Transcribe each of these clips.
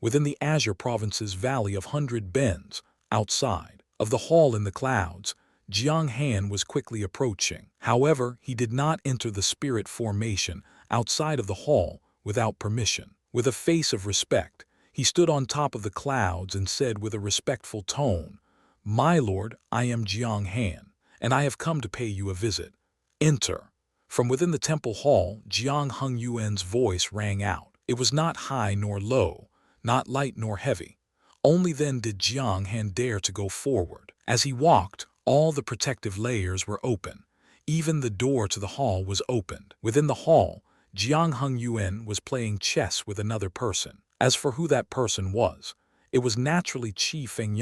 within the Azure Province's Valley of 100 Bends, outside of the hall in the clouds, Jiang Han was quickly approaching. However, he did not enter the spirit formation outside of the hall without permission. With a face of respect, he stood on top of the clouds and said with a respectful tone, "My lord, I am Jiang Han, and I have come to pay you a visit. Enter." From within the temple hall, Jiang Hongyuan's voice rang out. It was not high nor low, not light nor heavy. Only then did Jiang Han dare to go forward. As he walked, all the protective layers were open. Even the door to the hall was opened. Within the hall, Jiang Hongyuan was playing chess with another person. As for who that person was, it was naturally Chu Feng,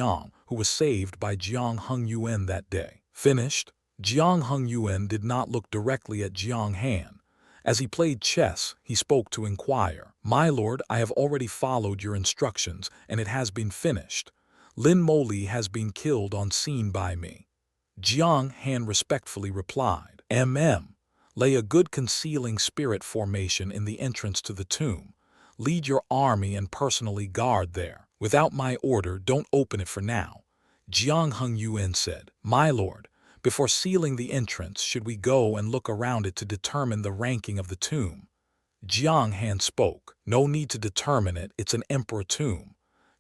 who was saved by Jiang Hongyuan that day. Finished, Jiang Hongyuan did not look directly at Jiang Han. As he played chess, he spoke to inquire, "My lord, I have already followed your instructions, and it has been finished. Lin Moli has been killed on scene by me." Jiang Han respectfully replied, Lay a good concealing spirit formation in the entrance to the tomb. Lead your army and personally guard there. Without my order, don't open it for now." Jiang Hongyuan said, "My lord, before sealing the entrance, should we go and look around it to determine the ranking of the tomb?" Jiang Han spoke, "No need to determine it, it's an emperor tomb."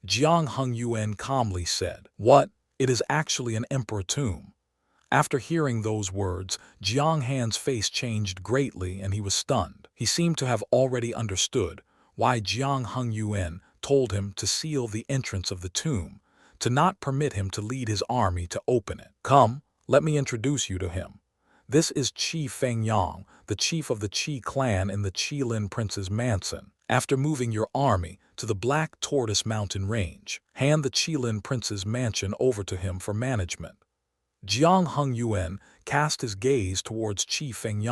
Jiang Hongyuan calmly said, "What? It is actually an emperor tomb." After hearing those words, Jiang Han's face changed greatly and he was stunned. He seemed to have already understood why Jiang Hongyuan told him to seal the entrance of the tomb, to not permit him to lead his army to open it. "Come, let me introduce you to him. This is Chu Feng, the chief of the Qi clan in the Qilin Prince's mansion. After moving your army to the Black Tortoise Mountain Range, hand the Qilin Prince's mansion over to him for management." Jiang Hongyuan cast his gaze towards Chu Feng.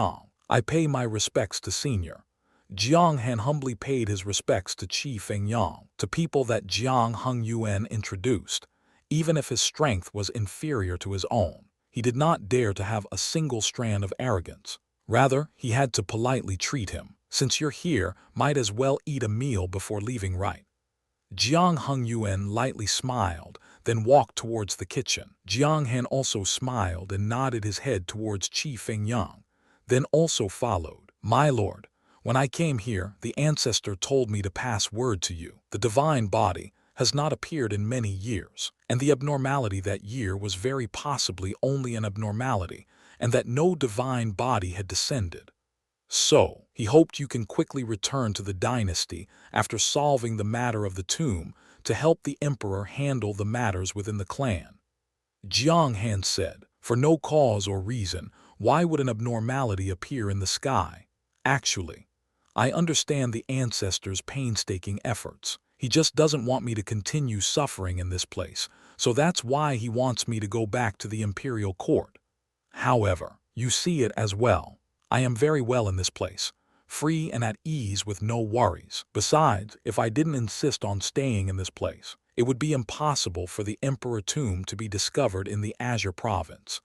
"I pay my respects to senior." Jiang Han humbly paid his respects to Chu Feng, to people that Jiang Hongyuan introduced. Even if his strength was inferior to his own, he did not dare to have a single strand of arrogance. Rather, he had to politely treat him. "Since you're here, might as well eat a meal before leaving, right?" Jiang Hongyuan lightly smiled, then walked towards the kitchen. Jiang Han also smiled and nodded his head towards Chu Feng, then also followed. "My lord, when I came here, the ancestor told me to pass word to you. The divine body has not appeared in many years, and the abnormality that year was very possibly only an abnormality, and that no divine body had descended. So, he hoped you can quickly return to the dynasty after solving the matter of the tomb to help the emperor handle the matters within the clan." Jiang Han said, "For no cause or reason, why would an abnormality appear in the sky? Actually, I understand the ancestor's painstaking efforts. He just doesn't want me to continue suffering in this place, so that's why he wants me to go back to the imperial court. However, you see it as well. I am very well in this place, free and at ease with no worries. Besides, if I didn't insist on staying in this place, it would be impossible for the emperor tomb to be discovered in the Azure province."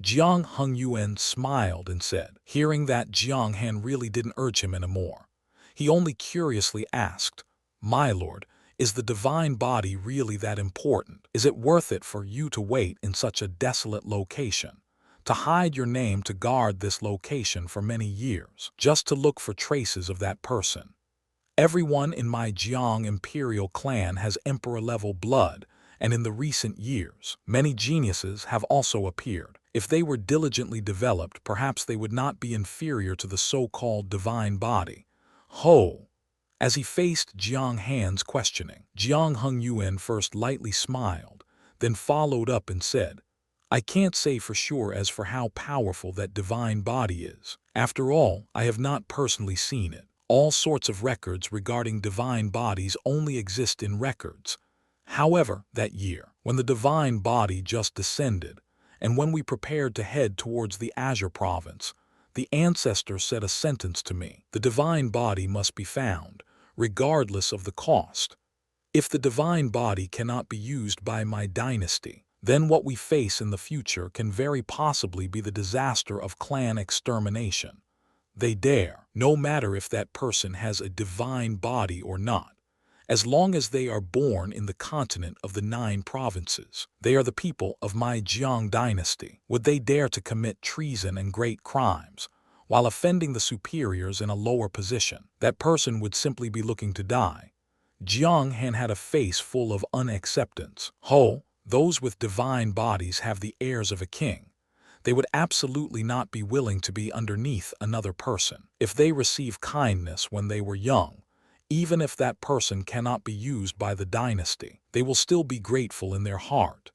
Jiang Hongyuan smiled and said, hearing that Jiang Han really didn't urge him anymore. He only curiously asked, "My lord, is the divine body really that important? Is it worth it for you to wait in such a desolate location, to hide your name to guard this location for many years, just to look for traces of that person? Everyone in my Jiang imperial clan has emperor-level blood, and in the recent years, many geniuses have also appeared. If they were diligently developed, perhaps they would not be inferior to the so-called divine body." Ho! As he faced Jiang Han's questioning, Jiang Hongyuan first lightly smiled, then followed up and said, "I can't say for sure as for how powerful that divine body is. After all, I have not personally seen it. All sorts of records regarding divine bodies only exist in records. However, that year, when the divine body just descended, and when we prepared to head towards the Azure province, the ancestor said a sentence to me: the divine body must be found, regardless of the cost. If the divine body cannot be used by my dynasty, then what we face in the future can very possibly be the disaster of clan extermination. They dare, no matter if that person has a divine body or not, as long as they are born in the continent of the 9 provinces. They are the people of my Jiang dynasty. Would they dare to commit treason and great crimes, while offending the superiors in a lower position? That person would simply be looking to die. Jiang Han had a face full of unacceptance. Ho, those with divine bodies have the airs of a king. They would absolutely not be willing to be underneath another person. If they receive kindness when they were young, even if that person cannot be used by the dynasty, they will still be grateful in their heart.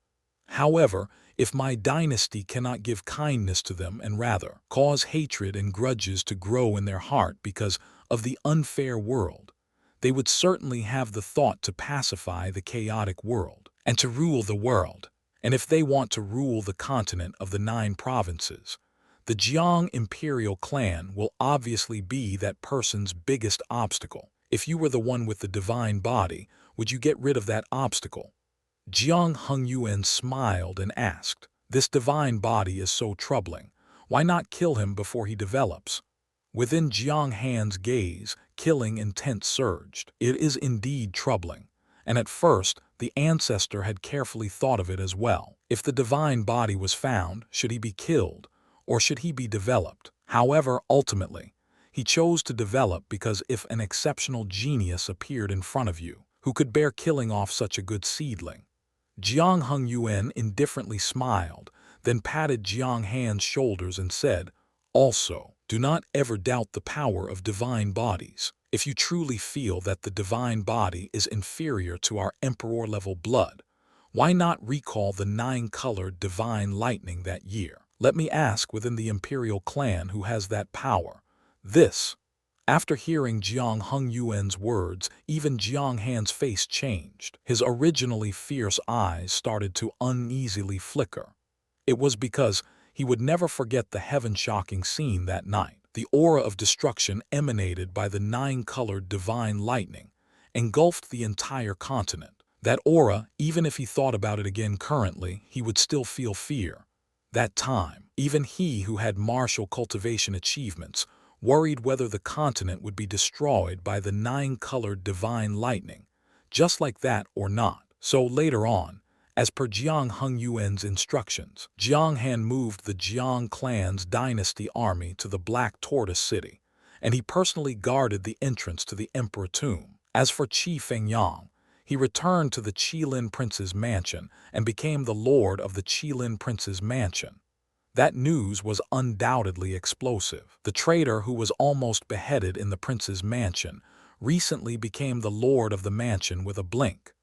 However, if my dynasty cannot give kindness to them and rather cause hatred and grudges to grow in their heart because of the unfair world, they would certainly have the thought to pacify the chaotic world and to rule the world. And if they want to rule the continent of the 9 provinces, the Jiang imperial clan will obviously be that person's biggest obstacle. If you were the one with the divine body, would you get rid of that obstacle? Jiang Hongyuan smiled and asked, "This divine body is so troubling. Why not kill him before he develops?" Within Jiang Han's gaze, killing intent surged. It is indeed troubling, and at first the ancestor had carefully thought of it as well. If the divine body was found, should he be killed, or should he be developed? However, ultimately, he chose to develop because if an exceptional genius appeared in front of you, who could bear killing off such a good seedling? Jiang Hongyuan indifferently smiled, then patted Jiang Han's shoulders and said, "Also, do not ever doubt the power of divine bodies. If you truly feel that the divine body is inferior to our emperor-level blood, why not recall the 9-colored divine lightning that year? Let me ask within the imperial clan who has that power." This. After hearing Jiang Hongyuan's words, even Jiang Han's face changed. His originally fierce eyes started to uneasily flicker. It was because he would never forget the heaven-shocking scene that night. The aura of destruction emanated by the 9-colored divine lightning engulfed the entire continent. That aura, even if he thought about it again currently, he would still feel fear. That time, even he who had martial cultivation achievements worried whether the continent would be destroyed by the 9-colored divine lightning, just like that or not. So later on, as per Jiang Hongyuan's instructions, Jiang Han moved the Jiang clan's dynasty army to the Black Tortoise City, and he personally guarded the entrance to the Emperor Tomb. As for Chu Feng, he returned to the Qilin Prince's mansion and became the lord of the Qilin Prince's mansion. That news was undoubtedly explosive. The traitor who was almost beheaded in the prince's mansion recently became the lord of the mansion with a blink.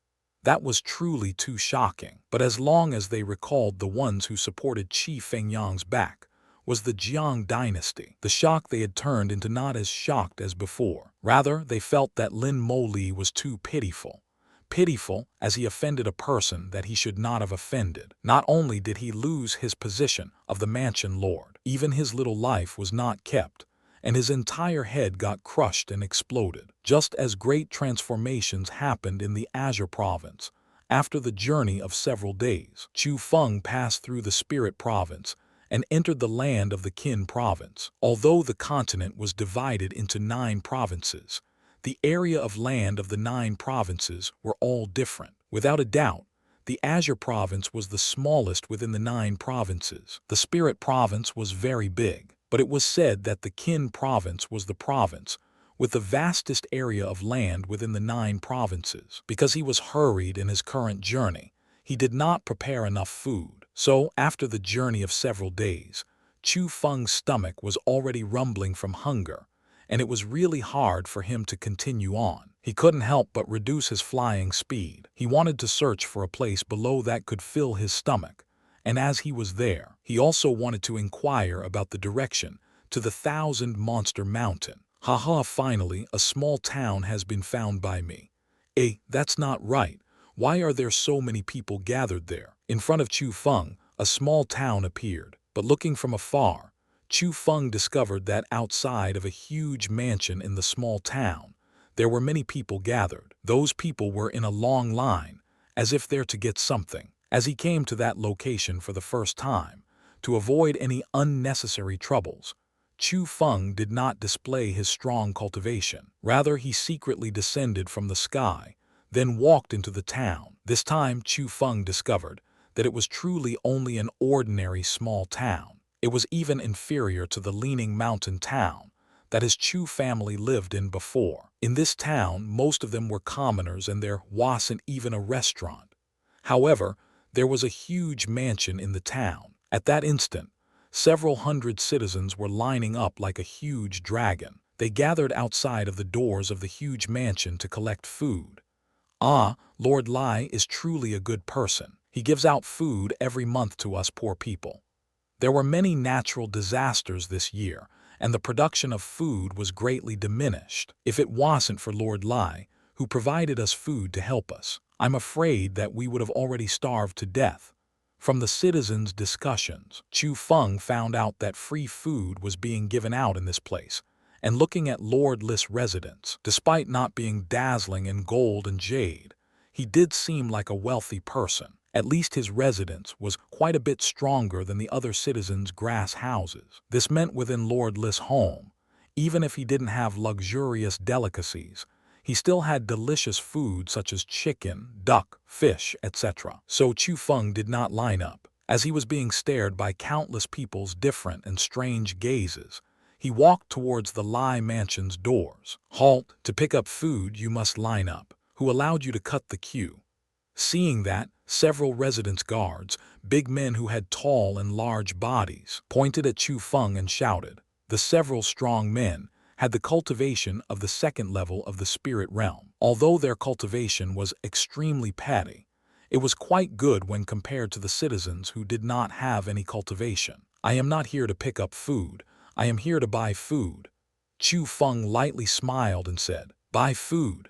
That was truly too shocking. But as long as they recalled the ones who supported Chu Fengyang's back was the Jiang dynasty, the shock they had turned into not as shocked as before. Rather, they felt that Lin Moli was too pitiful. Pitiful as he offended a person that he should not have offended. Not only did he lose his position of the mansion lord, even his little life was not kept, and his entire head got crushed and exploded. Just as great transformations happened in the Azure province, after the journey of several days, Chu Feng passed through the Spirit province and entered the land of the Qin province. Although the continent was divided into 9 provinces, the area of land of the 9 provinces were all different. Without a doubt, the Azure province was the smallest within the 9 provinces. The Spirit province was very big, but it was said that the Qin province was the province with the vastest area of land within the 9 provinces. Because he was hurried in his current journey, he did not prepare enough food. So, after the journey of several days, Chu Feng's stomach was already rumbling from hunger, and it was really hard for him to continue on. He couldn't help but reduce his flying speed. He wanted to search for a place below that could fill his stomach, and as he was there, he also wanted to inquire about the direction to the 1,000-monster mountain. Haha, finally, a small town has been found by me. That's not right. Why are there so many people gathered there? In front of Chu Feng, a small town appeared, but looking from afar, Chu Feng discovered that outside of a huge mansion in the small town, there were many people gathered. Those people were in a long line, as if there to get something. As he came to that location for the first time, to avoid any unnecessary troubles, Chu Feng did not display his strong cultivation. Rather, he secretly descended from the sky, then walked into the town. This time Chu Feng discovered that it was truly only an ordinary small town. It was even inferior to the leaning mountain town that his Chu family lived in before. In this town, most of them were commoners and there wasn't even a restaurant. However, there was a huge mansion in the town. At that instant, several hundred citizens were lining up like a huge dragon. They gathered outside of the doors of the huge mansion to collect food. Ah, Lord Lai is truly a good person. He gives out food every month to us poor people. There were many natural disasters this year, and the production of food was greatly diminished. If it wasn't for Lord Lai, who provided us food to help us, I'm afraid that we would have already starved to death. From the citizens' discussions, Chu Feng found out that free food was being given out in this place, and looking at Lord Li's residence, despite not being dazzling in gold and jade, he did seem like a wealthy person. At least his residence was quite a bit stronger than the other citizens' grass houses. This meant within Lord Li's home, even if he didn't have luxurious delicacies, he still had delicious food such as chicken, duck, fish, etc. So Chu Feng did not line up. As he was being stared by countless people's different and strange gazes, he walked towards the Lai mansion's doors. Halt, to pick up food you must line up. Who allowed you to cut the queue? Seeing that, several residence guards, big men who had tall and large bodies, pointed at Chu Feng and shouted. The several strong men had the cultivation of the second level of the spirit realm. Although their cultivation was extremely petty, it was quite good when compared to the citizens who did not have any cultivation. I am not here to pick up food. I am here to buy food. Chu Feng lightly smiled and said, buy food.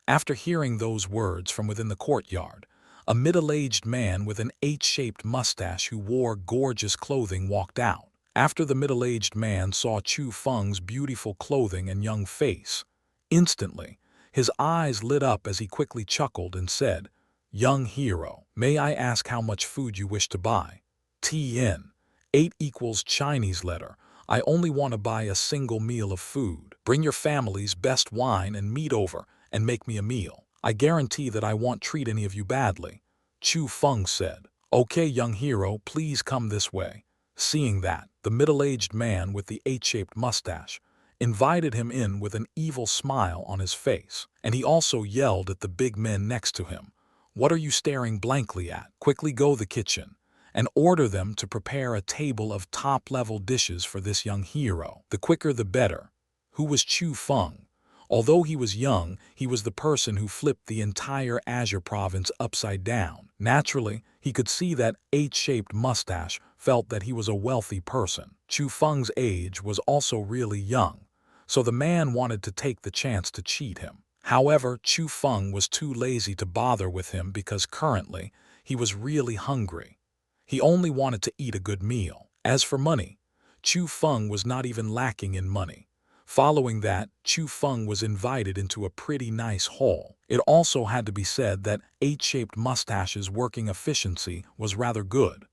After hearing those words from within the courtyard, a middle-aged man with an H-shaped mustache who wore gorgeous clothing walked out. After the middle-aged man saw Chu Feng's beautiful clothing and young face, instantly, his eyes lit up as he quickly chuckled and said, young hero, may I ask how much food you wish to buy? TN, 8 equals Chinese letter. I only want to buy a single meal of food. Bring your family's best wine and meat over and make me a meal. I guarantee that I won't treat any of you badly. Chu Feng said, okay young hero, please come this way. Seeing that, the middle-aged man with the H-shaped mustache invited him in with an evil smile on his face, and he also yelled at the big men next to him, what are you staring blankly at? Quickly go the kitchen and order them to prepare a table of top-level dishes for this young hero. The quicker the better. Who was Chu Feng? Although he was young, he was the person who flipped the entire Azure province upside down. Naturally, he could see that H-shaped mustache felt that he was a wealthy person. Chu Feng's age was also really young, so the man wanted to take the chance to cheat him. However, Chu Feng was too lazy to bother with him because currently, he was really hungry. He only wanted to eat a good meal. As for money, Chu Feng was not even lacking in money. Following that, Chu Feng was invited into a pretty nice hall. It also had to be said that H-shaped mustache's working efficiency was rather good.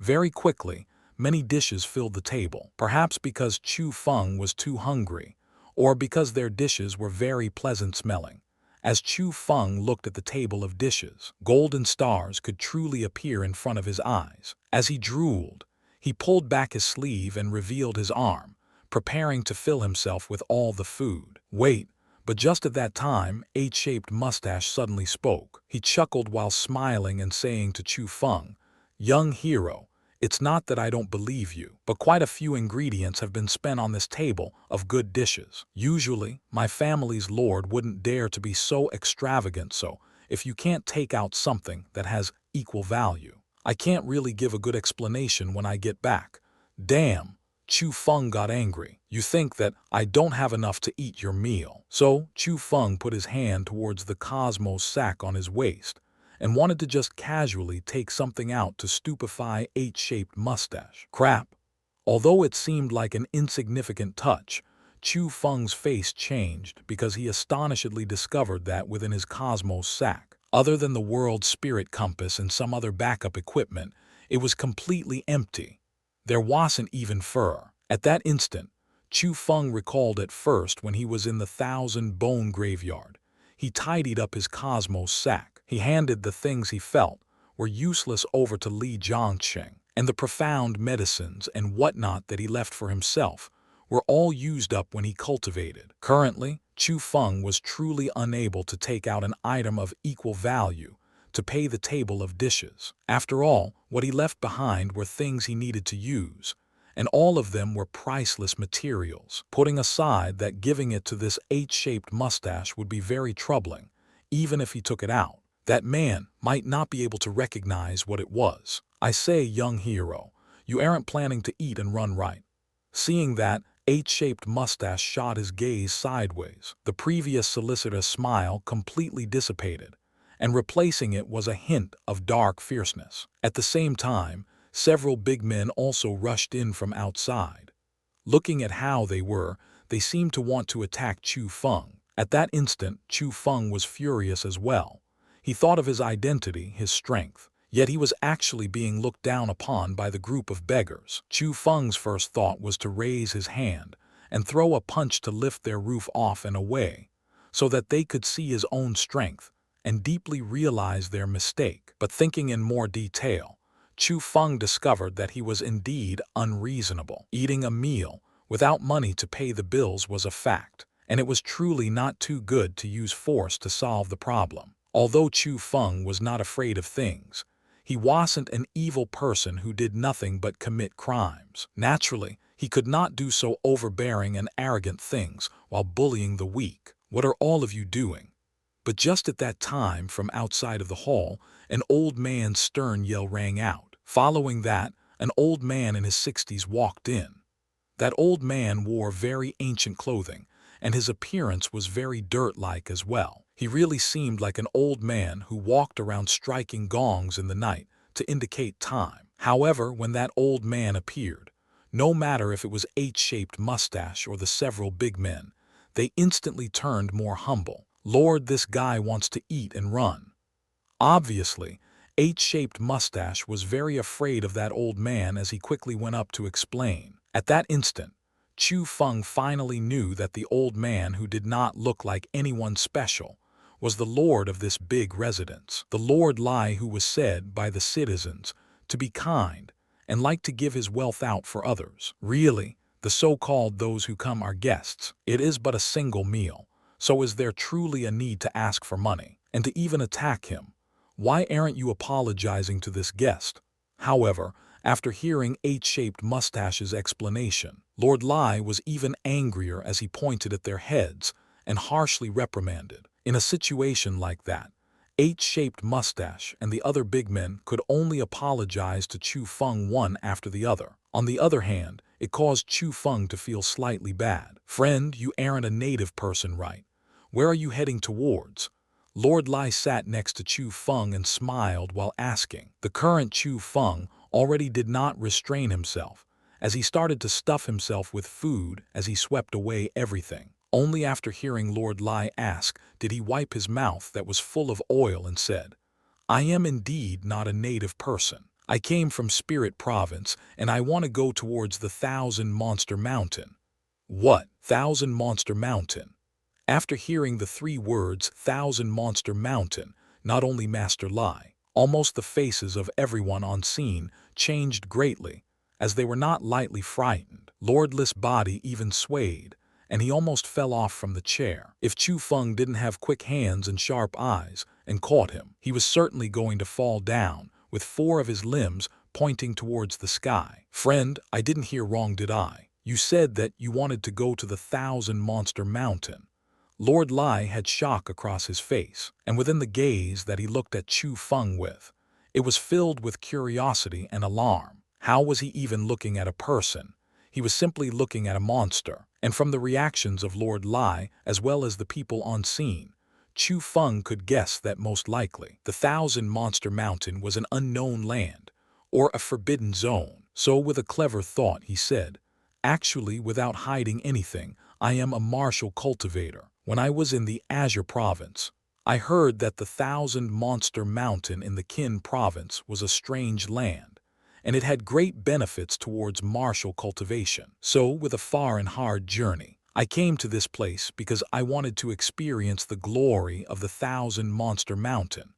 Very quickly, many dishes filled the table, perhaps because Chu Feng was too hungry, or because their dishes were very pleasant smelling. As Chu Feng looked at the table of dishes, golden stars could truly appear in front of his eyes. As he drooled, he pulled back his sleeve and revealed his arm, preparing to fill himself with all the food. Wait, but just at that time, H-shaped mustache suddenly spoke. He chuckled while smiling and saying to Chu Feng, young hero, it's not that I don't believe you, but quite a few ingredients have been spent on this table of good dishes. Usually, my family's lord wouldn't dare to be so extravagant, so if you can't take out something that has equal value, I can't really give a good explanation when I get back. Damn. Chu Feng got angry. You think that I don't have enough to eat your meal. So Chu Feng put his hand towards the Cosmos sack on his waist and wanted to just casually take something out to stupefy H-shaped mustache. Crap. Although it seemed like an insignificant touch, Chu Feng's face changed because he astonishedly discovered that within his Cosmos sack, other than the world spirit compass and some other backup equipment, it was completely empty. There wasn't even fur. At that instant, Chu Feng recalled at first when he was in the 1,000 Bone Graveyard. he tidied up his cosmos sack. He handed the things he felt were useless over to Li Jiangqing, and the profound medicines and whatnot that he left for himself were all used up when he cultivated. Currently, Chu Feng was truly unable to take out an item of equal value to pay the table of dishes. After all, what he left behind were things he needed to use, and all of them were priceless materials. Putting aside that giving it to this H-shaped mustache would be very troubling, even if he took it out, that man might not be able to recognize what it was. I say, young hero, you aren't planning to eat and run, right? Seeing that, H-shaped mustache shot his gaze sideways. The previous solicitous smile completely dissipated, and replacing it was a hint of dark fierceness. At the same time, several big men also rushed in from outside. Looking at how they seemed to want to attack Chu Feng. At that instant, Chu Feng was furious as well. He thought of his identity, his strength. Yet he was actually being looked down upon by the group of beggars. Chu Feng's first thought was to raise his hand and throw a punch to lift their roof off and away, so that they could see his own strength and deeply realize their mistake. But thinking in more detail, Chu Feng discovered that he was indeed unreasonable. Eating a meal without money to pay the bills was a fact, and it was truly not too good to use force to solve the problem. Although Chu Feng was not afraid of things, he wasn't an evil person who did nothing but commit crimes. Naturally, he could not do so overbearing and arrogant things while bullying the weak. What are all of you doing? But just at that time, from outside of the hall, an old man's stern yell rang out. Following that, an old man in his 60s walked in. That old man wore very ancient clothing, and his appearance was very dirt-like as well. He really seemed like an old man who walked around striking gongs in the night to indicate time. However, when that old man appeared, no matter if it was H-shaped mustache or the several big men, they instantly turned more humble. Lord, this guy wants to eat and run. Obviously, H-shaped mustache was very afraid of that old man as he quickly went up to explain. At that instant, Chu Feng finally knew that the old man, who did not look like anyone special, was the lord of this big residence. The Lord Lai, who was said by the citizens to be kind and like to give his wealth out for others. Really, the so-called those who come are guests. It is but a single meal. So is there truly a need to ask for money and to even attack him? Why aren't you apologizing to this guest? However, after hearing H-shaped mustache's explanation, Lord Lai was even angrier as he pointed at their heads and harshly reprimanded. In a situation like that, H-shaped mustache and the other big men could only apologize to Chu Feng one after the other. On the other hand, it caused Chu Feng to feel slightly bad. Friend, you aren't a native person, right? Where are you heading towards? Lord Lai sat next to Chu Feng and smiled while asking. The current Chu Feng already did not restrain himself, as he started to stuff himself with food as he swept away everything. Only after hearing Lord Lai ask did he wipe his mouth that was full of oil and said, I am indeed not a native person. I came from Spirit Province and I want to go towards the Thousand Monster Mountain. What? Thousand Monster Mountain? After hearing the three words Thousand Monster Mountain, not only Master Lai, almost the faces of everyone on scene changed greatly, as they were not lightly frightened. Lord Li's body even swayed, and he almost fell off from the chair. If Chu Feng didn't have quick hands and sharp eyes and caught him, he was certainly going to fall down, with four of his limbs pointing towards the sky. Friend, I didn't hear wrong, did I? You said that you wanted to go to the Thousand Monster Mountain. Lord Lai had shock across his face, and within the gaze that he looked at Chu Feng with, it was filled with curiosity and alarm. How was he even looking at a person? He was simply looking at a monster. And from the reactions of Lord Lai as well as the people on scene, Chu Feng could guess that most likely the Thousand Monster Mountain was an unknown land or a forbidden zone. So with a clever thought he said, actually, without hiding anything, I am a martial cultivator. When I was in the Azure Province, I heard that the Thousand Monster Mountain in the Qin Province was a strange land, and it had great benefits towards martial cultivation. So, with a far and hard journey, I came to this place because I wanted to experience the glory of the Thousand Monster Mountain.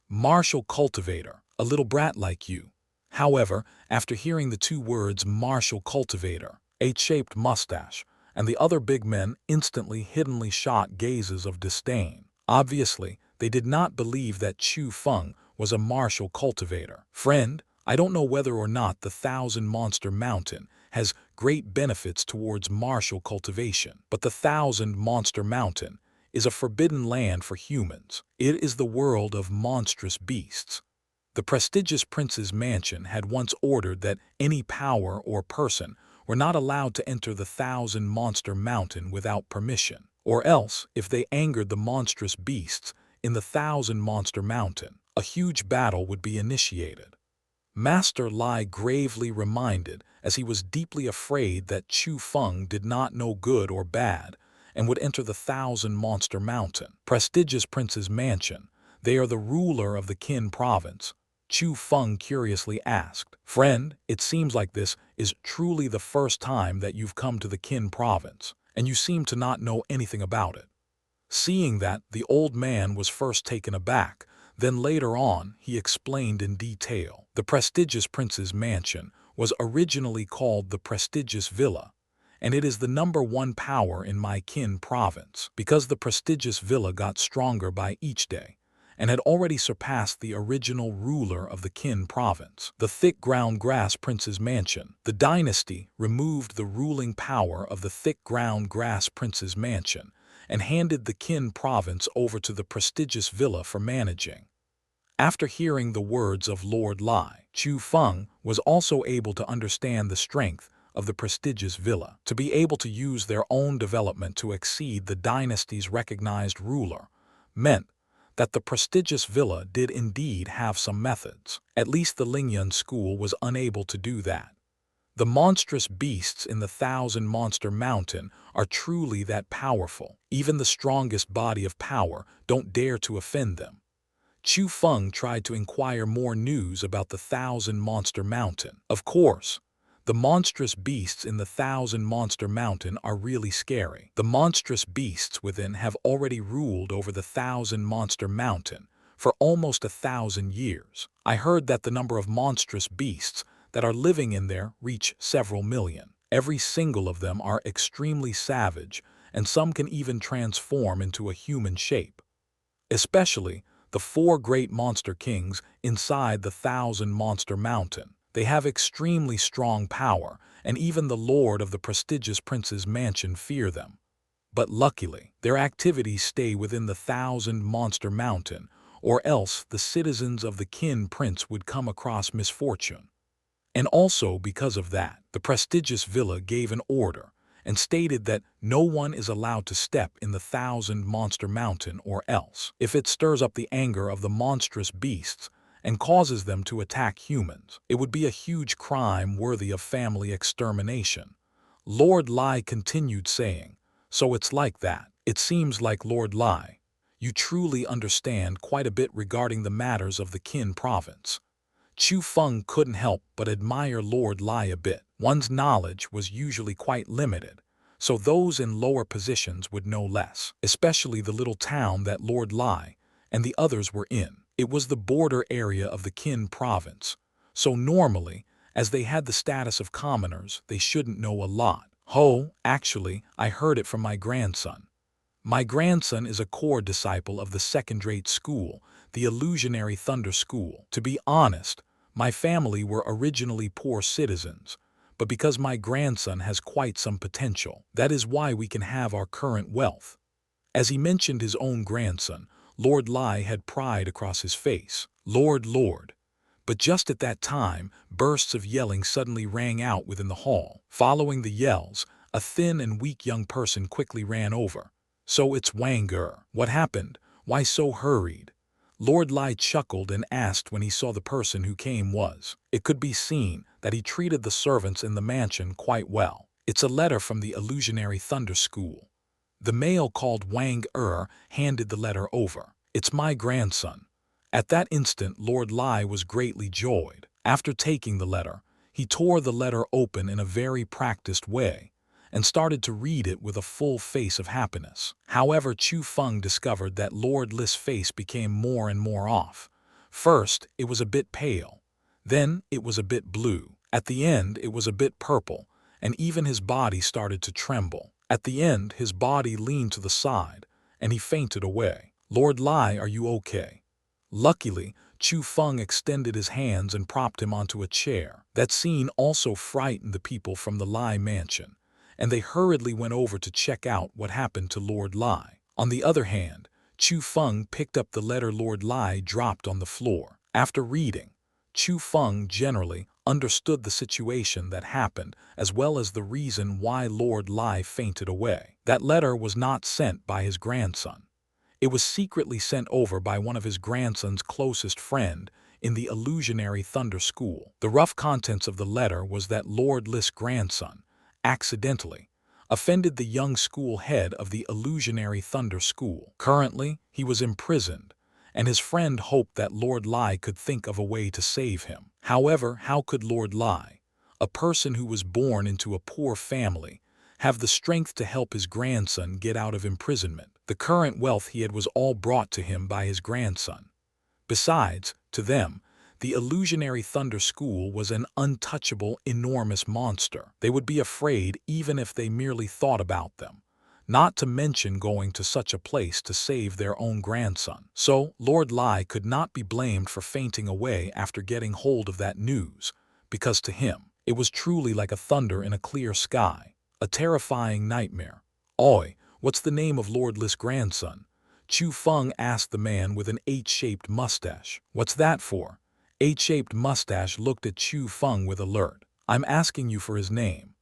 Martial cultivator, a little brat like you. However, after hearing the two words martial cultivator, H-shaped mustache, and the other big men instantly hiddenly shot gazes of disdain. Obviously, they did not believe that Chu Feng was a martial cultivator. Friend, I don't know whether or not the Thousand Monster Mountain has great benefits towards martial cultivation, but the Thousand Monster Mountain is a forbidden land for humans. It is the world of monstrous beasts. The prestigious prince's mansion had once ordered that any power or person were not allowed to enter the Thousand Monster Mountain without permission, or else, if they angered the monstrous beasts in the Thousand Monster Mountain, a huge battle would be initiated. Master Lai gravely reminded, as he was deeply afraid that Chu Feng did not know good or bad and would enter the Thousand Monster Mountain. Prestigious Prince's mansion. They are the ruler of the Qin province. Chu Feng curiously asked, "Friend, it seems like this is truly the first time that you've come to the Qin province, and you seem to not know anything about it." Seeing that, the old man was first taken aback. Then later on, he explained in detail. The prestigious prince's mansion was originally called the prestigious villa, and it is the #1 power in my Qin province, because the prestigious villa got stronger by each day, and had already surpassed the original ruler of the Qin province, the thick ground grass prince's mansion. The dynasty removed the ruling power of the thick ground grass prince's mansion, and handed the Qin province over to the prestigious villa for managing. After hearing the words of Lord Lai, Chu Feng was also able to understand the strength of the prestigious villa. To be able to use their own development to exceed the dynasty's recognized ruler meant that the prestigious villa did indeed have some methods. At least the Lingyun school was unable to do that. The monstrous beasts in the Thousand Monster Mountain are truly that powerful. Even the strongest body of power don't dare to offend them. Chu Feng tried to inquire more news about the Thousand Monster Mountain. Of course, the monstrous beasts in the Thousand Monster Mountain are really scary. The monstrous beasts within have already ruled over the Thousand Monster Mountain for almost 1,000 years. I heard that the number of monstrous beasts that are living in there reach several million. Every single of them are extremely savage, and some can even transform into a human shape. Especially the 4 great monster kings inside the Thousand Monster Mountain. They have extremely strong power, and even the lord of the prestigious prince's mansion fear them. But luckily, their activities stay within the Thousand Monster Mountain, or else the citizens of the Qin prince would come across misfortune. And also because of that, the prestigious villa gave an order and stated that no one is allowed to step in the Thousand Monster Mountain, or else, if it stirs up the anger of the monstrous beasts and causes them to attack humans, it would be a huge crime worthy of family extermination. Lord Lai continued saying, "So it's like that. It seems like, Lord Lai, you truly understand quite a bit regarding the matters of the Qin province." Chu Feng couldn't help but admire Lord Lai a bit. One's knowledge was usually quite limited, so those in lower positions would know less, especially the little town that Lord Lai and the others were in. It was the border area of the Qin province, so normally, as they had the status of commoners, they shouldn't know a lot. Actually, I heard it from my grandson. My grandson is a core disciple of the second-rate school, the Illusionary Thunder School. To be honest, my family were originally poor citizens, but because my grandson has quite some potential, that is why we can have our current wealth. As he mentioned his own grandson, Lord Lai had pride across his face. Lord. But just at that time, bursts of yelling suddenly rang out within the hall. Following the yells, a thin and weak young person quickly ran over. "So it's Wang Er. What happened? Why so hurried?" Lord Lai chuckled and asked when he saw the person who came was. It could be seen that he treated the servants in the mansion quite well. "It's a letter from the Illusionary Thunder School." The male called Wang Er handed the letter over. "It's my grandson." At that instant, Lord Lai was greatly joyed. After taking the letter, he tore the letter open in a very practiced way and started to read it with a full face of happiness. However, Chu Feng discovered that Lord Li's face became more and more off. First, it was a bit pale. Then, it was a bit blue. At the end, it was a bit purple, and even his body started to tremble. At the end, his body leaned to the side, and he fainted away. "Lord Li, are you okay?" Luckily, Chu Feng extended his hands and propped him onto a chair. That scene also frightened the people from the Li mansion, and they hurriedly went over to check out what happened to Lord Li. On the other hand, Chu Feng picked up the letter Lord Li dropped on the floor. After reading, Chu Feng generally understood the situation that happened as well as the reason why Lord Li fainted away. That letter was not sent by his grandson. It was secretly sent over by one of his grandson's closest friend in the illusionary Thunder School. The rough contents of the letter was that Lord Li's grandson, accidentally, offended the young school head of the illusionary Thunder School. Currently, he was imprisoned, and his friend hoped that Lord Li could think of a way to save him. However, how could Lord Li, a person who was born into a poor family, have the strength to help his grandson get out of imprisonment? The current wealth he had was all brought to him by his grandson. Besides, to them, the illusionary Thunder School was an untouchable, enormous monster. They would be afraid even if they merely thought about them, not to mention going to such a place to save their own grandson. So, Lord Li could not be blamed for fainting away after getting hold of that news, because to him, it was truly like a thunder in a clear sky, a terrifying nightmare. "Oi, what's the name of Lord Li's grandson?" Chu Feng asked the man with an H-shaped mustache. "What's that for?" H-shaped mustache looked at Chu Feng with alert. "I'm asking you for his name."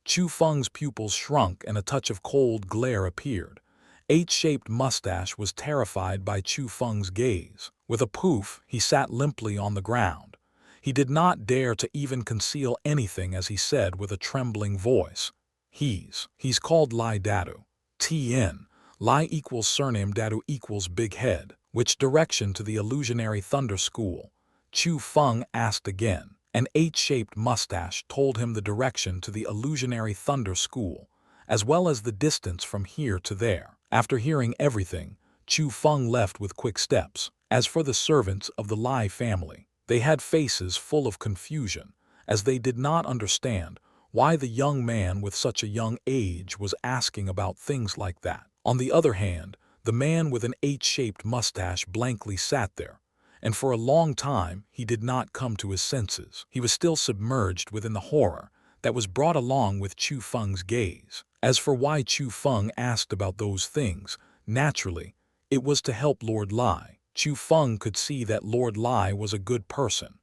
Chu Feng's pupils shrunk and a touch of cold glare appeared. H-shaped mustache was terrified by Chu Feng's gaze. With a poof, he sat limply on the ground. He did not dare to even conceal anything as he said with a trembling voice, He's called Li Dadu. TN. Li equals surname Dadu equals big head. Which direction to the illusionary Thunder School? Chu Feng asked again. An H-shaped mustache told him the direction to the illusionary Thunder School, as well as the distance from here to there. After hearing everything, Chu Feng left with quick steps. As for the servants of the Li family, they had faces full of confusion, as they did not understand why the young man with such a young age was asking about things like that. On the other hand, the man with an H-shaped mustache blankly sat there, and for a long time he did not come to his senses. He was still submerged within the horror that was brought along with Chu Feng's gaze. As for why Chu Feng asked about those things, naturally, it was to help Lord Li. Chu Feng could see that Lord Li was a good person,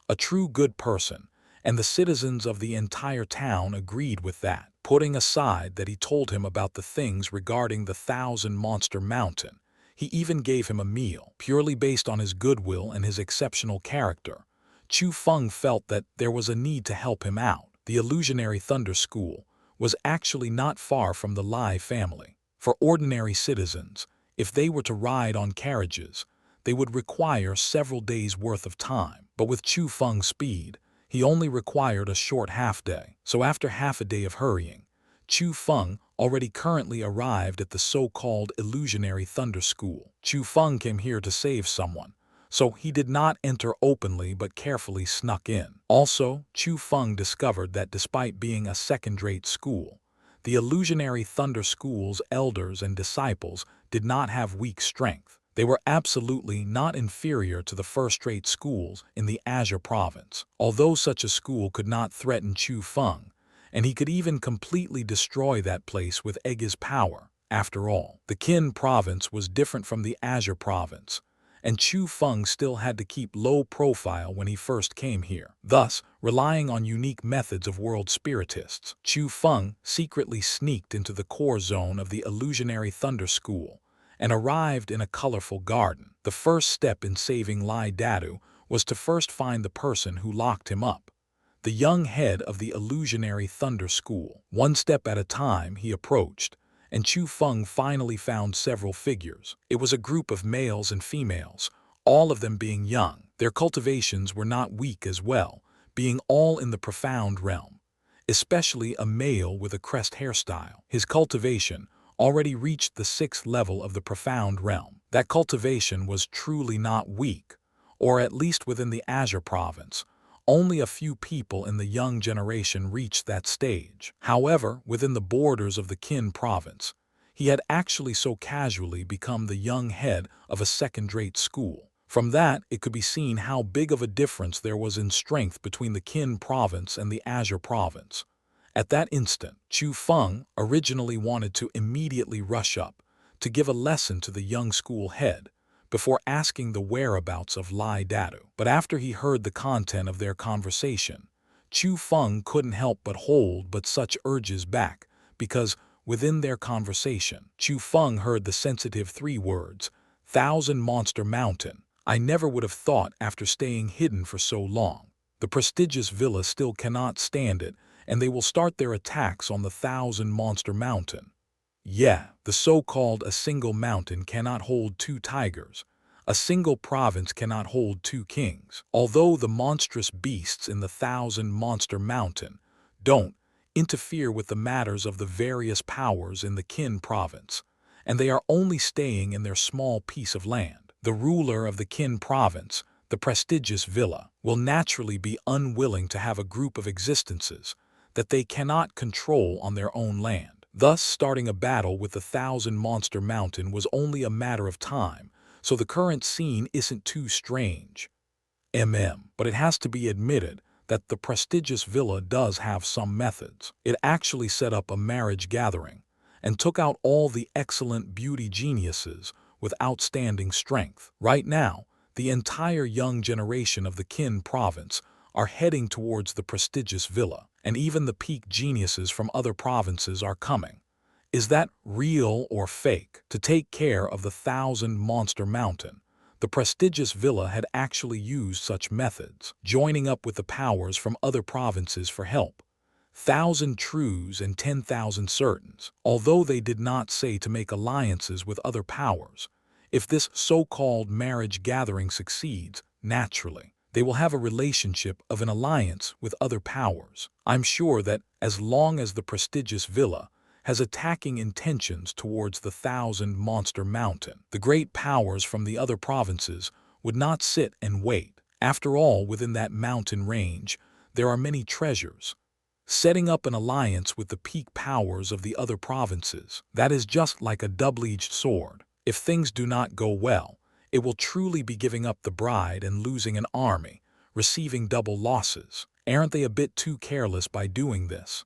a true good person, and the citizens of the entire town agreed with that. Putting aside that he told him about the things regarding the Thousand Monster Mountain, he even gave him a meal. Purely based on his goodwill and his exceptional character, Chu Feng felt that there was a need to help him out. The illusionary Thunder School was actually not far from the Li family. For ordinary citizens, if they were to ride on carriages, they would require several days' worth of time. But with Chu Feng's speed, he only required a short half-day. So after half a day of hurrying, Chu Feng already currently arrived at the so-called illusionary Thunder School. Chu Feng came here to save someone, so he did not enter openly but carefully snuck in. Also, Chu Feng discovered that despite being a second-rate school, the illusionary Thunder School's elders and disciples did not have weak strength. They were absolutely not inferior to the first-rate schools in the Azure province. Although such a school could not threaten Chu Feng, and he could even completely destroy that place with Ege's power. After all, the Qin province was different from the Azure province, and Chu Feng still had to keep low profile when he first came here. Thus, relying on unique methods of world spiritists, Chu Feng secretly sneaked into the core zone of the illusionary Thunder School and arrived in a colorful garden. The first step in saving Li Dadu was to first find the person who locked him up, the young head of the illusionary Thunder School. One step at a time he approached, and Chu Feng finally found several figures. It was a group of males and females, all of them being young. Their cultivations were not weak as well, being all in the profound realm. especially a male with a crest hairstyle. His cultivation already reached the 6th level of the profound realm. That cultivation was truly not weak, or at least within the Azure province. Only a few people in the young generation reached that stage. However, within the borders of the Qin province, he had actually so casually become the young head of a second-rate school. From that, it could be seen how big of a difference there was in strength between the Qin province and the Azure province. At that instant, Chu Feng originally wanted to immediately rush up to give a lesson to the young school head before asking the whereabouts of Lai Dadu. But after he heard the content of their conversation, Chu Feng couldn't help but hold such urges back, because within their conversation, Chu Feng heard the sensitive 3 words, "Thousand Monster Mountain." I never would have thought after staying hidden for so long. The prestigious villa still cannot stand it, and they will start their attacks on the Thousand Monster Mountain. Yeah, the so-called a single mountain cannot hold 2 tigers. A single province cannot hold 2 kings. Although the monstrous beasts in the Thousand Monster Mountain don't interfere with the matters of the various powers in the Qin province, and they are only staying in their small piece of land. The ruler of the Qin province, the prestigious villa, will naturally be unwilling to have a group of existences that they cannot control on their own land. Thus, starting a battle with the Thousand Monster Mountain was only a matter of time, so the current scene isn't too strange. But it has to be admitted that the prestigious villa does have some methods. It actually set up a marriage gathering and took out all the excellent beauty geniuses with outstanding strength. Right now, the entire young generation of the Qin province are heading towards the prestigious villa, and even the peak geniuses from other provinces are coming. Is that real or fake? To take care of the Thousand Monster Mountain, the prestigious villa had actually used such methods, joining up with the powers from other provinces for help. 1,000 trues and 10,000 certains. Although they did not say to make alliances with other powers, if this so-called marriage gathering succeeds, naturally, they will have a relationship of an alliance with other powers. I'm sure that as long as the prestigious villa has attacking intentions towards the Thousand Monster Mountain, the great powers from the other provinces would not sit and wait. After all, within that mountain range, there are many treasures. Setting up an alliance with the peak powers of the other provinces, that is just like a double-edged sword. If things do not go well, it will truly be giving up the bride and losing an army, receiving double losses. Aren't they a bit too careless by doing this?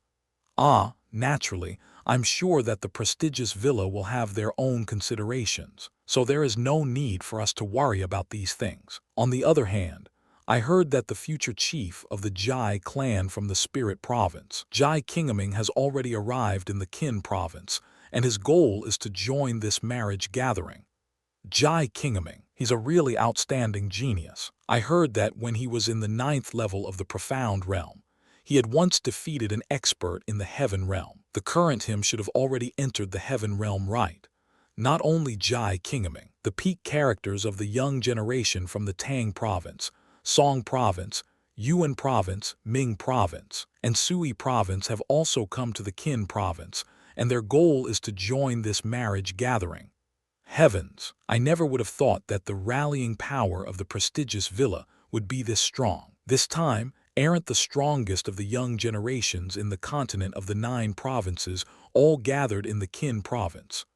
Naturally, I'm sure that the prestigious villa will have their own considerations, so there is no need for us to worry about these things. On the other hand, I heard that the future chief of the Jai clan from the Spirit province, Jai Kingaming, has already arrived in the Qin province, and his goal is to join this marriage gathering. Jai Kingaming, he's a really outstanding genius. I heard that when he was in the 9th level of the profound realm, he had once defeated an expert in the heaven realm. The current him should have already entered the heaven realm, right? Not only Jai Kingaming, the peak characters of the young generation from the Tang province, Song province, Yuan province, Ming province, and Sui province have also come to the Qin province, and their goal is to join this marriage gathering. Heavens, I never would have thought that the rallying power of the prestigious villa would be this strong. This time, aren't the strongest of the young generations in the continent of the 9 provinces all gathered in the Qin province.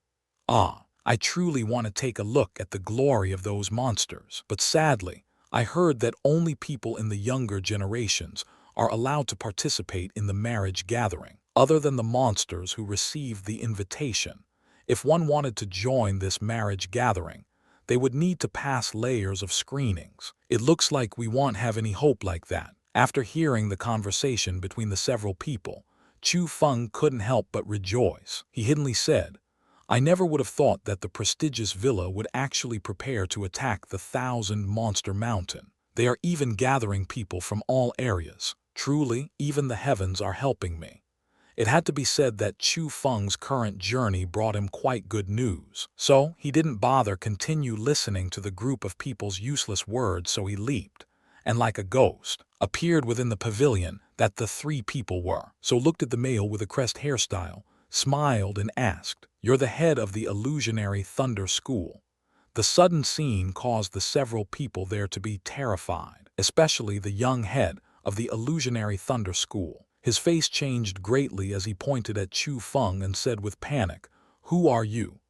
I truly want to take a look at the glory of those monsters. But sadly, I heard that only people in the younger generations are allowed to participate in the marriage gathering, other than the monsters who received the invitation. If one wanted to join this marriage gathering, they would need to pass layers of screenings. It looks like we won't have any hope like that. After hearing the conversation between the several people, Chu Feng couldn't help but rejoice. He hiddenly said, I never would have thought that the prestigious villa would actually prepare to attack the Thousand Monster Mountain. They are even gathering people from all areas. Truly, even the heavens are helping me. It had to be said that Chu Feng's current journey brought him quite good news. So, he didn't bother continue listening to the group of people's useless words, so he leaped, and like a ghost, appeared within the pavilion that the three people were, so looked at the male with a crest hairstyle, smiled and asked, "You're the head of the illusionary Thunder School." The sudden scene caused the several people there to be terrified, especially the young head of the illusionary Thunder School. His face changed greatly as he pointed at Chu Feng and said with panic, "Who are you?"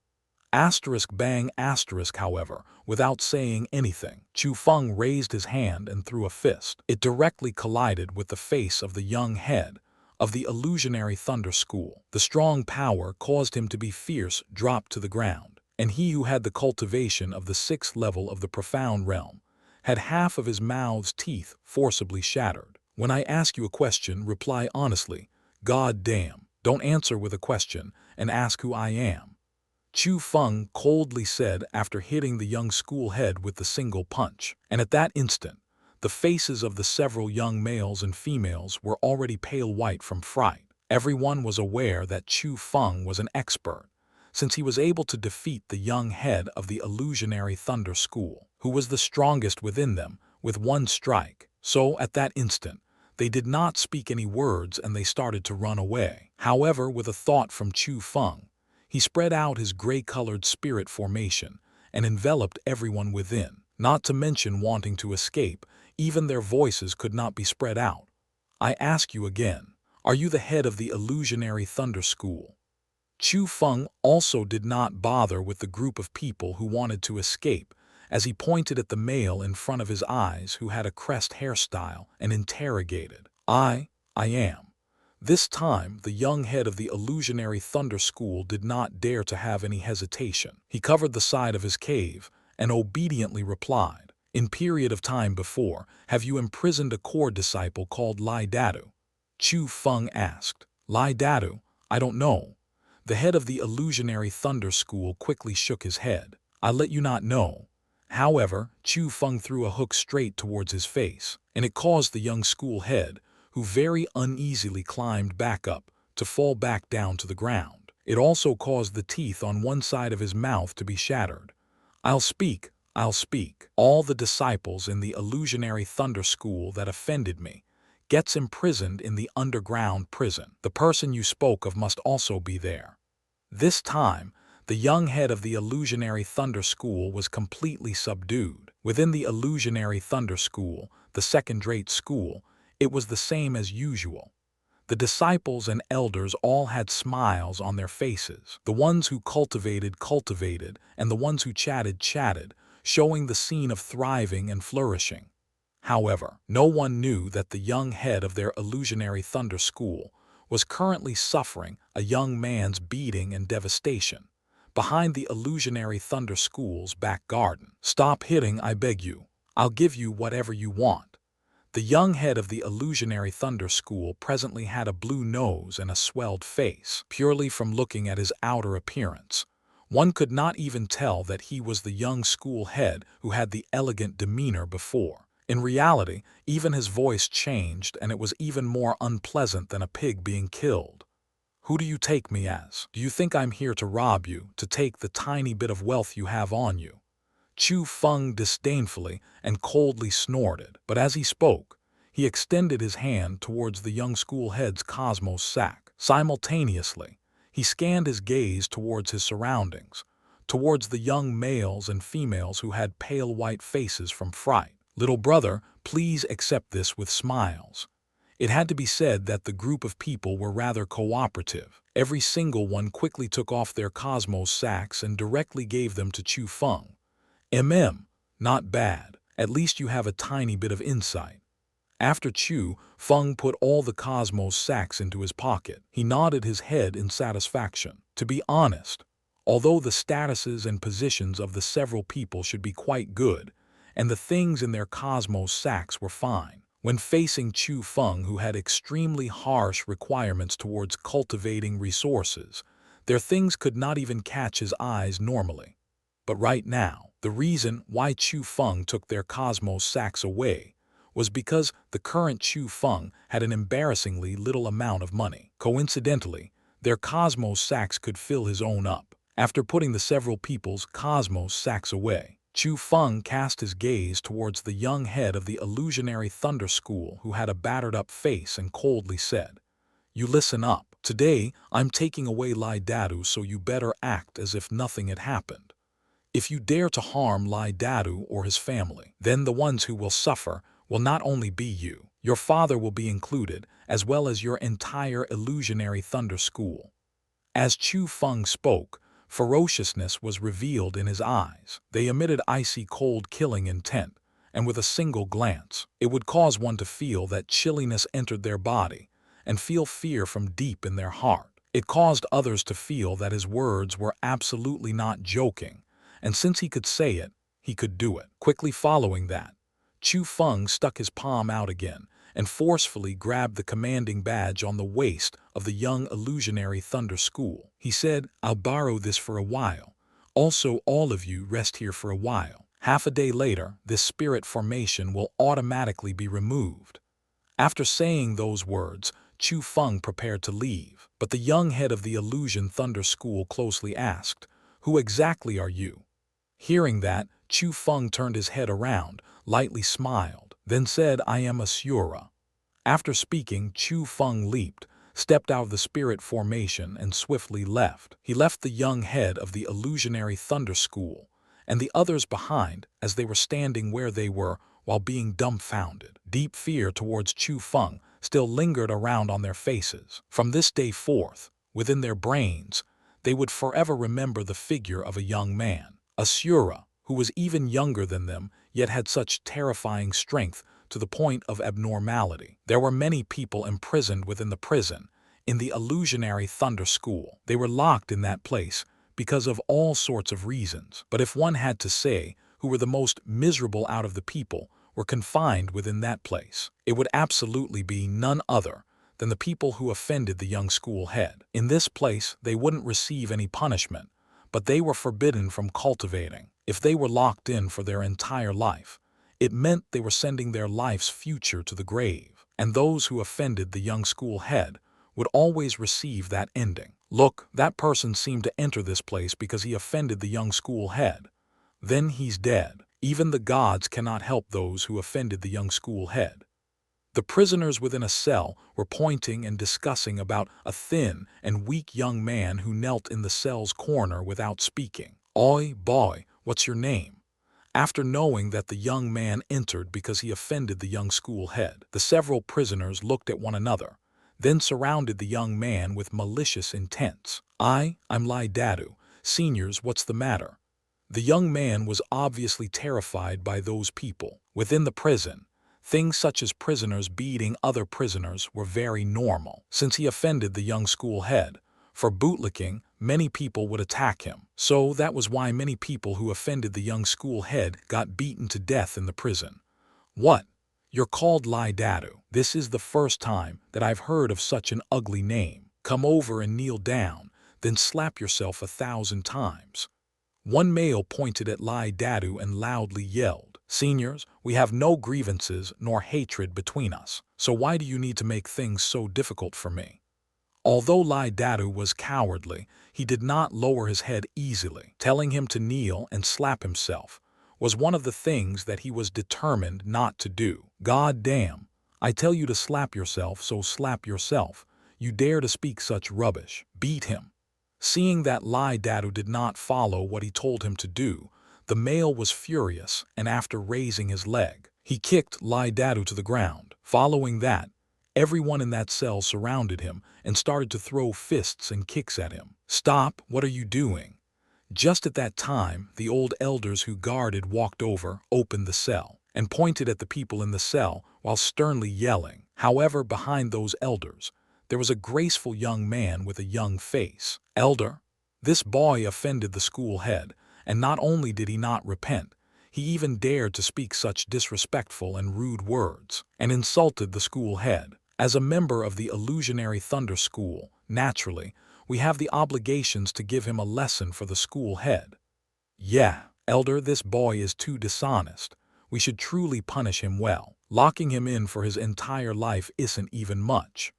Asterisk bang asterisk, however, without saying anything, Chu Feng raised his hand and threw a fist. It directly collided with the face of the young head of the illusionary Thunder School. The strong power caused him to be fierce, dropped to the ground, and he who had the cultivation of the 6th level of the profound realm had half of his mouth's teeth forcibly shattered. When I ask you a question, reply honestly. God damn, don't answer with a question and ask who I am. Chu Feng coldly said after hitting the young school head with the single punch. And at that instant, the faces of the several young males and females were already pale white from fright. Everyone was aware that Chu Feng was an expert, since he was able to defeat the young head of the illusionary Thunder School, who was the strongest within them, with one strike. So, at that instant, they did not speak any words and they started to run away. However, with a thought from Chu Feng, he spread out his gray-colored spirit formation and enveloped everyone within. Not to mention wanting to escape, even their voices could not be spread out. I ask you again, are you the head of the illusionary Thunder School? Chu Feng also did not bother with the group of people who wanted to escape, as he pointed at the male in front of his eyes who had a crest hairstyle and interrogated, I am. This time, the young head of the illusionary Thunder School did not dare to have any hesitation. He covered the side of his cave and obediently replied, "In period of time before, have you imprisoned a core disciple called Lai Dadu?" Chu Feng asked. Lai Dadu? I don't know. The head of the illusionary Thunder School quickly shook his head. I'll let you not know. However, Chu Feng threw a hook straight towards his face, and it caused the young school head, who very uneasily climbed back up, to fall back down to the ground. It also caused the teeth on one side of his mouth to be shattered. I'll speak. All the disciples in the illusionary Thunder School that offended me gets imprisoned in the underground prison. The person you spoke of must also be there. This time, the young head of the illusionary Thunder School was completely subdued. Within the illusionary Thunder School, the second-rate school, it was the same as usual. The disciples and elders all had smiles on their faces. The ones who cultivated, and the ones who chatted, showing the scene of thriving and flourishing. However, no one knew that the young head of their illusionary Thunder School was currently suffering a young man's beating and devastation behind the illusionary Thunder School's back garden. Stop hitting, I beg you. I'll give you whatever you want. The young head of the illusionary Thunder School presently had a blue nose and a swelled face. Purely from looking at his outer appearance, one could not even tell that he was the young school head who had the elegant demeanor before. In reality, even his voice changed, and it was even more unpleasant than a pig being killed. Who do you take me as? Do you think I'm here to rob you, to take the tiny bit of wealth you have on you? Chu Feng disdainfully and coldly snorted, but as he spoke, he extended his hand towards the young school head's cosmos sack. Simultaneously, he scanned his gaze towards his surroundings, towards the young males and females who had pale white faces from fright. Little brother, please accept this with smiles. It had to be said that the group of people were rather cooperative. Every single one quickly took off their cosmos sacks and directly gave them to Chu Feng. Not bad. At least you have a tiny bit of insight. After Chu Feng put all the cosmos sacks into his pocket, he nodded his head in satisfaction. To be honest, although the statuses and positions of the several people should be quite good, and the things in their cosmos sacks were fine, when facing Chu Feng, who had extremely harsh requirements towards cultivating resources, their things could not even catch his eyes normally. But right now, the reason why Chu Feng took their cosmos sacks away was because the current Chu Feng had an embarrassingly little amount of money. Coincidentally, their cosmos sacks could fill his own up. After putting the several people's cosmos sacks away, Chu Feng cast his gaze towards the young head of the illusionary Thunder School, who had a battered-up face, and coldly said, "You listen up. Today, I'm taking away Lai Dadu, so you better act as if nothing had happened. If you dare to harm Lai Dadu or his family, then the ones who will suffer will not only be you, your father will be included, as well as your entire illusionary Thunder School." As Chu Feng spoke, ferociousness was revealed in his eyes. They emitted icy cold, killing intent, and with a single glance, it would cause one to feel that chilliness entered their body and feel fear from deep in their heart. It caused others to feel that his words were absolutely not joking, and since he could say it, he could do it. Quickly following that, Chu Feng stuck his palm out again and forcefully grabbed the commanding badge on the waist of the young illusionary Thunder School. He said, "I'll borrow this for a while. Also, all of you rest here for a while. Half a day later, this spirit formation will automatically be removed." After saying those words, Chu Feng prepared to leave, but the young head of the Illusion Thunder School closely asked, "Who exactly are you?" Hearing that, Chu Feng turned his head around, lightly smiled, then said, "I am Asura." After speaking, Chu Feng leaped, stepped out of the spirit formation, and swiftly left. He left the young head of the illusionary Thunder School and the others behind as they were standing where they were while being dumbfounded. Deep fear towards Chu Feng still lingered around on their faces. From this day forth, within their brains, they would forever remember the figure of a young man, Asura, who was even younger than them, yet had such terrifying strength to the point of abnormality. There were many people imprisoned within the prison, in the illusionary Thunder School. They were locked in that place because of all sorts of reasons. But if one had to say who were the most miserable out of the people were confined within that place, it would absolutely be none other than the people who offended the young school head. In this place, they wouldn't receive any punishment, but they were forbidden from cultivating. If they were locked in for their entire life, it meant they were sending their life's future to the grave, and those who offended the young school head would always receive that ending. Look, that person seemed to enter this place because he offended the young school head. Then he's dead. Even the gods cannot help those who offended the young school head. The prisoners within a cell were pointing and discussing about a thin and weak young man who knelt in the cell's corner without speaking. "Oi, boy, what's your name?" After knowing that the young man entered because he offended the young school head, the several prisoners looked at one another, then surrounded the young man with malicious intents. I'm Lai Dadu. Seniors, what's the matter?" The young man was obviously terrified by those people. Within the prison, things such as prisoners beating other prisoners were very normal. Since he offended the young school head, for bootlicking, many people would attack him. So that was why many people who offended the young school head got beaten to death in the prison. "What? You're called Lai Dadu? This is the first time that I've heard of such an ugly name. Come over and kneel down, then slap yourself 1,000 times." One male pointed at Lai Dadu and loudly yelled, "Seniors, we have no grievances nor hatred between us, so why do you need to make things so difficult for me?" Although Lai Dadu was cowardly, he did not lower his head easily. Telling him to kneel and slap himself was one of the things that he was determined not to do. "God damn, I tell you to slap yourself, so slap yourself. You dare to speak such rubbish. Beat him." Seeing that Lai Dadu did not follow what he told him to do, the male was furious, and after raising his leg, he kicked Lai Dadu to the ground. Following that, everyone in that cell surrounded him and started to throw fists and kicks at him. "Stop, what are you doing?" Just at that time, the old elders who guarded walked over, opened the cell, and pointed at the people in the cell while sternly yelling. However, behind those elders, there was a graceful young man with a young face. "Elder, this boy offended the school head, and not only did he not repent, he even dared to speak such disrespectful and rude words, and insulted the school head. As a member of the illusionary Thunder School, naturally, we have the obligations to give him a lesson for the school head." "Yeah, Elder, this boy is too dishonest. We should truly punish him well. Locking him in for his entire life isn't even much."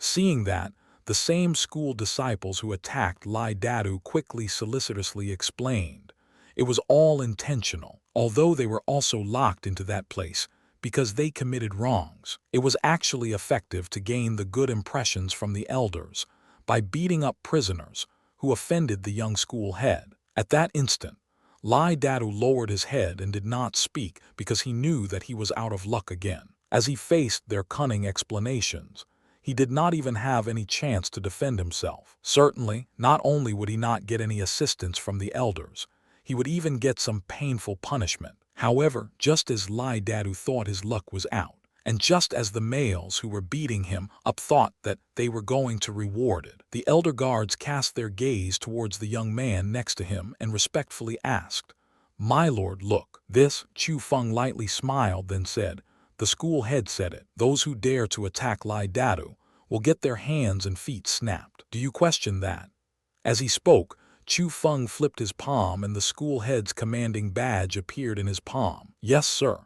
Seeing that, the same school disciples who attacked Lai Dadu quickly solicitously explained, It was all intentional, although they were also locked into that place because they committed wrongs. It was actually effective to gain the good impressions from the elders by beating up prisoners who offended the young school head. At that instant, Lai Dadu lowered his head and did not speak because he knew that he was out of luck again. As he faced their cunning explanations, he did not even have any chance to defend himself. Certainly, not only would he not get any assistance from the elders, he would even get some painful punishment. However, just as Lai Dadu thought his luck was out, and just as the males who were beating him up thought that they were going to reward it, the elder guards cast their gaze towards the young man next to him and respectfully asked, "My lord, look." This, Chu Feng lightly smiled, then said, "The school head said it. Those who dare to attack Lai Dadu will get their hands and feet snapped. Do you question that?" As he spoke, Chu Feng flipped his palm and the school head's commanding badge appeared in his palm. "Yes, sir."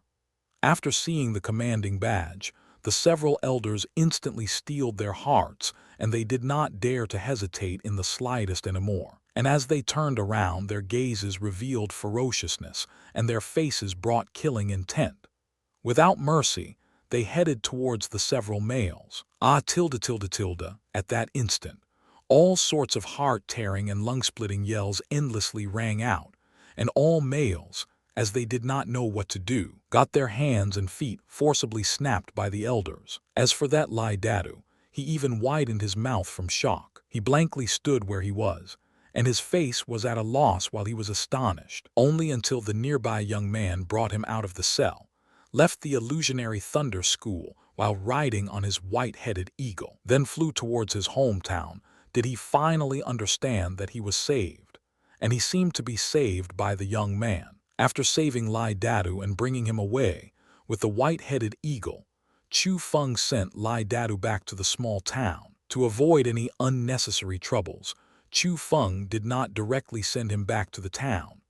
After seeing the commanding badge, the several elders instantly steeled their hearts and they did not dare to hesitate in the slightest anymore. And as they turned around, their gazes revealed ferociousness and their faces brought killing intent. Without mercy, they headed towards the several males. At that instant, all sorts of heart-tearing and lung-splitting yells endlessly rang out, and all males, as they did not know what to do, got their hands and feet forcibly snapped by the elders. As for that Lai Dadu, he even widened his mouth from shock. He blankly stood where he was, and his face was at a loss while he was astonished, only until the nearby young man brought him out of the cell, left the illusionary Thunder School while riding on his white-headed eagle, then flew towards his hometown, did he finally understand that he was saved, and he seemed to be saved by the young man. After saving Lai Dadu and bringing him away with the white-headed eagle, Chu Feng sent Lai Dadu back to the small town. To avoid any unnecessary troubles, Chu Feng did not directly send him back to the town.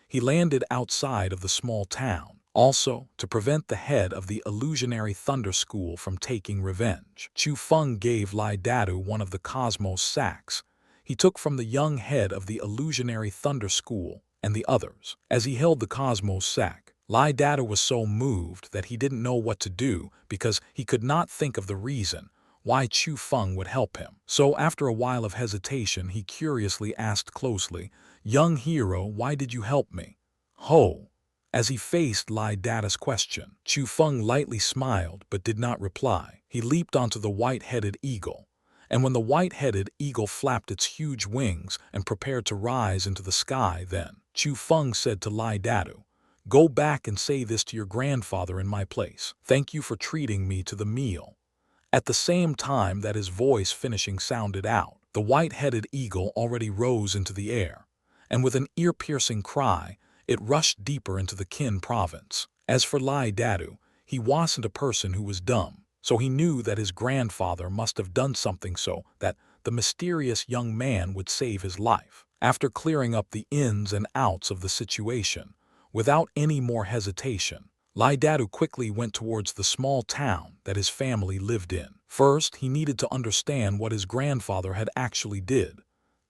He landed outside of the small town, also to prevent the head of the illusionary Thunder School from taking revenge. Chu Feng gave Lai Dadu one of the cosmos sacks he took from the young head of the illusionary Thunder School and the others. As he held the cosmos sack, Lai Dadu was so moved that he didn't know what to do because he could not think of the reason why Chu Feng would help him. So after a while of hesitation, he curiously asked closely, "Young hero, why did you help me?" "Ho!" As he faced Lai Dadu's question, Chu Feng lightly smiled but did not reply. He leaped onto the white-headed eagle, and when the white-headed eagle flapped its huge wings and prepared to rise into the sky, then Chu Feng said to Lai Dadu, "Go back and say this to your grandfather in my place. Thank you for treating me to the meal." At the same time that his voice finishing sounded out, the white-headed eagle already rose into the air, and with an ear-piercing cry, it rushed deeper into the Qin province. As for Lai Dadu, he wasn't a person who was dumb, so he knew that his grandfather must have done something so that the mysterious young man would save his life. After clearing up the ins and outs of the situation, without any more hesitation, Lai Dadu quickly went towards the small town that his family lived in. First, he needed to understand what his grandfather had actually did.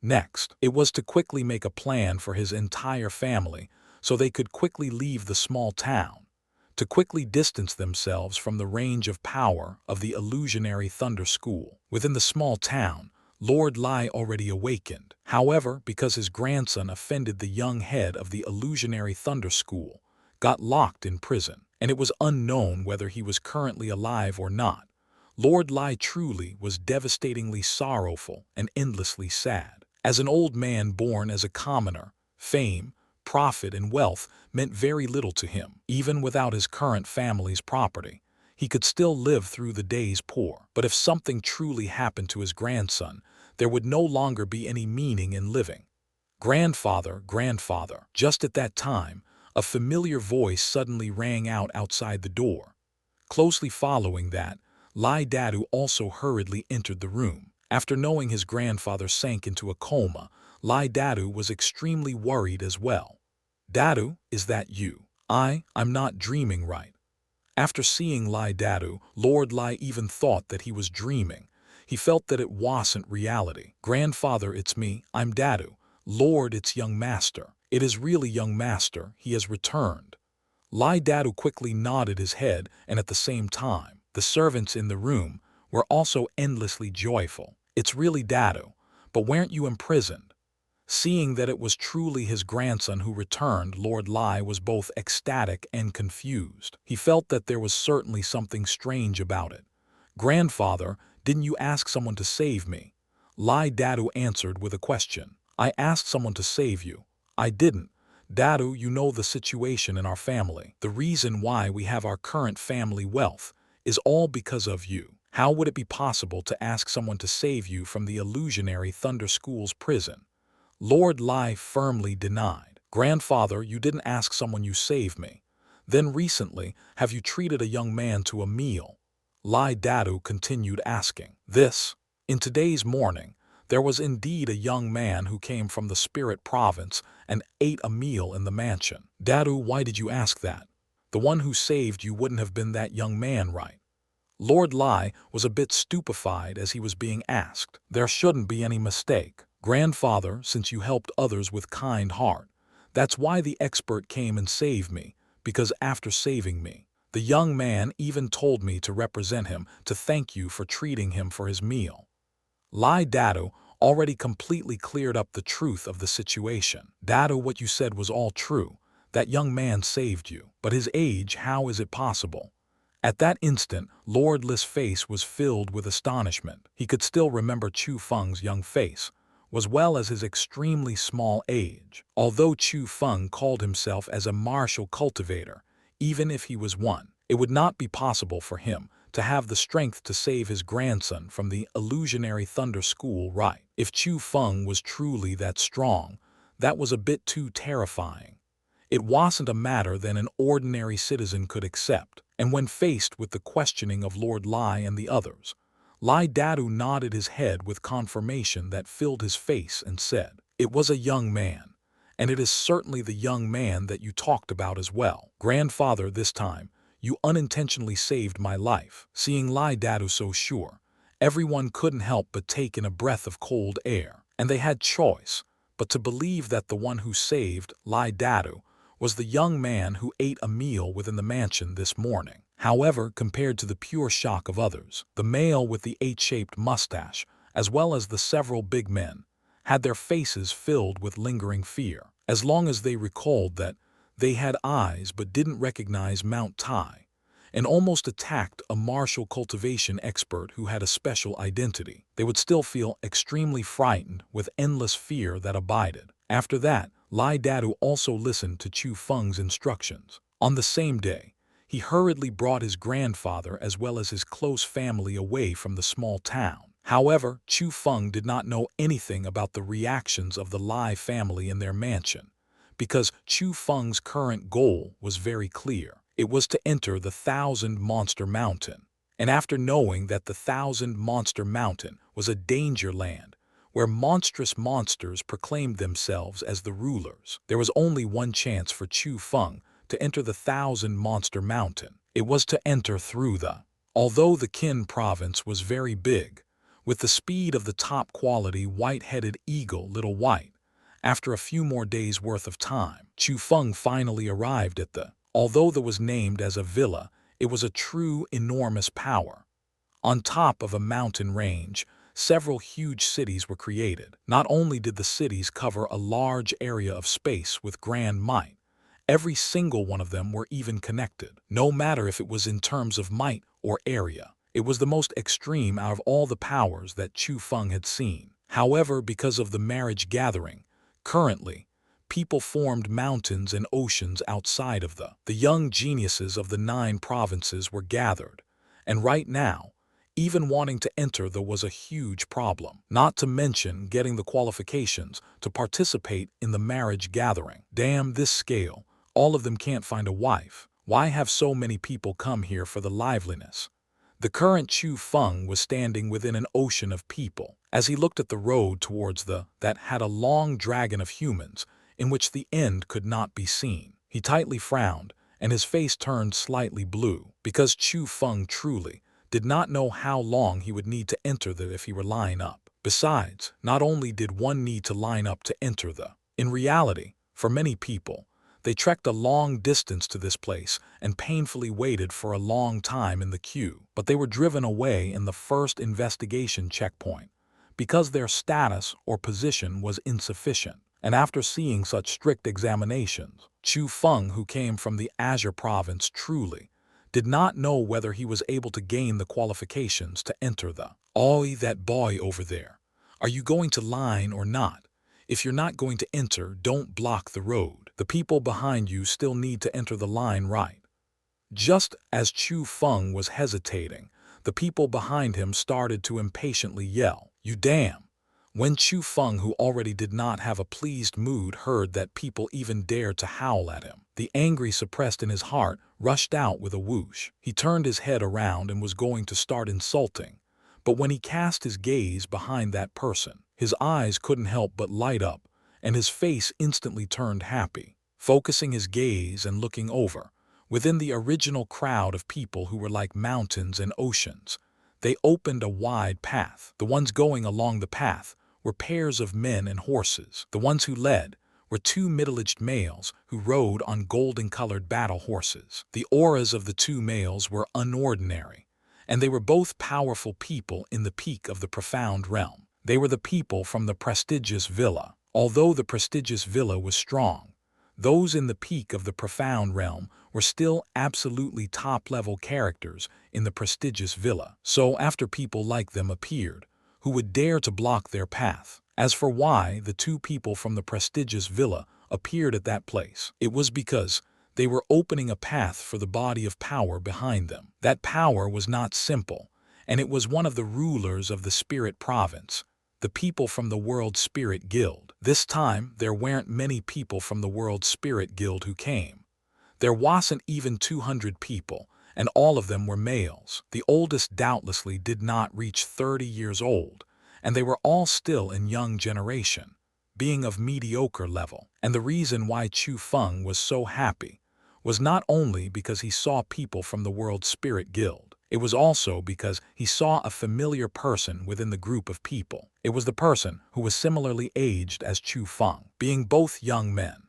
Next, it was to quickly make a plan for his entire family so they could quickly leave the small town, to quickly distance themselves from the range of power of the illusionary Thunder School. Within the small town, Lord Lai already awakened. However, because his grandson offended the young head of the illusionary Thunder School, got locked in prison, and it was unknown whether he was currently alive or not, Lord Lai truly was devastatingly sorrowful and endlessly sad. As an old man born as a commoner, fame, profit, and wealth meant very little to him. Even without his current family's property, he could still live through the days poor. But if something truly happened to his grandson, there would no longer be any meaning in living. "Grandfather, grandfather." Just at that time, a familiar voice suddenly rang out outside the door. Closely following that, Lai Dadu also hurriedly entered the room. After knowing his grandfather sank into a coma, Lai Dadu was extremely worried as well. "Dadu, is that you?" I'm not dreaming, right?" After seeing Lai Dadu, Lord Lai even thought that he was dreaming. He felt that it wasn't reality. "Grandfather, it's me, I'm Dadu. Lord, it's young master." "It is really young master, he has returned." Lai Dadu quickly nodded his head, and at the same time, the servants in the room were also endlessly joyful. "It's really Dadu, but weren't you imprisoned?" Seeing that it was truly his grandson who returned, Lord Lai was both ecstatic and confused. He felt that there was certainly something strange about it. "Grandfather, didn't you ask someone to save me?" Lai Dadu answered with a question. "I asked someone to save you. I didn't. Dadu, you know the situation in our family. The reason why we have our current family wealth is all because of you. How would it be possible to ask someone to save you from the illusionary Thunder School's prison?" Lord Lai firmly denied. "Grandfather, you didn't ask someone, you saved me. Then recently, have you treated a young man to a meal?" Lai Dadu continued asking. In today's morning, there was indeed a young man who came from the spirit province and ate a meal in the mansion. "Dadu, why did you ask that? The one who saved you wouldn't have been that young man, right?" Lord Lai was a bit stupefied as he was being asked. "There shouldn't be any mistake. Grandfather, since you helped others with kind heart, that's why the expert came and saved me, because after saving me, the young man even told me to represent him to thank you for treating him for his meal." Lai Dadu already completely cleared up the truth of the situation. "Dadu, what you said was all true. That young man saved you. But his age, how is it possible?" At that instant, Lord Li's face was filled with astonishment. He could still remember Chu Feng's young face, as well as his extremely small age. Although Chu Feng called himself as a martial cultivator, even if he was one, it would not be possible for him to have the strength to save his grandson from the illusionary Thunder School, right? If Chu Feng was truly that strong, that was a bit too terrifying. It wasn't a matter that an ordinary citizen could accept, and when faced with the questioning of Lord Lai and the others, Lai Dadu nodded his head with confirmation that filled his face and said, "It was a young man, and it is certainly the young man that you talked about as well. Grandfather, this time, you unintentionally saved my life." Seeing Lai Dadu so sure, everyone couldn't help but take in a breath of cold air, and they had choice but to believe that the one who saved Lai Dadu was the young man who ate a meal within the mansion this morning. However, compared to the pure shock of others, the male with the 8-shaped mustache, as well as the several big men, had their faces filled with lingering fear, as long as they recalled that they had eyes but didn't recognize Mount Tai, and almost attacked a martial cultivation expert who had a special identity. They would still feel extremely frightened with endless fear that abided. After that, Lai Dadu also listened to Chu Feng's instructions. On the same day, he hurriedly brought his grandfather as well as his close family away from the small town. However, Chu Feng did not know anything about the reactions of the Lai family in their mansion, because Chu Feng's current goal was very clear. It was to enter the Thousand Monster Mountain. And after knowing that the Thousand Monster Mountain was a danger land, where monstrous monsters proclaimed themselves as the rulers, there was only one chance for Chu Feng to enter the Thousand Monster Mountain. It was to enter through the... Although the Qin province was very big, with the speed of the top-quality white-headed eagle Little White, after a few more days' worth of time, Chu Feng finally arrived at the... Although that was named as a villa, it was a true enormous power. On top of a mountain range, several huge cities were created. Not only did the cities cover a large area of space with grand might, every single one of them were even connected. No matter if it was in terms of might or area, it was the most extreme out of all the powers that Chu Feng had seen. However, because of the marriage gathering, currently, people formed mountains and oceans outside of the young geniuses of the 9 provinces were gathered, and right now, even wanting to enter was a huge problem, not to mention getting the qualifications to participate in the marriage gathering. Damn, this scale, all of them can't find a wife. Why have so many people come here for the liveliness? The current Chu Feng was standing within an ocean of people. As he looked at the road towards that had a long dragon of humans, in which the end could not be seen, he tightly frowned, and his face turned slightly blue, because Chu Feng truly did not know how long he would need to enter if he were lying up. Besides, not only did one need to line up to enter in reality, For many people, they trekked a long distance to this place and painfully waited for a long time in the queue, but they were driven away in the first investigation checkpoint because their status or position was insufficient. And after seeing such strict examinations, Chu Feng, who came from the Azure province, truly did not know whether he was able to gain the qualifications to enter the "Oi, that boy over there. Are you going to line or not? If you're not going to enter, don't block the road. The people behind you still need to enter the line, right?" Just as Chu Feng was hesitating, the people behind him started to impatiently yell, "You damn!" When Chu Feng, who already did not have a pleased mood, heard that people even dared to howl at him, the anger suppressed in his heart rushed out with a whoosh. He turned his head around and was going to start insulting, but when he cast his gaze behind that person, his eyes couldn't help but light up, and his face instantly turned happy. Focusing his gaze and looking over, within the original crowd of people who were like mountains and oceans, they opened a wide path. The ones going along the path were pairs of men and horses. The ones who led were two middle-aged males who rode on golden-colored battle horses. The auras of the two males were unordinary, and they were both powerful people in the peak of the profound realm. They were the people from the prestigious villa. Although the prestigious villa was strong, those in the peak of the profound realm were still absolutely top-level characters in the prestigious villa. So after people like them appeared, who would dare to block their path? As for why the two people from the prestigious villa appeared at that place, it was because they were opening a path for the body of power behind them. That power was not simple, and it was one of the rulers of the Spirit Province, the people from the World Spirit Guild. This time, there weren't many people from the World Spirit Guild who came. There wasn't even 200 people, and all of them were males. The oldest doubtlessly did not reach 30 years old, and they were all still in young generation, being of mediocre level. And the reason why Chu Feng was so happy was not only because he saw people from the World Spirit Guild. It was also because he saw a familiar person within the group of people. It was the person who was similarly aged as Chu Feng, being both young men.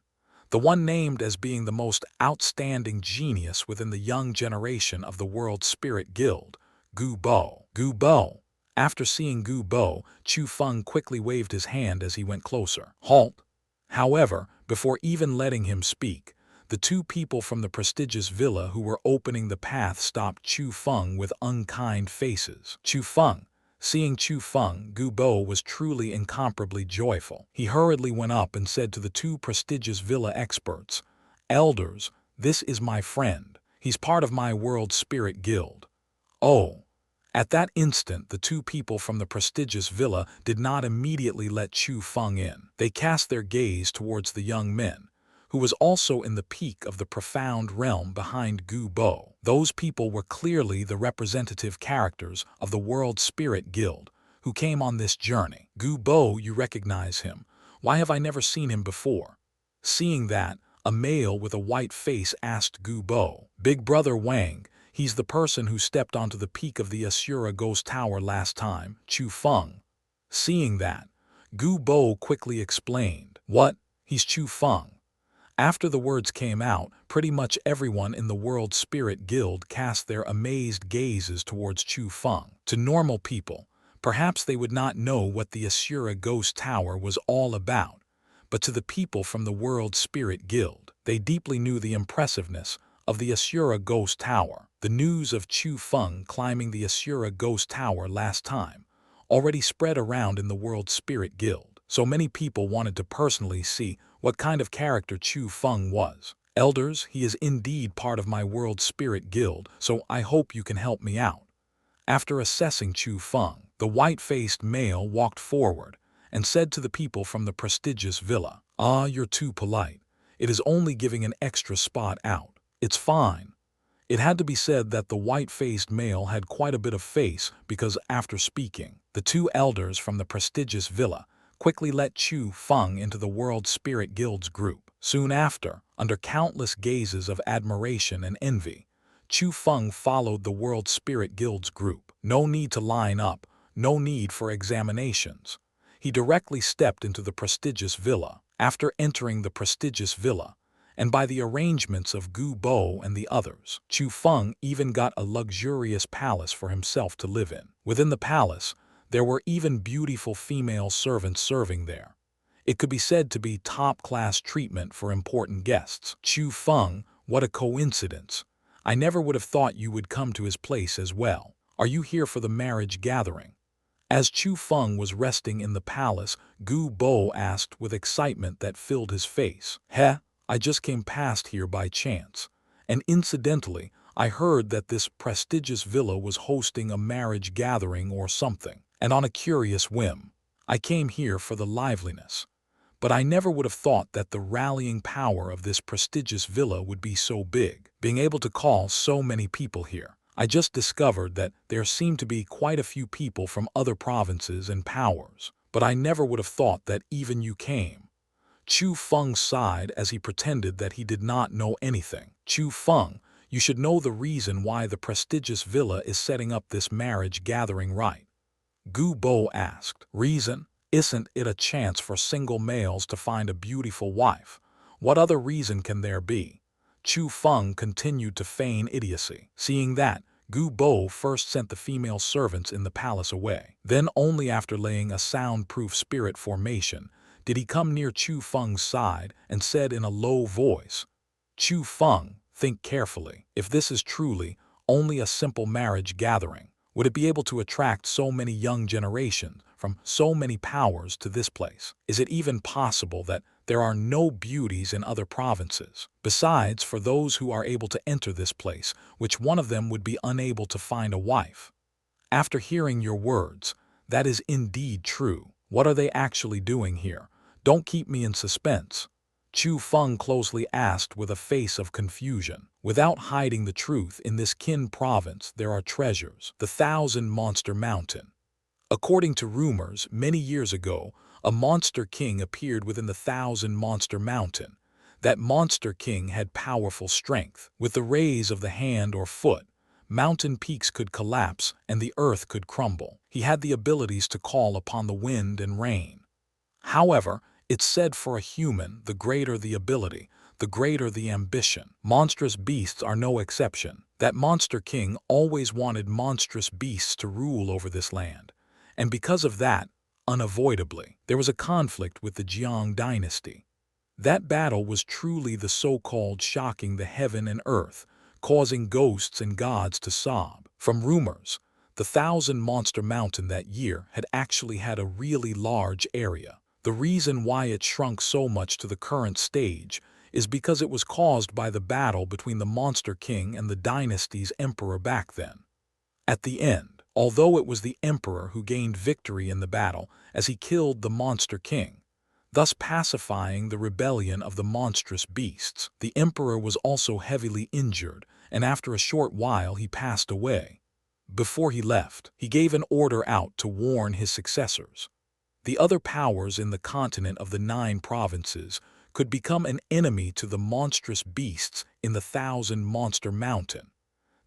The one named as being the most outstanding genius within the young generation of the World Spirit Guild, Gu Bo. Gu Bo. After seeing Gu Bo, Chu Feng quickly waved his hand as he went closer. "Halt!" However, before even letting him speak, the two people from the prestigious villa who were opening the path stopped Chu Feng with unkind faces. Chu Feng. Seeing Chu Feng, Gu Bo was truly incomparably joyful. He hurriedly went up and said to the two prestigious villa experts, "Elders, this is my friend. He's part of my World Spirit Guild." Oh! At that instant, the two people from the prestigious villa did not immediately let Chu Feng in. They cast their gaze towards the young men, who was also in the peak of the profound realm behind Gu Bo. Those people were clearly the representative characters of the World Spirit Guild who came on this journey. "Gu Bo, you recognize him. Why have I never seen him before?" Seeing that, a male with a white face asked Gu Bo. "Big Brother Wang, he's the person who stepped onto the peak of the Asura Ghost Tower last time, Chu Feng." Seeing that, Gu Bo quickly explained, "What? He's Chu Feng." After the words came out, pretty much everyone in the World Spirit Guild cast their amazed gazes towards Chu Feng. To normal people, perhaps they would not know what the Asura Ghost Tower was all about, but to the people from the World Spirit Guild, they deeply knew the impressiveness of the Asura Ghost Tower. The news of Chu Feng climbing the Asura Ghost Tower last time already spread around in the World Spirit Guild, so many people wanted to personally see what kind of character Chu Feng was. "Elders, he is indeed part of my World Spirit Guild, so I hope you can help me out." After assessing Chu Feng, the white-faced male walked forward and said to the people from the prestigious villa, "Ah, you're too polite. It is only giving an extra spot out. It's fine." It had to be said that the white-faced male had quite a bit of face because after speaking, the two elders from the prestigious villa quickly let Chu Feng into the World Spirit Guild's group. Soon after, under countless gazes of admiration and envy, Chu Feng followed the World Spirit Guild's group. No need to line up, no need for examinations. He directly stepped into the prestigious villa. after entering the prestigious villa, and by the arrangements of Gu Bo and the others, Chu Feng even got a luxurious palace for himself to live in. Within the palace, there were even beautiful female servants serving there. It could be said to be top-class treatment for important guests. Chu Feng, what a coincidence. I never would have thought you would come to his place as well. Are you here for the marriage gathering? As Chu Feng was resting in the palace, Gu Bo asked with excitement that filled his face. I just came past here by chance, and incidentally, I heard that this prestigious villa was hosting a marriage gathering or something, and on a curious whim, I came here for the liveliness. But I never would have thought that the rallying power of this prestigious villa would be so big, being able to call so many people here. I just discovered that there seemed to be quite a few people from other provinces and powers, but I never would have thought that even you came. Chu Feng sighed as he pretended that he did not know anything. Chu Feng, you should know the reason why the prestigious villa is setting up this marriage gathering, right? Gu Bo asked. Reason? Isn't it a chance for single males to find a beautiful wife? What other reason can there be? Chu Feng continued to feign idiocy. Seeing that, Gu Bo first sent the female servants in the palace away. Then only after laying a soundproof spirit formation did he come near Chu Feng's side and said in a low voice, Chu Feng, think carefully. If this is truly only a simple marriage gathering, would it be able to attract so many young generations from so many powers to this place? Is it even possible that there are no beauties in other provinces? Besides, for those who are able to enter this place, which one of them would be unable to find a wife? After hearing your words, that is indeed true. What are they actually doing here? Don't keep me in suspense. Chu Feng closely asked with a face of confusion. Without hiding the truth, in this Qin province there are treasures. The Thousand Monster Mountain. According to rumors, many years ago, a monster king appeared within the Thousand Monster Mountain. That monster king had powerful strength. With the raise of the hand or foot, mountain peaks could collapse and the earth could crumble. He had the abilities to call upon the wind and rain. However, it's said for a human, the greater the ability, the greater the ambition. Monstrous beasts are no exception. That monster king always wanted monstrous beasts to rule over this land. And because of that, unavoidably, there was a conflict with the Jiang dynasty. That battle was truly the so-called shocking the heaven and earth, causing ghosts and gods to sob. From rumors, the Thousand Monster Mountain that year had actually had a really large area. The reason why it shrunk so much to the current stage is because it was caused by the battle between the Monster King and the dynasty's emperor back then. At the end, although it was the emperor who gained victory in the battle as he killed the Monster King, thus pacifying the rebellion of the monstrous beasts, the emperor was also heavily injured, and after a short while he passed away. Before he left, he gave an order out to warn his successors. The other powers in the continent of the 9 provinces could become an enemy to the monstrous beasts in the Thousand Monster Mountain.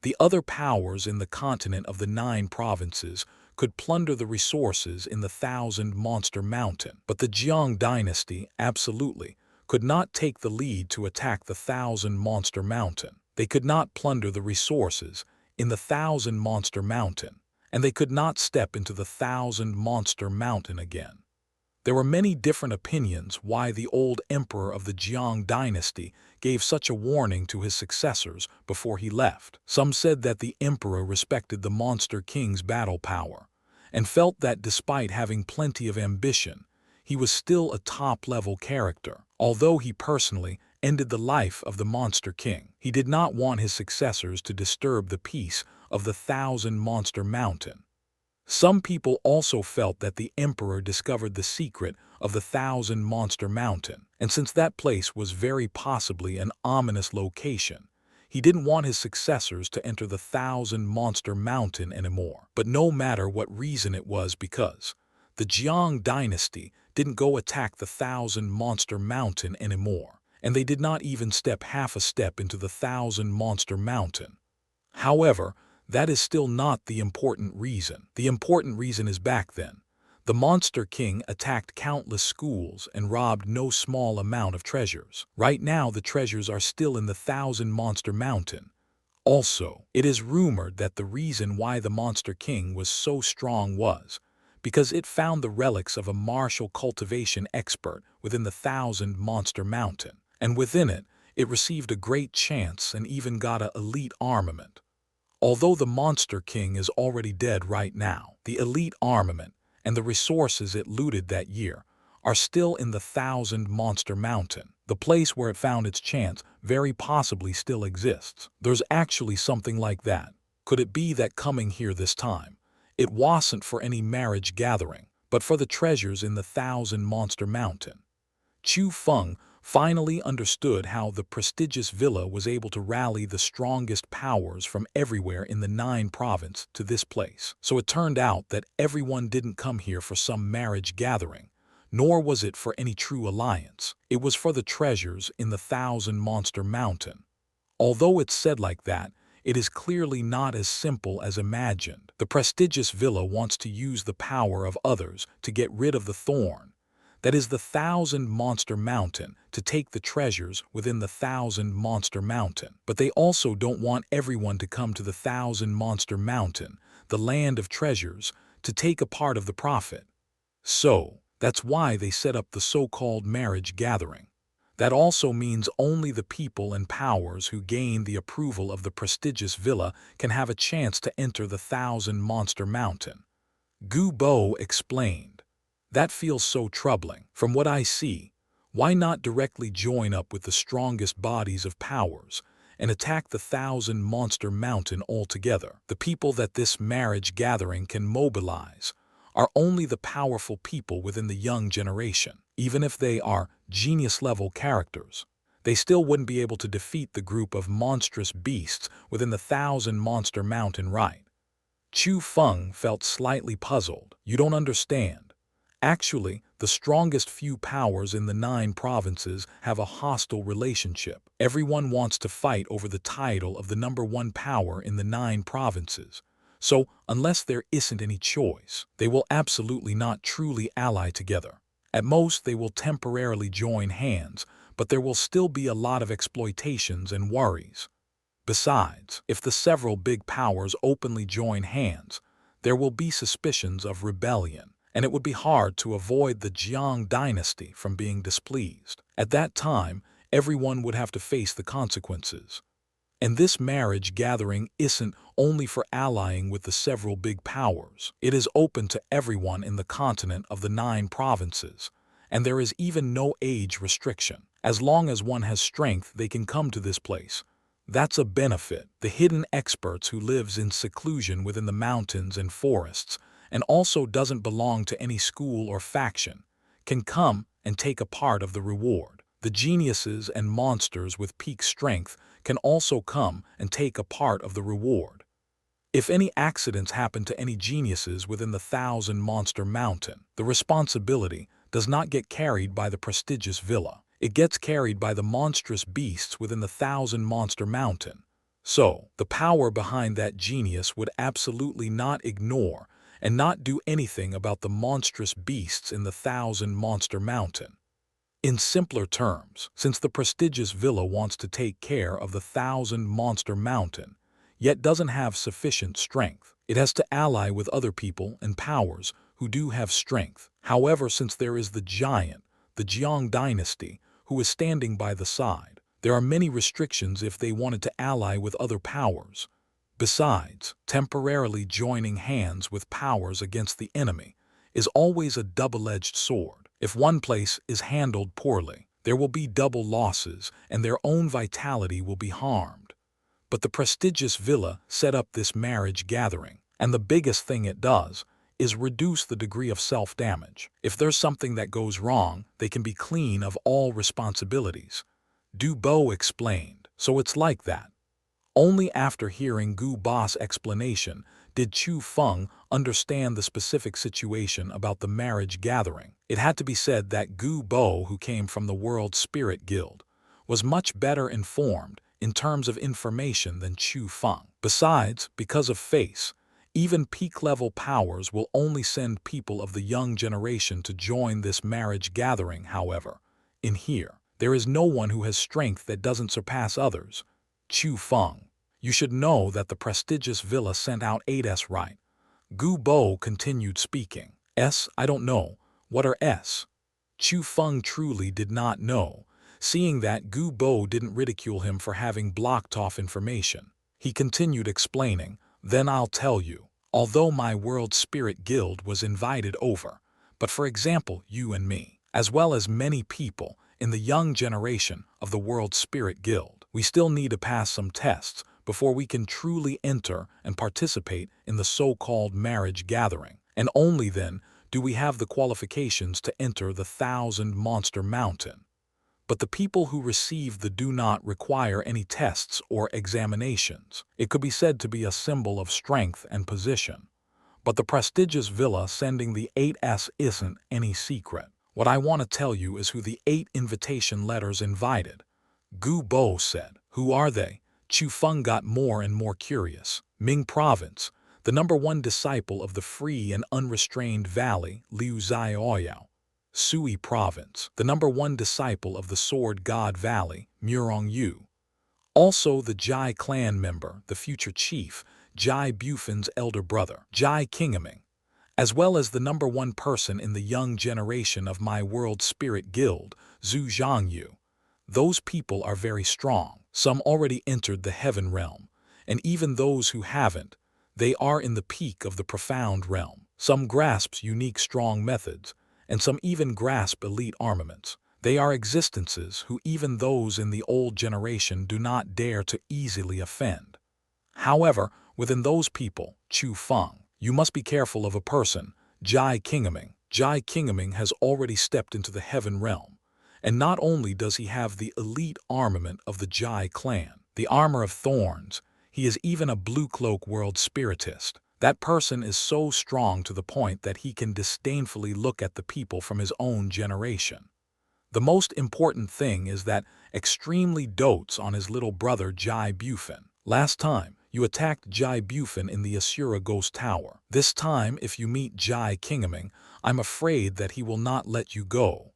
The other powers in the continent of the 9 provinces could plunder the resources in the Thousand Monster Mountain, but the Jiang dynasty absolutely could not take the lead to attack the Thousand Monster Mountain. They could not plunder the resources in the Thousand Monster Mountain, and they could not step into the Thousand Monster Mountain again. There were many different opinions why the old emperor of the Jiang dynasty gave such a warning to his successors before he left. Some said that the emperor respected the Monster King's battle power, and felt that despite having plenty of ambition, he was still a top-level character. Although he personally ended the life of the Monster King, he did not want his successors to disturb the peace of the Thousand Monster Mountain. Some people also felt that the emperor discovered the secret of the Thousand Monster Mountain, and since that place was very possibly an ominous location, he didn't want his successors to enter the Thousand Monster Mountain anymore. But no matter what reason it was, because the Jiang dynasty didn't go attack the Thousand Monster Mountain anymore, and they did not even step half a step into the Thousand Monster Mountain. However, that is still not the important reason. The important reason is back then. The Monster King attacked countless schools and robbed no small amount of treasures. Right now, the treasures are still in the Thousand Monster Mountain. Also, it is rumored that the reason why the Monster King was so strong was because it found the relics of a martial cultivation expert within the Thousand Monster Mountain, and within it, it received a great chance and even got an elite armament. Although the Monster King is already dead right now, the elite armament and the resources it looted that year are still in the Thousand Monster Mountain. The place where it found its chance very possibly still exists. There's actually something like that. Could it be that coming here this time, it wasn't for any marriage gathering, but for the treasures in the Thousand Monster Mountain? Chu Feng finally understood how the prestigious villa was able to rally the strongest powers from everywhere in the 9 province to this place. So it turned out that everyone didn't come here for some marriage gathering, nor was it for any true alliance. It was for the treasures in the Thousand Monster Mountain. Although it's said like that, it is clearly not as simple as imagined. The prestigious villa wants to use the power of others to get rid of the thorn, that is the Thousand Monster Mountain, to take the treasures within the Thousand Monster Mountain. But they also don't want everyone to come to the Thousand Monster Mountain, the land of treasures, to take a part of the profit. So, that's why they set up the so-called marriage gathering. That also means only the people and powers who gain the approval of the prestigious villa can have a chance to enter the Thousand Monster Mountain. Gu Bo explained. That feels so troubling. From what I see, why not directly join up with the strongest bodies of powers and attack the Thousand Monster Mountain altogether? The people that this marriage gathering can mobilize are only the powerful people within the young generation. Even if they are genius-level characters, they still wouldn't be able to defeat the group of monstrous beasts within the Thousand Monster Mountain, right? Chu Feng felt slightly puzzled. You don't understand. Actually, the strongest few powers in the 9 provinces have a hostile relationship. Everyone wants to fight over the title of the #1 power in the 9 provinces. So, unless there isn't any choice, they will absolutely not truly ally together. At most, they will temporarily join hands, but there will still be a lot of exploitations and worries. Besides, if the several big powers openly join hands, there will be suspicions of rebellion, and it would be hard to avoid the Jiang dynasty from being displeased. At that time, everyone would have to face the consequences. And this marriage gathering isn't only for allying with the several big powers. It is open to everyone in the continent of the 9 provinces, and there is even no age restriction. As long as one has strength, they can come to this place. That's a benefit. The hidden experts who lives in seclusion within the mountains and forests and also doesn't belong to any school or faction can come and take a part of the reward. The geniuses and monsters with peak strength can also come and take a part of the reward. If any accidents happen to any geniuses within the Thousand Monster Mountain, the responsibility does not get carried by the prestigious villa. It gets carried by the monstrous beasts within the Thousand Monster Mountain. So, the power behind that genius would absolutely not ignore and not do anything about the monstrous beasts in the Thousand Monster Mountain. In simpler terms, since the prestigious villa wants to take care of the Thousand Monster Mountain, yet doesn't have sufficient strength, it has to ally with other people and powers who do have strength. However, since there is the giant, the Jiang dynasty, who is standing by the side, there are many restrictions if they wanted to ally with other powers. Besides, temporarily joining hands with powers against the enemy is always a double-edged sword. If one place is handled poorly, there will be double losses and their own vitality will be harmed. But the prestigious villa set up this marriage gathering, and the biggest thing it does is reduce the degree of self-damage. If there's something that goes wrong, they can be clean of all responsibilities. Du Bo explained. So it's like that. Only after hearing Gu Bo's explanation did Chu Feng understand the specific situation about the marriage gathering. It had to be said that Gu Bo, who came from the World Spirit Guild, was much better informed in terms of information than Chu Feng. Besides, because of face, Even peak-level powers will only send people of the young generation to join this marriage gathering, however. In here, there is no one who has strength that doesn't surpass others. Chu Feng. You should know that the prestigious villa sent out 8S, right? Gu Bo continued speaking. S, I don't know. What are S? Chu Feng truly did not know, seeing that Gu Bo didn't ridicule him for having blocked off information. He continued explaining, then I'll tell you. Although my World Spirit Guild was invited over, but for example, you and me, as well as many people in the young generation of the World Spirit Guild, we still need to pass some tests before we can truly enter and participate in the so-called marriage gathering, and only then do we have the qualifications to enter the 1,000-monster mountain. But the people who receive the do not require any tests or examinations. It could be said to be a symbol of strength and position. But the prestigious villa sending the 8S isn't any secret. What I want to tell you is who the 8 invitation letters invited. Gu Bo said. Who are they? Chu Feng got more and more curious. Ming Province, the #1 disciple of the free and unrestrained valley, Liu Xiaoyao. Sui Province, the #1 disciple of the Sword God Valley, Murong Yu. Also the Jai clan member, the future chief, Jai Bufen's elder brother, Jai Kingaming, as well as the #1 person in the young generation of my World Spirit Guild, Zhu Zhangyu. Those people are very strong. Some already entered the heaven realm, and even those who haven't, they are in the peak of the profound realm. Some grasps unique strong methods, and some even grasp elite armaments. They are existences who even those in the old generation do not dare to easily offend. However, within those people, Chu Feng, you must be careful of a person, Jai Kingaming. Jai Kingaming has already stepped into the heaven realm, and not only does he have the elite armament of the Jai clan, the armor of thorns, he is even a blue cloak world spiritist. That person is so strong to the point that he can disdainfully look at the people from his own generation. The most important thing is that extremely dotes on his little brother Jai Bufen. Last time, you attacked Jai Bufen in the Asura Ghost Tower. This time, if you meet Jai Kingaming, I'm afraid that he will not let you go.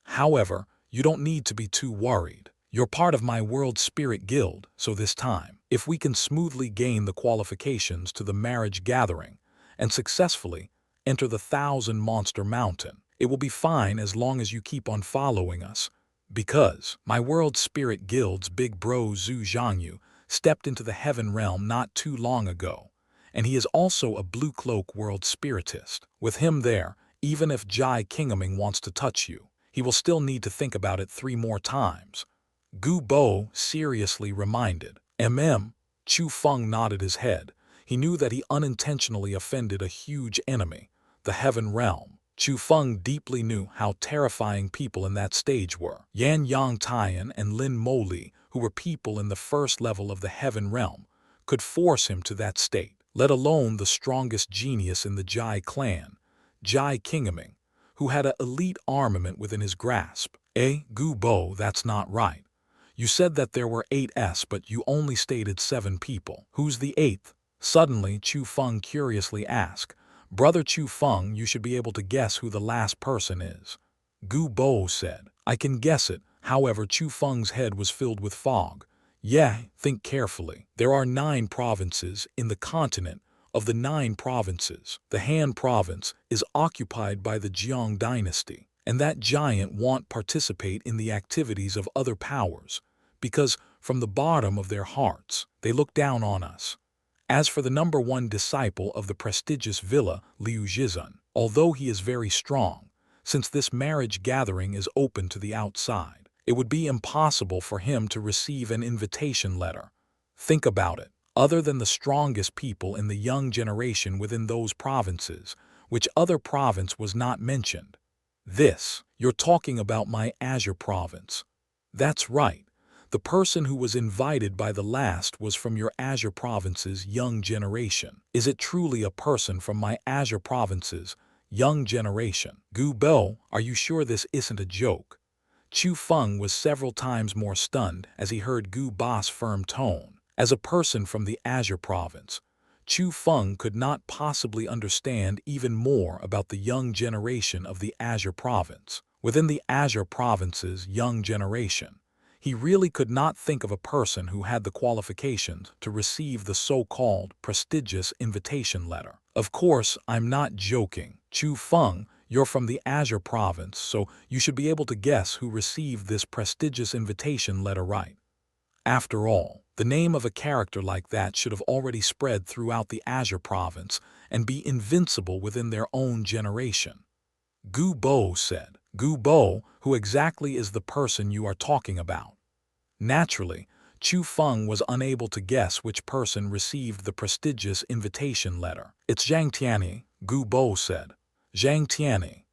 However, you don't need to be too worried. You're part of my World Spirit Guild, so this time, if we can smoothly gain the qualifications to the marriage gathering and successfully enter the 1,000-monster mountain, it will be fine as long as you keep on following us. Because my World Spirit Guild's big bro Zhu Zhangyu stepped into the heaven realm not too long ago, and he is also a blue cloak world spiritist. With him there, even if Jai Kingaming wants to touch you, he will still need to think about it 3 more times. Gu Bo seriously reminded. Chu Feng nodded his head. He knew that he unintentionally offended a huge enemy, the heaven realm. Chu Feng deeply knew how terrifying people in that stage were. Yan Yang Tian and Lin Moli, who were people in the first level of the heaven realm, could force him to that state, let alone the strongest genius in the Jai clan, Jai Kingaming, who had an elite armament within his grasp. Gu Bo, that's not right. You said that there were 8S, but you only stated 7 people. Who's the 8th? Suddenly, Chu Feng curiously asked. Brother Chu Feng, you should be able to guess who the last person is. Gu Bo said. I can guess it. However, Chu Feng's head was filled with fog. Yeah, think carefully. There are 9 provinces in the continent. Of the 9 provinces, the Han province is occupied by the Jiang dynasty, and that giant won't participate in the activities of other powers, because from the bottom of their hearts, they look down on us. As for the #1 disciple of the prestigious villa, Liu Zhizun, although he is very strong, since this marriage gathering is open to the outside, it would be impossible for him to receive an invitation letter. Think about it. Other than the strongest people in the young generation within those provinces, which other province was not mentioned? You're talking about my Azure province. That's right. The person who was invited by the last was from your Azure province's young generation. Is it truly a person from my Azure province's young generation? Gu Bo, are you sure this isn't a joke? Chu Feng was several times more stunned as he heard Gu Bo's firm tone. As a person from the Azure province, Chu Feng could not possibly understand even more about the young generation of the Azure Province. Within the Azure Province's young generation, he really could not think of a person who had the qualifications to receive the so-called prestigious invitation letter. Of course, I'm not joking. Chu Feng, you're from the Azure Province, so you should be able to guess who received this prestigious invitation letter, right? After all, the name of a character like that should have already spread throughout the Azure Province and be invincible within their own generation. Gu Bo said. Gu Bo, who exactly is the person you are talking about? Naturally, Chu Feng was unable to guess which person received the prestigious invitation letter. It's Zhang Tianyi, Gu Bo said. Zhang Tianyi.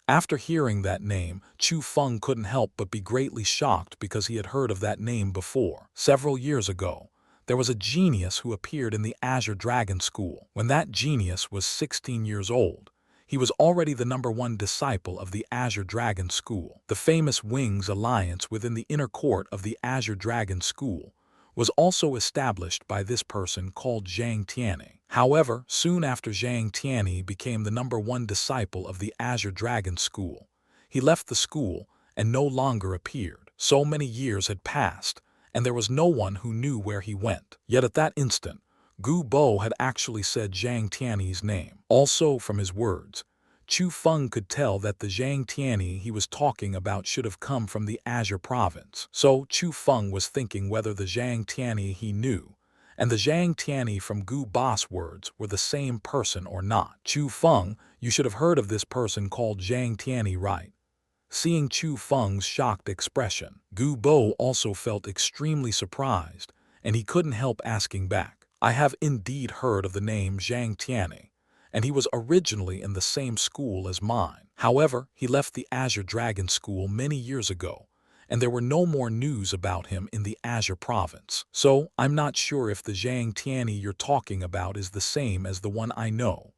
After hearing that name, Chu Feng couldn't help but be greatly shocked because he had heard of that name before. Several years ago, there was a genius who appeared in the Azure Dragon School. When that genius was 16 years old, he was already the #1 disciple of the Azure Dragon School. The famous Wings Alliance within the inner court of the Azure Dragon School was also established by this person called Zhang Tianyi. However, soon after Zhang Tianyi became the #1 disciple of the Azure Dragon School, he left the school and no longer appeared. So many years had passed, and there was no one who knew where he went. Yet at that instant, Gu Bo had actually said Zhang Tianyi's name. Also from his words, Chu Feng could tell that the Zhang Tianyi he was talking about should have come from the Azure Province. So Chu Feng was thinking whether the Zhang Tianyi he knew and the Zhang Tianyi from Gu Bo's words were the same person or not. Chu Feng, you should have heard of this person called Zhang Tianyi, right? Seeing Chu Feng's shocked expression, Gu Bo also felt extremely surprised, and he couldn't help asking back. I have indeed heard of the name Zhang Tianyi, and he was originally in the same school as mine. However, he left the Azure Dragon School many years ago, and there were no more news about him in the Azure Province. So, I'm not sure if the Zhang Tianyi you're talking about is the same as the one I know.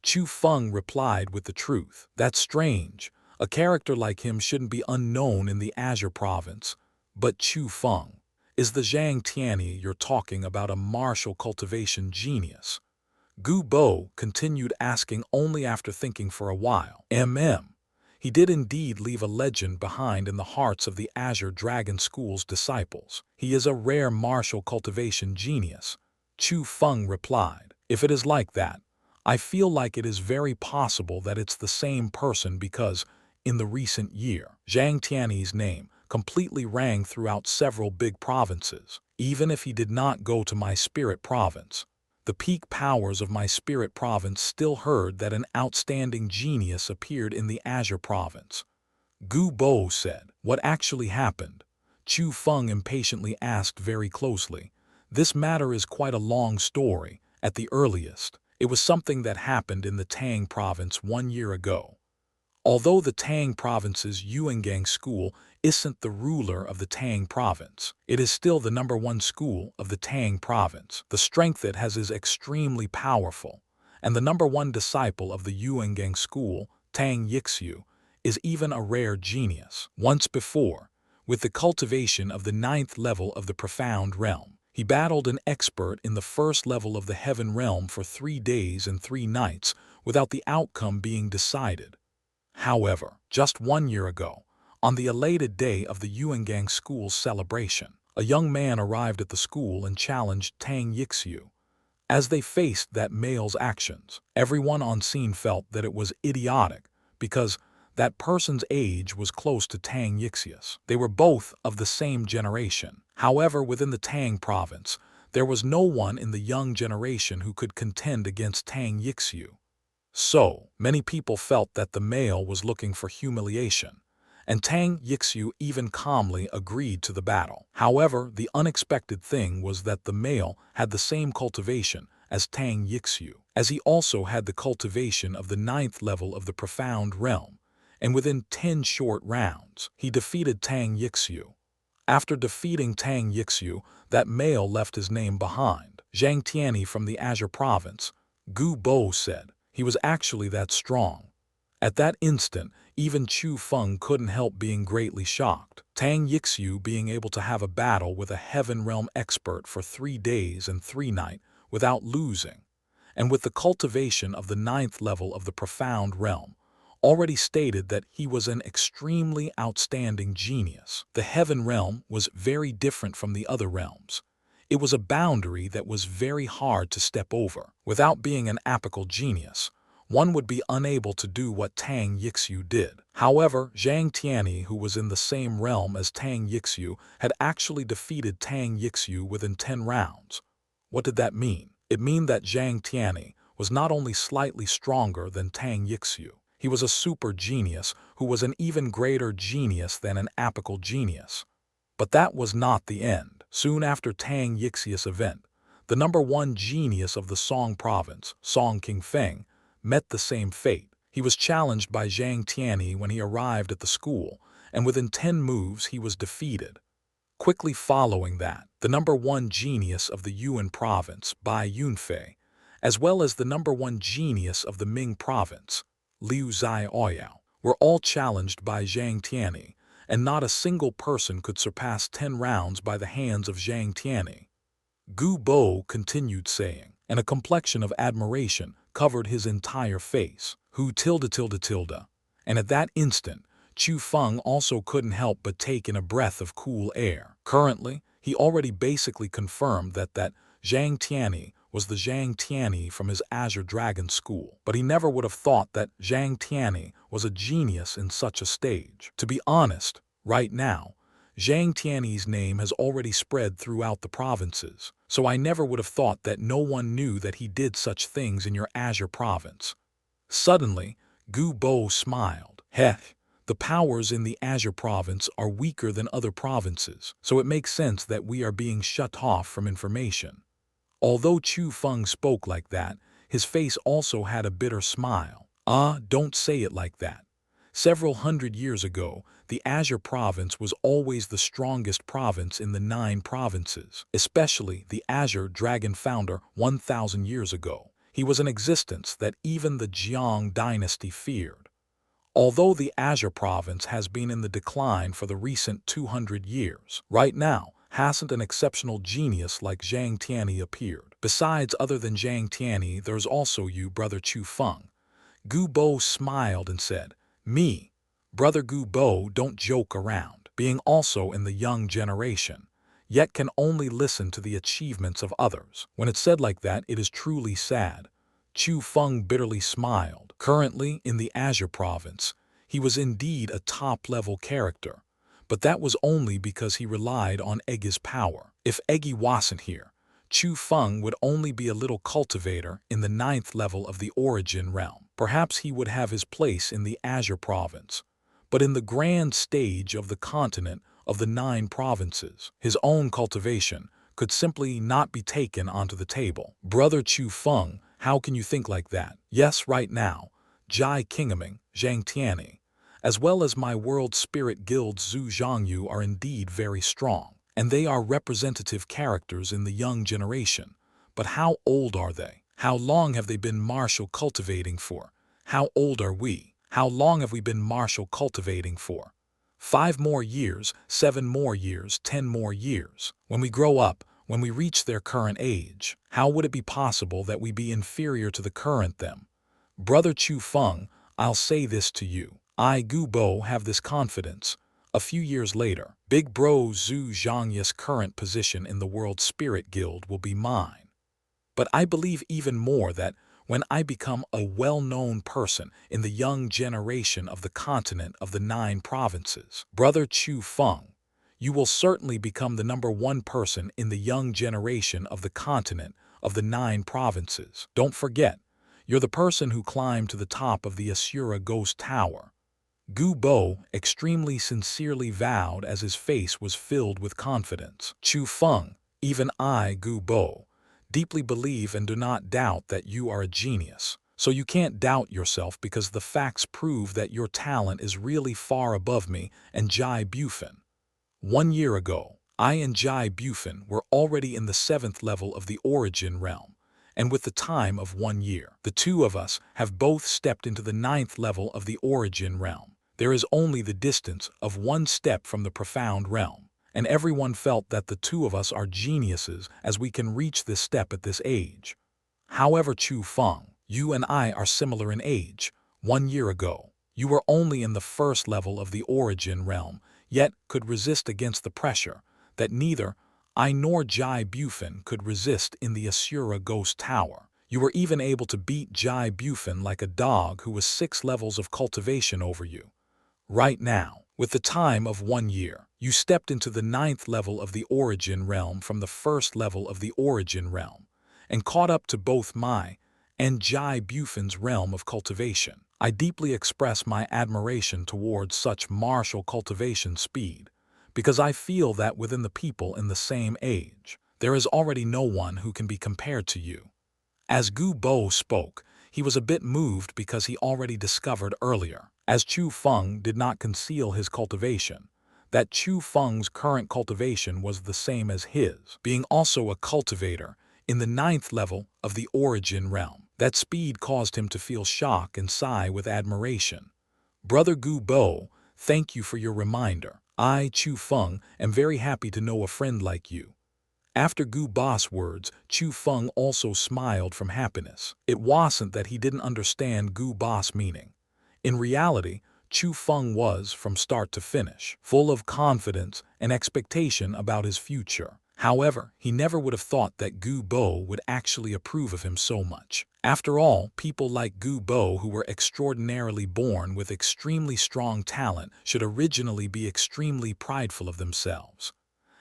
Chu Feng replied with the truth. That's strange. A character like him shouldn't be unknown in the Azure Province. But Chu Feng, is the Zhang Tianyi you're talking about a martial cultivation genius? Gu Bo continued asking only after thinking for a while. He did indeed leave a legend behind in the hearts of the Azure Dragon School's disciples. He is a rare martial cultivation genius. Chu Feng replied. If it is like that, I feel like it is very possible that it's the same person because, in the recent year, Zhang Tianyi's name completely rang throughout several big provinces. Even if he did not go to my spirit province, the peak powers of my spirit province still heard that an outstanding genius appeared in the Azure Province. Gu Bo said. What actually happened? Chu Feng impatiently asked very closely. This matter is quite a long story. At the earliest, it was something that happened in the Tang Province 1 year ago. Although the Tang Province's Yuangang School isn't the ruler of the Tang Province, it is still the #1 school of the Tang Province. The strength it has is extremely powerful, and the #1 disciple of the Yuangang School, Tang Yixiu, is even a rare genius. Once before, with the cultivation of the 9th level of the Profound Realm, he battled an expert in the 1st level of the Heaven Realm for 3 days and 3 nights without the outcome being decided. However, just 1 year ago, on the elated day of the Yuangang School's celebration, a young man arrived at the school and challenged Tang Yixiu. As they faced that male's actions, everyone on scene felt that it was idiotic because that person's age was close to Tang Yixiu's. They were both of the same generation. However, within the Tang province, there was no one in the young generation who could contend against Tang Yixiu. So, many people felt that the male was looking for humiliation, and Tang Yixiu even calmly agreed to the battle. However, the unexpected thing was that the male had the same cultivation as Tang Yixiu, as he also had the cultivation of the 9th level of the Profound Realm, and within 10 short rounds, he defeated Tang Yixiu. After defeating Tang Yixiu, that male left his name behind. Zhang Tianyi from the Azure Province, Gu Bo said. He was actually that strong. At that instant, even Chu Feng couldn't help being greatly shocked. Tang Yixiu being able to have a battle with a Heaven Realm expert for 3 days and 3 nights without losing. and with the cultivation of the 9th level of the profound realm, already stated that he was an extremely outstanding genius. The heaven realm was very different from the other realms. It was a boundary that was very hard to step over. Without being an apical genius, one would be unable to do what Tang Yixiu did. However, Zhang Tianyi, who was in the same realm as Tang Yixiu, had actually defeated Tang Yixiu within 10 rounds. What did that mean? It meant that Zhang Tianyi was not only slightly stronger than Tang Yixiu, he was a super genius who was an even greater genius than an apical genius. But that was not the end. Soon after Tang Yixiu's event, the #1 genius of the Song province, Song Chu Feng, met the same fate. He was challenged by Zhang Tianyi when he arrived at the school, and within 10 moves he was defeated. Quickly following that, the #1 genius of the Yuan province, Bai Yunfei, as well as the #1 genius of the Ming province, Liu Zai-Ouyao, were all challenged by Zhang Tianyi, and not a single person could surpass 10 rounds by the hands of Zhang Tianyi. Gu Bo continued saying, and a complexion of admiration covered his entire face. Hu tilde. And at that instant, Chu Feng also couldn't help but take in a breath of cool air. Currently, he already basically confirmed that Zhang Tianyi was the Zhang Tianyi from his Azure Dragon School, but he never would have thought that Zhang Tianyi was a genius in such a stage. To be honest, right now, Zhang Tianyi's name has already spread throughout the provinces, so I never would have thought that no one knew that he did such things in your Azure province. Suddenly, Gu Bo smiled. Heh, the powers in the Azure province are weaker than other provinces, so it makes sense that we are being shut off from information. Although Chu Feng spoke like that, his face also had a bitter smile. Don't say it like that. Several hundred years ago, the Azure province was always the strongest province in the 9 provinces, especially the Azure Dragon founder 1,000 years ago. He was an existence that even the Jiang dynasty feared. Although the Azure province has been in the decline for the recent 200 years, right now, hasn't an exceptional genius like Zhang Tianyi appeared. Besides, other than Zhang Tianyi, there's also you, brother Chu Feng. Gu Bo smiled and said, Me, brother Gu Bo, don't joke around. Being also in the young generation, yet can only listen to the achievements of others. When it's said like that, it is truly sad. Chu Feng bitterly smiled. Currently, in the Azure province, he was indeed a top-level character, but that was only because he relied on Eggy's power. If Eggy wasn't here, Chu Feng would only be a little cultivator in the 9th level of the origin realm. Perhaps he would have his place in the Azure province, but in the grand stage of the continent of the 9 provinces, his own cultivation could simply not be taken onto the table. Brother Chu Feng, how can you think like that? Yes, right now, Jai Kingaming, Zhang Tianyi, as well as my World Spirit Guild Zhu Zhangyu are indeed very strong, and they are representative characters in the young generation. But how old are they? How long have they been martial cultivating for? How old are we? How long have we been martial cultivating for? 5 more years, 7 more years, 10 more years. When we grow up, when we reach their current age, how would it be possible that we be inferior to the current them? Brother Chu Feng, I'll say this to you. I, Gu Bo, have this confidence. A few years later, Big Bro Zhu Zhangya's current position in the World Spirit Guild will be mine. But I believe even more that when I become a well-known person in the young generation of the continent of the 9 provinces, Brother Chu Feng, you will certainly become the #1 person in the young generation of the continent of the 9 provinces. Don't forget, you're the person who climbed to the top of the Asura Ghost Tower. Gu Bo extremely sincerely vowed as his face was filled with confidence. Chu Feng, even I, Gu Bo, deeply believe and do not doubt that you are a genius. So you can't doubt yourself because the facts prove that your talent is really far above me and Jai Bufin. 1 year ago, I and Jai Bufin were already in the 7th level of the origin realm, and with the time of 1 year, the two of us have both stepped into the 9th level of the origin realm. There is only the distance of 1 step from the profound realm, and everyone felt that the two of us are geniuses as we can reach this step at this age. However, Chu Feng, you and I are similar in age. 1 year ago, you were only in the first level of the origin realm, yet could resist against the pressure that neither I nor Jai Bufin could resist in the Asura Ghost Tower. You were even able to beat Jai Bufin like a dog who was 6 levels of cultivation over you. Right now, with the time of 1 year, you stepped into the 9th level of the origin realm from the first level of the origin realm, and caught up to both my and Jai Bufin's realm of cultivation. I deeply express my admiration towards such martial cultivation speed, because I feel that within the people in the same age, there is already no one who can be compared to you. As Gu Bo spoke, he was a bit moved because he already discovered earlier, as Chu Feng did not conceal his cultivation, that Chu Feng's current cultivation was the same as his, being also a cultivator in the 9th level of the origin realm. That speed caused him to feel shock and sigh with admiration. Brother Gu Bo, thank you for your reminder. I, Chu Feng, am very happy to know a friend like you. After Gu Bo's words, Chu Feng also smiled from happiness. It wasn't that he didn't understand Gu Bo's meaning. In reality, Chu Feng was, from start to finish, full of confidence and expectation about his future. However, he never would have thought that Gu Bo would actually approve of him so much. After all, people like Gu Bo who were extraordinarily born with extremely strong talent should originally be extremely prideful of themselves.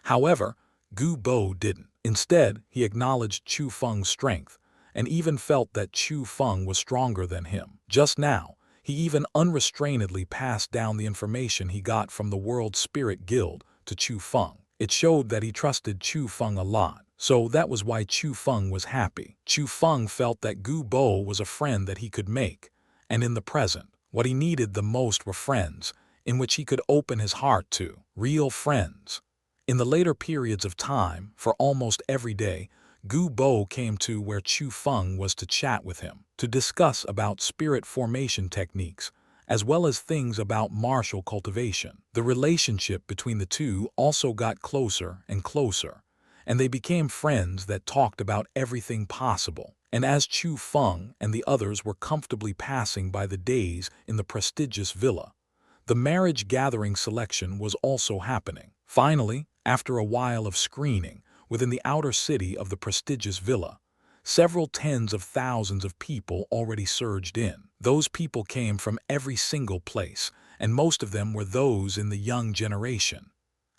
However, Gu Bo didn't. Instead, he acknowledged Chu Feng's strength, and even felt that Chu Feng was stronger than him. Just now, he even unrestrainedly passed down the information he got from the World Spirit Guild to Chu Feng. It showed that he trusted Chu Feng a lot, so that was why Chu Feng was happy. Chu Feng felt that Gu Bo was a friend that he could make, and in the present, what he needed the most were friends, in which he could open his heart to. Real friends. In the later periods of time, for almost every day, Gu Bo came to where Chu Feng was to chat with him, to discuss about spirit formation techniques, as well as things about martial cultivation. The relationship between the two also got closer and closer, and they became friends that talked about everything possible. And as Chu Feng and the others were comfortably passing by the days in the prestigious villa, the marriage gathering selection was also happening. Finally, after a while of screening within the outer city of the prestigious villa, several tens of thousands of people already surged in. Those people came from every single place, and most of them were those in the young generation.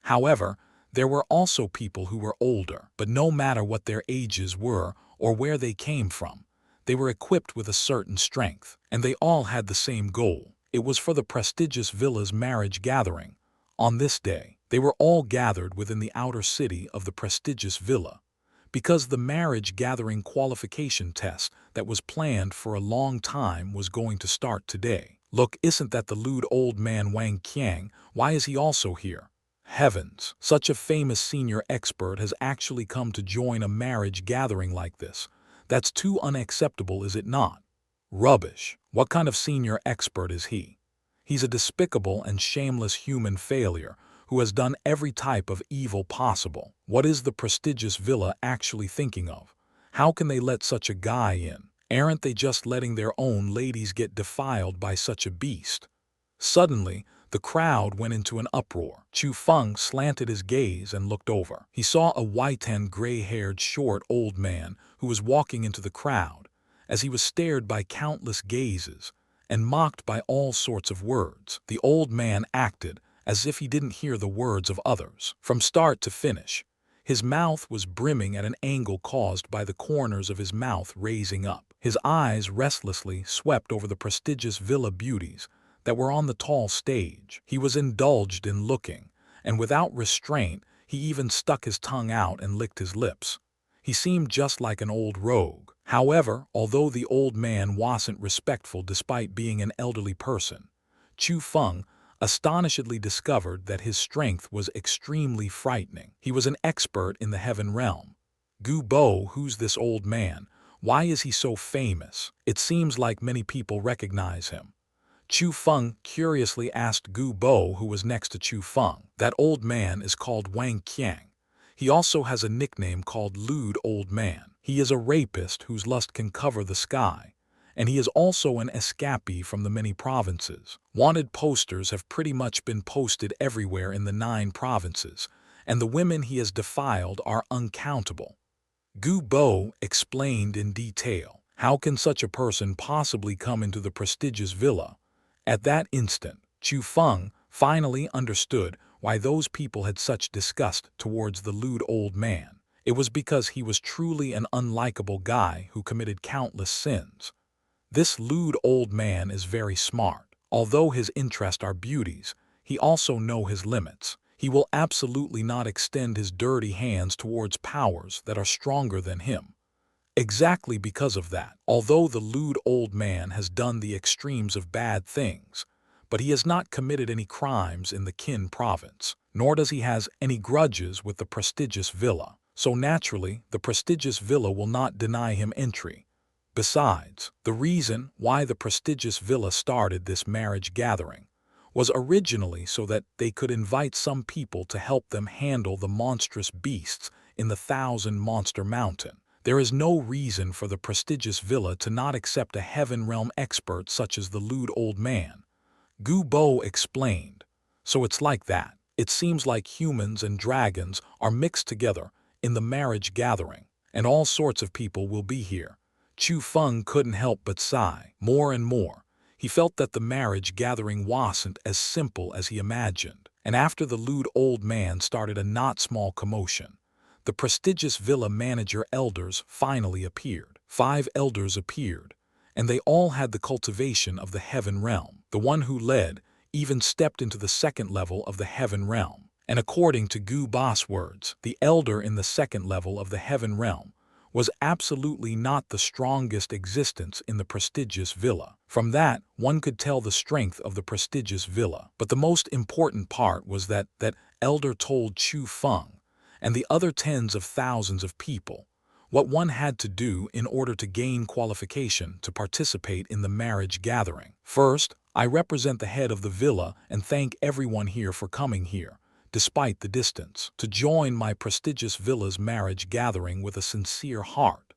However, there were also people who were older, but no matter what their ages were or where they came from, they were equipped with a certain strength, and they all had the same goal. It was for the prestigious villa's marriage gathering. On this day, they were all gathered within the outer city of the prestigious villa, because the marriage gathering qualification test that was planned for a long time was going to start today. Look, isn't that the lewd old man Wang Qiang? Why is he also here? Heavens, such a famous senior expert has actually come to join a marriage gathering like this. That's too unacceptable, is it not? Rubbish. What kind of senior expert is he? He's a despicable and shameless human failure who has done every type of evil possible. What is the prestigious villa actually thinking of? How can they let such a guy in? Aren't they just letting their own ladies get defiled by such a beast? Suddenly, the crowd went into an uproar. Chu Feng slanted his gaze and looked over. He saw a white-and gray-haired short old man who was walking into the crowd, as he was stared by countless gazes and mocked by all sorts of words. The old man acted as if he didn't hear the words of others. From start to finish, his mouth was brimming at an angle caused by the corners of his mouth raising up. His eyes restlessly swept over the prestigious villa beauties that were on the tall stage. He was indulged in looking, and without restraint, he even stuck his tongue out and licked his lips. He seemed just like an old rogue. However, although the old man wasn't respectful despite being an elderly person, Chu Feng astonishedly discovered that his strength was extremely frightening. He was an expert in the heaven realm. Gu Bo, who's this old man? Why is he so famous? It seems like many people recognize him. Chu Feng curiously asked Gu Bo, who was next to Chu Feng. That old man is called Wang Qiang. He also has a nickname called Lewd Old Man. He is a rapist whose lust can cover the sky, and he is also an escapee from the many provinces. Wanted posters have pretty much been posted everywhere in the 9 provinces, and the women he has defiled are uncountable. Gu Bo explained in detail. How can such a person possibly come into the prestigious villa? At that instant, Chu Feng finally understood why those people had such disgust towards the lewd old man. It was because he was truly an unlikable guy who committed countless sins. This lewd old man is very smart. Although his interests are beauties, he also knows his limits. He will absolutely not extend his dirty hands towards powers that are stronger than him. Exactly because of that, although the lewd old man has done the extremes of bad things, but he has not committed any crimes in the Qin province, nor does he has any grudges with the prestigious villa. So naturally, the prestigious villa will not deny him entry. Besides, the reason why the prestigious villa started this marriage gathering was originally so that they could invite some people to help them handle the monstrous beasts in the 1,000-monster mountain. There is no reason for the prestigious villa to not accept a heaven realm expert such as the lewd old man. Gu Bo explained. So it's like that. It seems like humans and dragons are mixed together in the marriage gathering, and all sorts of people will be here. Chu Feng couldn't help but sigh. More and more, he felt that the marriage gathering wasn't as simple as he imagined. And after the lewd old man started a not small commotion, the prestigious villa manager elders finally appeared. 5 elders appeared, and they all had the cultivation of the heaven realm. The one who led even stepped into the 2nd level of the heaven realm. And according to Gu Bo's words, the elder in the 2nd level of the heaven realm was absolutely not the strongest existence in the prestigious villa. From that, one could tell the strength of the prestigious villa. But the most important part was that elder told Chu Feng and the other tens of thousands of people what one had to do in order to gain qualification to participate in the marriage gathering. First, I represent the head of the villa and thank everyone here for coming here, despite the distance, to join my prestigious villa's marriage gathering with a sincere heart.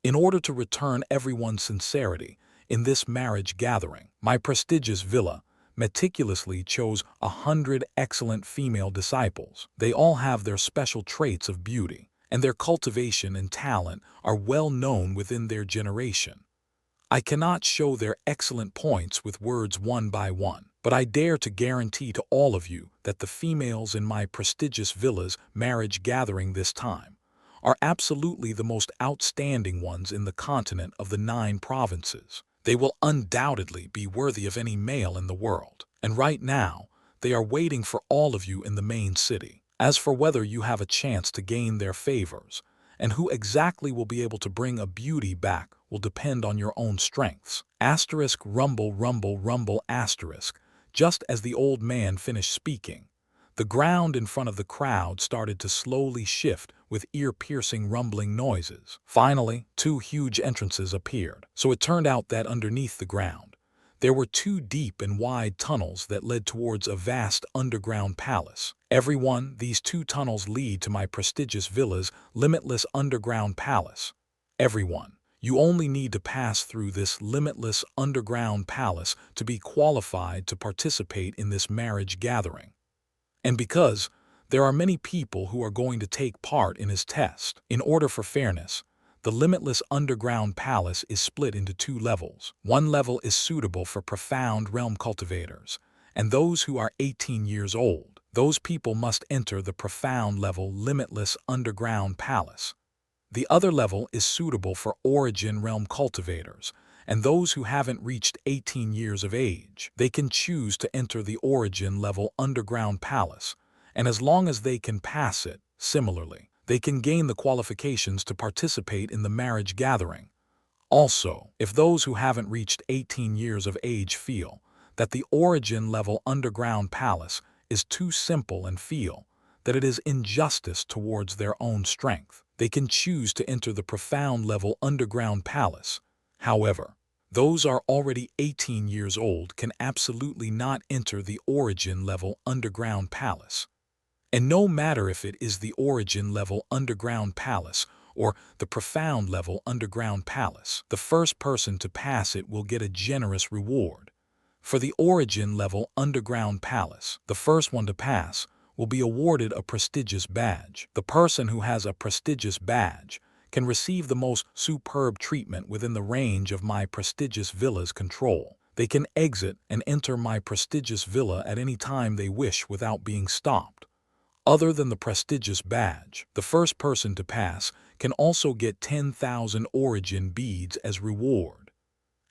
In order to return everyone's sincerity in this marriage gathering, my prestigious villa meticulously chose 100 excellent female disciples. They all have their special traits of beauty, and their cultivation and talent are well known within their generation. I cannot show their excellent points with words one by one, but I dare to guarantee to all of you that the females in my prestigious villa's marriage gathering this time are absolutely the most outstanding ones in the continent of the 9 provinces. They will undoubtedly be worthy of any male in the world, and right now, they are waiting for all of you in the main city. As for whether you have a chance to gain their favors, and who exactly will be able to bring a beauty back will depend on your own strengths. Asterisk rumble rumble rumble asterisk. Just as the old man finished speaking, the ground in front of the crowd started to slowly shift with ear-piercing rumbling noises. Finally, 2 huge entrances appeared. So it turned out that underneath the ground, there were 2 deep and wide tunnels that led towards a vast underground palace. These 2 tunnels lead to my prestigious villa's limitless underground palace. You only need to pass through this limitless underground palace to be qualified to participate in this marriage gathering. And because there are many people who are going to take part in his test, in order for fairness, the limitless underground palace is split into 2 levels. One level is suitable for profound realm cultivators, and those who are 18 years old. Those people must enter the profound level limitless underground palace. The other level is suitable for origin realm cultivators, and those who haven't reached 18 years of age. They can choose to enter the origin level underground palace, and as long as they can pass it, similarly, they can gain the qualifications to participate in the marriage gathering. Also, if those who haven't reached 18 years of age feel that the origin level underground palace is too simple and feel that it is injustice towards their own strength, they can choose to enter the profound level underground palace. However, those are already 18 years old can absolutely not enter the origin level underground palace. And no matter if it is the origin level underground palace or the profound level underground palace. The first person to pass it will get a generous reward. For the origin level underground palace, the first one to pass will be awarded a prestigious badge. The person who has a prestigious badge can receive the most superb treatment within the range of my prestigious villa's control. They can exit and enter my prestigious villa at any time they wish without being stopped. Other than the prestigious badge, the first person to pass can also get 10,000 origin beads as reward.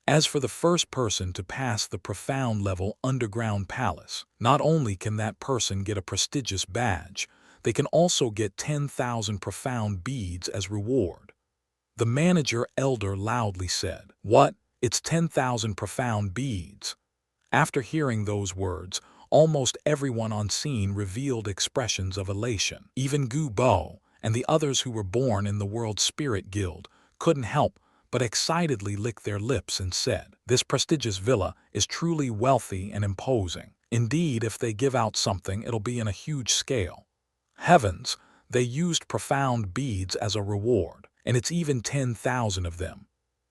As for the first person to pass the profound level underground palace, not only can that person get a prestigious badge, they can also get 10,000 profound beads as reward. The manager elder loudly said, "What? It's 10,000 profound beads." After hearing those words, almost everyone on scene revealed expressions of elation. Even Gu Bo and the others who were born in the World Spirit Guild couldn't help but excitedly licked their lips and said, "This prestigious villa is truly wealthy and imposing. Indeed, if they give out something, it'll be in a huge scale." Heavens, they used profound beads as a reward, and it's even 10,000 of them.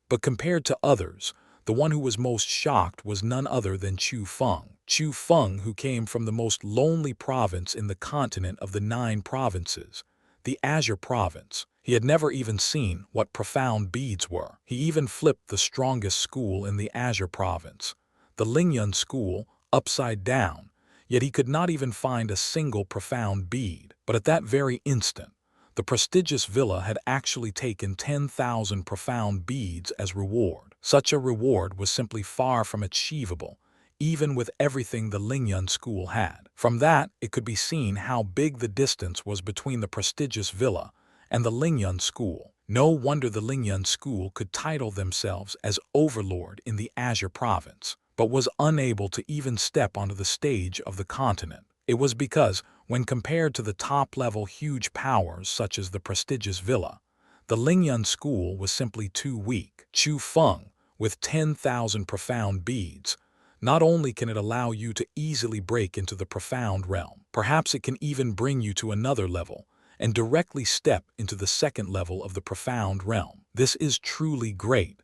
But compared to others, the one who was most shocked was none other than Chu Feng. Chu Feng, who came from the most lonely province in the continent of the 9 provinces, the Azure province. He had never even seen what profound beads were. He even flipped the strongest school in the Azure province, the Lingyun school, upside down, yet he could not even find a single profound bead. But at that very instant, the prestigious villa had actually taken 10,000 profound beads as reward. Such a reward was simply far from achievable, even with everything the Lingyun school had. From that, it could be seen how big the distance was between the prestigious villa and the Lingyun school. No wonder the Lingyun school could title themselves as overlord in the Azure province, but was unable to even step onto the stage of the continent. It was because, when compared to the top-level huge powers such as the prestigious villa, the Lingyun school was simply too weak. Chu Feng, with 10,000 profound beads, not only can it allow you to easily break into the profound realm, perhaps it can even bring you to another level and directly step into the second level of the profound realm. This is truly great.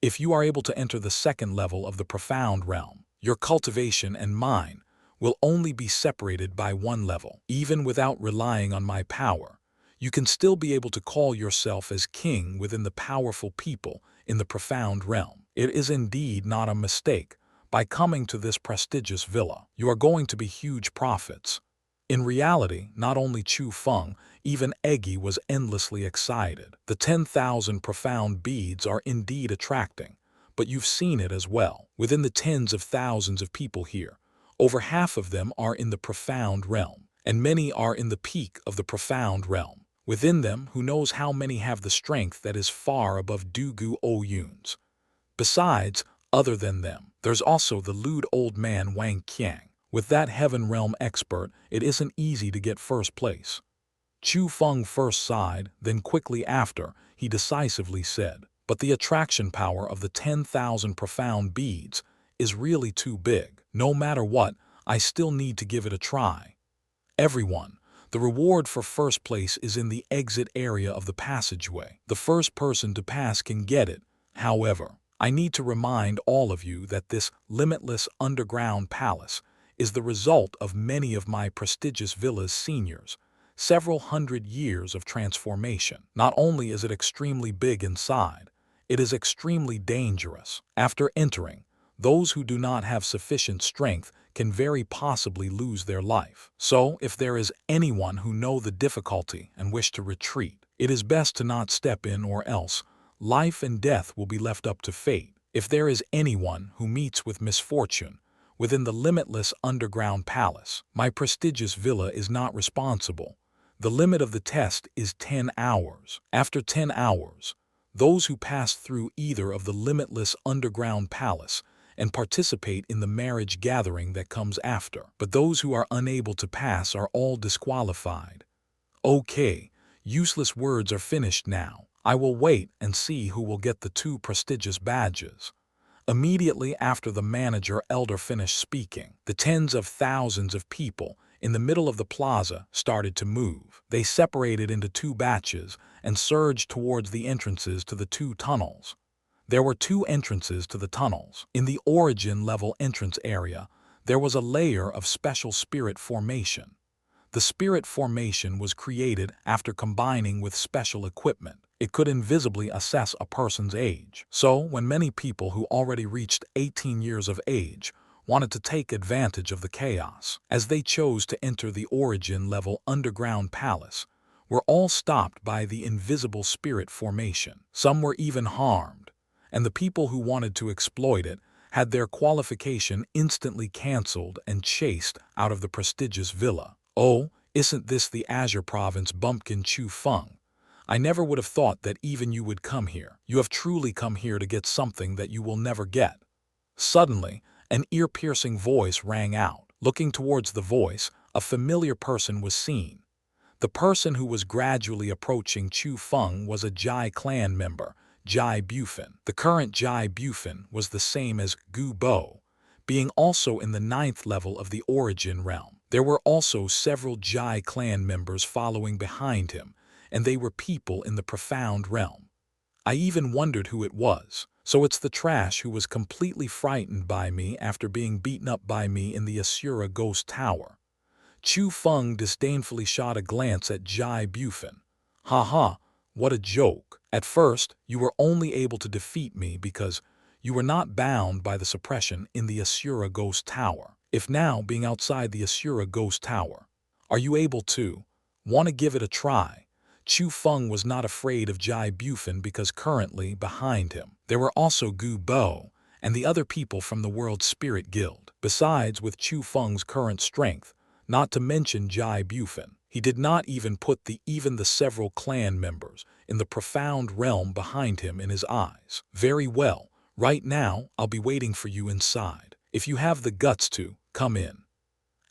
If you are able to enter the second level of the profound realm, your cultivation and mine will only be separated by one level. Even without relying on my power, you can still be able to call yourself as king within the powerful people in the profound realm. It is indeed not a mistake. By coming to this prestigious villa, you are going to be huge profits. In reality, not only Chu Feng, even Eggy was endlessly excited. The 10,000 profound beads are indeed attracting, but you've seen it as well. Within the tens of thousands of people here, over half of them are in the profound realm, and many are in the peak of the profound realm. Within them, who knows how many have the strength that is far above Dugu Oyun's. Besides, other than them, there's also the lewd old man Wang Qiang. With that heaven realm expert, it isn't easy to get first place. Chu Feng first sighed, then quickly after, he decisively said, "But the attraction power of the 10,000 profound beads is really too big. No matter what, I still need to give it a try." Everyone, the reward for first place is in the exit area of the passageway. The first person to pass can get it. However, I need to remind all of you that this limitless underground palace is the result of many of my prestigious villa's seniors, several hundred years of transformation. Not only is it extremely big inside, it is extremely dangerous. After entering, those who do not have sufficient strength can very possibly lose their life. So, if there is anyone who know the difficulty and wish to retreat, it is best to not step in, or else life and death will be left up to fate. If there is anyone who meets with misfortune within the limitless underground palace, my prestigious villa is not responsible. The limit of the test is 10 hours. After 10 hours, those who pass through either of the limitless underground palace and participate in the marriage gathering that comes after. But those who are unable to pass are all disqualified. Okay, useless words are finished now. I will wait and see who will get the 2 prestigious badges. Immediately after the manager elder finished speaking, the tens of thousands of people in the middle of the plaza started to move. They separated into 2 batches and surged towards the entrances to the two tunnels. There were two entrances to the tunnels. In the origin level entrance area, there was a layer of special spirit formation. The spirit formation was created after combining with special equipment. It could invisibly assess a person's age. So, when many people who already reached 18 years of age wanted to take advantage of the chaos, as they chose to enter the origin level underground palace, were all stopped by the invisible spirit formation. Some were even harmed, and the people who wanted to exploit it had their qualification instantly cancelled and chased out of the prestigious villa. Oh, isn't this the Azure Province bumpkin Chu Feng? I never would have thought that even you would come here. You have truly come here to get something that you will never get. Suddenly, an ear-piercing voice rang out. Looking towards the voice, a familiar person was seen. The person who was gradually approaching Chu Feng was a Jai clan member, Jai Bufin. The current Jai Bufin was the same as Gu Bo, being also in the 9th level of the origin realm. There were also several Jai clan members following behind him, and they were people in the profound realm. I even wondered who it was. So it's the trash who was completely frightened by me after being beaten up by me in the Asura ghost tower. Chu Feng disdainfully shot a glance at Jai Bufin. Ha, what a joke. At first, you were only able to defeat me because you were not bound by the suppression in the Asura ghost tower. If now, being outside the Asura ghost tower, are you able to want to give it a try? Chu Feng was not afraid of Jai Bufin because currently behind him there were also Gu Bo and the other people from the World Spirit Guild. Besides, with Chu Feng's current strength, not to mention Jai Bufin, he did not even put even the several clan members in the profound realm behind him in his eyes. Very well, right now I'll be waiting for you inside. If you have the guts to, come in.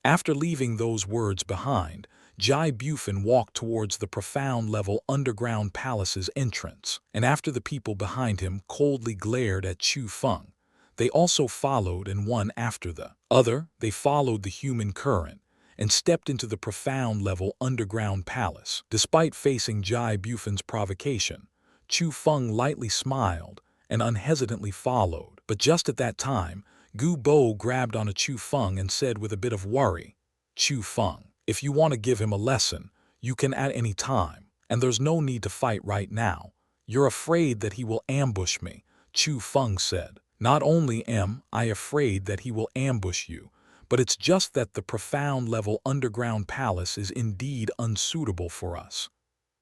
After leaving those words behind, Jai Bufin walked towards the profound level underground palace's entrance, and after the people behind him coldly glared at Chu Feng, they also followed, and one after the other, they followed the human current and stepped into the profound level underground palace. Despite facing Jai Bufin's provocation, Chu Feng lightly smiled and unhesitantly followed. But just at that time, Gu Bo grabbed onto Chu Feng and said with a bit of worry, "Chu Feng, if you want to give him a lesson, you can at any time, and there's no need to fight right now. You're afraid that he will ambush me," Chu Feng said. "Not only am I afraid that he will ambush you, but it's just that the profound level underground palace is indeed unsuitable for us.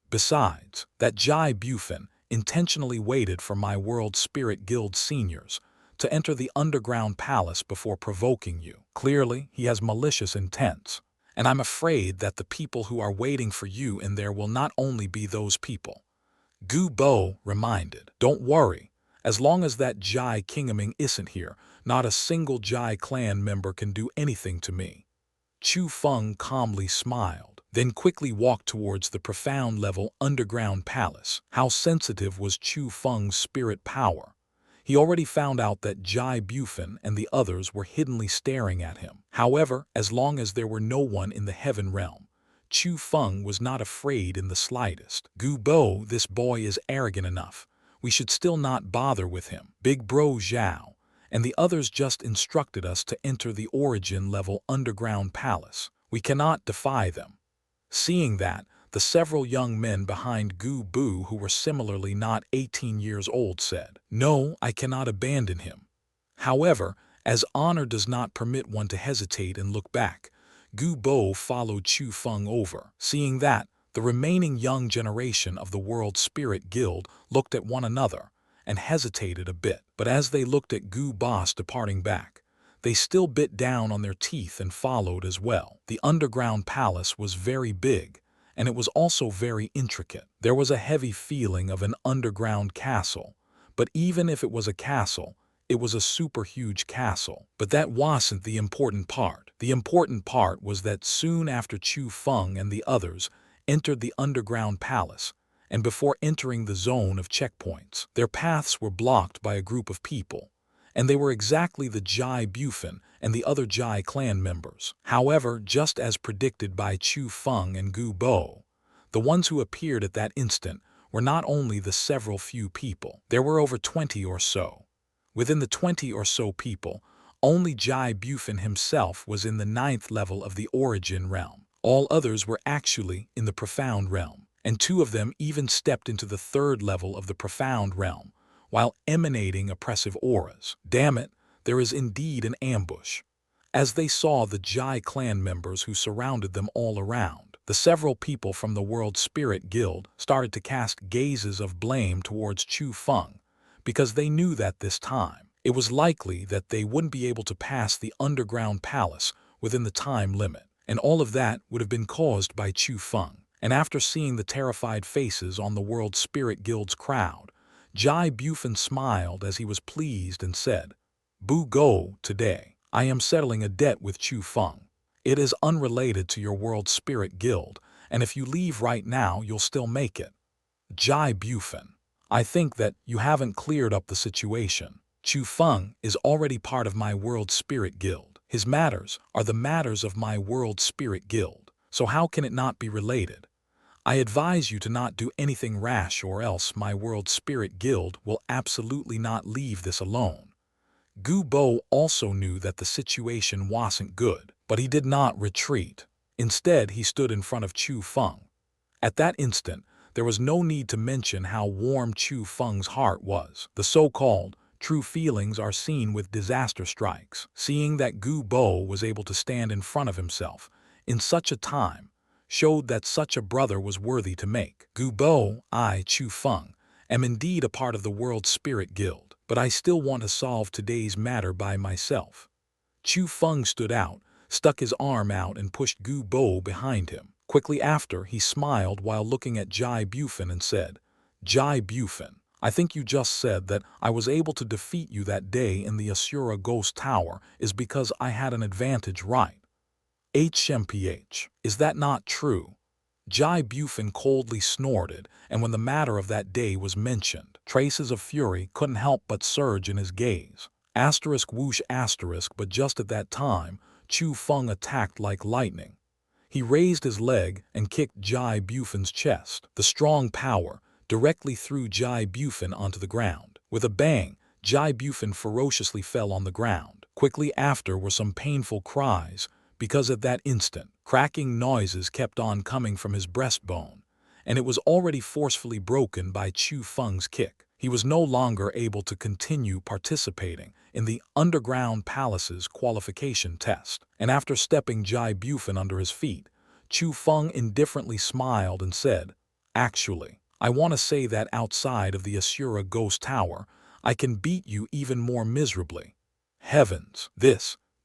Besides, that Jai Bufin intentionally waited for my World Spirit Guild seniors to enter the underground palace before provoking you. Clearly, he has malicious intents, and I'm afraid that the people who are waiting for you in there will not only be those people." Gu Bo reminded. "Don't worry. As long as that Jai Kingaming isn't here, not a single Jai clan member can do anything to me." Chu Feng calmly smiled, then quickly walked towards the profound level underground palace. How sensitive was Chu Feng's spirit power? He already found out that Jai Bufin and the others were hiddenly staring at him. However, as long as there were no one in the heaven realm, Chu Feng was not afraid in the slightest. "Gu Bo, this boy is arrogant enough. We should still not bother with him. Big Bro Zhao and the others just instructed us to enter the origin level underground palace. We cannot defy them." Seeing that, the several young men behind Gu Bu who were similarly not 18 years old said, "No, I cannot abandon him." However, as honor does not permit one to hesitate and look back, Gu Bo followed Chu Feng over. Seeing that, the remaining young generation of the World Spirit Guild looked at one another and hesitated a bit. But as they looked at Gu Boss departing back, they still bit down on their teeth and followed as well. The underground palace was very big, and it was also very intricate. There was a heavy feeling of an underground castle, but even if it was a castle, it was a super huge castle. But that wasn't the important part. The important part was that soon after Chu Feng and the others entered the underground palace, and before entering the zone of checkpoints, their paths were blocked by a group of people, and they were exactly the Jai Bufin and the other Jai clan members. However, just as predicted by Chu Feng and Gu Bo, the ones who appeared at that instant were not only the several few people. There were over 20 or so. Within the 20 or so people, only Jai Bufin himself was in the 9th level of the origin realm. All others were actually in the profound realm, and 2 of them even stepped into the 3rd level of the profound realm, while emanating oppressive auras. Damn it, there is indeed an ambush. As they saw the Jai clan members who surrounded them all around, the several people from the World Spirit Guild started to cast gazes of blame towards Chu Feng, because they knew that this time, it was likely that they wouldn't be able to pass the underground palace within the time limit, and all of that would have been caused by Chu Feng. And after seeing the terrified faces on the World Spirit Guild's crowd, Jai Bufin smiled as he was pleased and said, "Bu Go, today, I am settling a debt with Chu Feng. It is unrelated to your World Spirit Guild, and if you leave right now, you'll still make it." Jai Bufin, I think that you haven't cleared up the situation. Chu Feng is already part of my World Spirit Guild. His matters are the matters of my World Spirit Guild, so how can it not be related? I advise you to not do anything rash, or else my World Spirit Guild will absolutely not leave this alone. Gu Bo also knew that the situation wasn't good, but he did not retreat. Instead, he stood in front of Chu Feng. At that instant, there was no need to mention how warm Chu Feng's heart was. The so-called true feelings are seen with disaster strikes. Seeing that Gu Bo was able to stand in front of himself in such a time showed that such a brother was worthy to make. Gu Bo, I, Chu Feng, am indeed a part of the World Spirit Guild, but I still want to solve today's matter by myself. Chu Feng stood out, stuck his arm out and pushed Gu Bo behind him. Quickly after, he smiled while looking at Jai Bufin and said, "Jai Bufin, I think you just said that I was able to defeat you that day in the Asura Ghost Tower is because I had an advantage, right? HMPH, is that not true?" Jai Bufin coldly snorted, and when the matter of that day was mentioned, traces of fury couldn't help but surge in his gaze. Asterisk whoosh asterisk, but just at that time, Chu Feng attacked like lightning. He raised his leg and kicked Jai Bufin's chest. The strong power directly threw Jai Bufin onto the ground. With a bang, Jai Bufin ferociously fell on the ground. Quickly after were some painful cries, because at that instant, cracking noises kept on coming from his breastbone, and it was already forcefully broken by Chu Feng's kick. He was no longer able to continue participating in the underground palace's qualification test, and after stepping Jai Bufin under his feet, Chu Feng indifferently smiled and said, "Actually, I want to say that outside of the Asura Ghost Tower, I can beat you even more miserably." Heavens!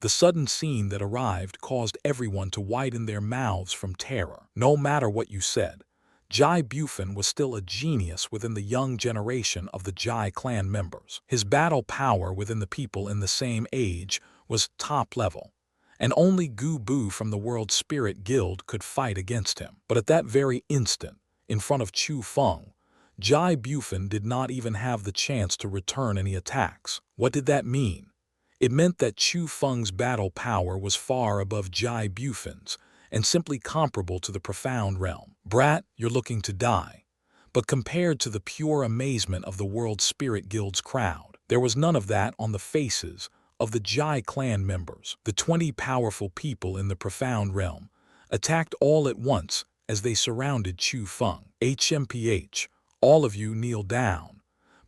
The sudden scene that arrived caused everyone to widen their mouths from terror. No matter what you said, Jai Bufin was still a genius within the young generation of the Jai clan members. His battle power within the people in the same age was top level, and only Gu Bu from the World Spirit Guild could fight against him. But at that very instant, in front of Chu Feng, Jai Bufin did not even have the chance to return any attacks. What did that mean? It meant that Chu Feng's battle power was far above Jai Bufin's, and simply comparable to the profound realm. "Brat, you're looking to die." But compared to the pure amazement of the World Spirit Guild's crowd, there was none of that on the faces of the Jai clan members. The 20 powerful people in the profound realm attacked all at once as they surrounded Chu Feng. HMPH, all of you kneel down.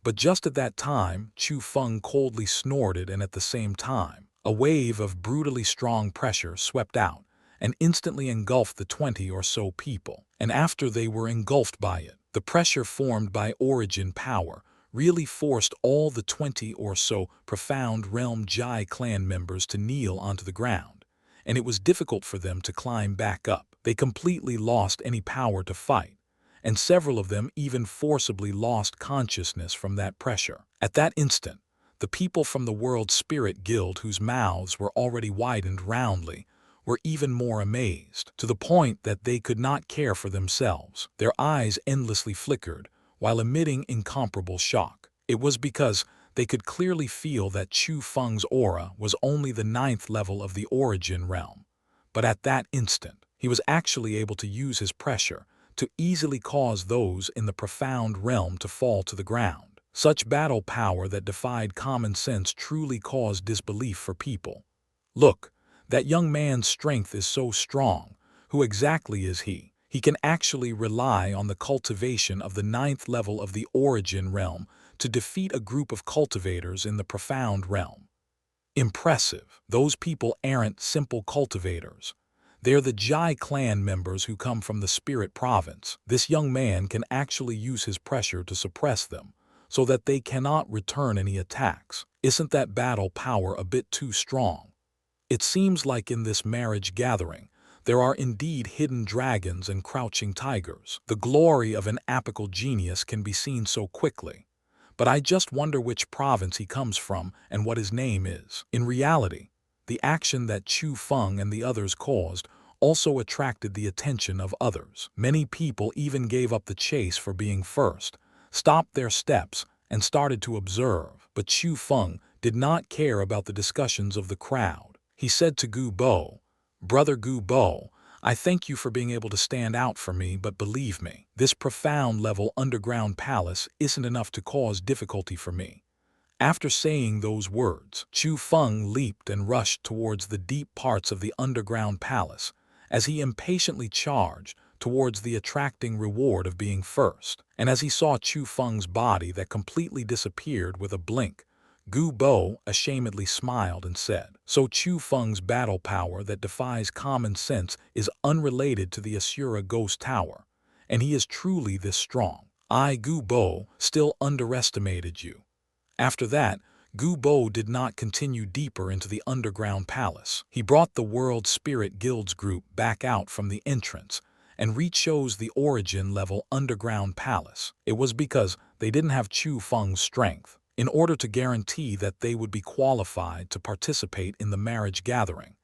But just at that time, Chu Feng coldly snorted, and at the same time, a wave of brutally strong pressure swept out and instantly engulfed the 20 or so people. And after they were engulfed by it, the pressure formed by origin power really forced all the 20 or so profound realm Jai clan members to kneel onto the ground, and it was difficult for them to climb back up. They completely lost any power to fight, and several of them even forcibly lost consciousness from that pressure. At that instant, the people from the World Spirit Guild, whose mouths were already widened roundly, were even more amazed, to the point that they could not care for themselves. Their eyes endlessly flickered while emitting incomparable shock. It was because they could clearly feel that Chu Feng's aura was only the 9th level of the origin realm. But at that instant, he was actually able to use his pressure to easily cause those in the profound realm to fall to the ground. Such battle power that defied common sense truly caused disbelief for people. Look, that young man's strength is so strong. Who exactly is he? He can actually rely on the cultivation of the 9th level of the origin realm to defeat a group of cultivators in the profound realm. Impressive. Those people aren't simple cultivators. They're the Jai clan members who come from the spirit province. This young man can actually use his pressure to suppress them, so that they cannot return any attacks. Isn't that battle power a bit too strong? It seems like in this marriage gathering, there are indeed hidden dragons and crouching tigers. The glory of an apical genius can be seen so quickly. But I just wonder which province he comes from and what his name is. In reality, the action that Chu Feng and the others caused also attracted the attention of others. Many people even gave up the chase for being first, stopped their steps, and started to observe. But Chu Feng did not care about the discussions of the crowd. He said to Gu Bo, "Brother Gu Bo, I thank you for being able to stand out for me, but believe me, this profound level underground palace isn't enough to cause difficulty for me." After saying those words, Chu Feng leaped and rushed towards the deep parts of the underground palace, as he impatiently charged towards the attracting reward of being first. And as he saw Chu Feng's body that completely disappeared with a blink, Gu Bo ashamedly smiled and said, "So Chu Feng's battle power that defies common sense is unrelated to the Asura Ghost Tower, and he is truly this strong. I, Gu Bo, still underestimated you." After that, Gu Bo did not continue deeper into the underground palace. He brought the World Spirit Guilds group back out from the entrance and re-chose the origin level underground palace. It was because they didn't have Chu Feng's strength. In order to guarantee that they would be qualified to participate in the marriage gathering,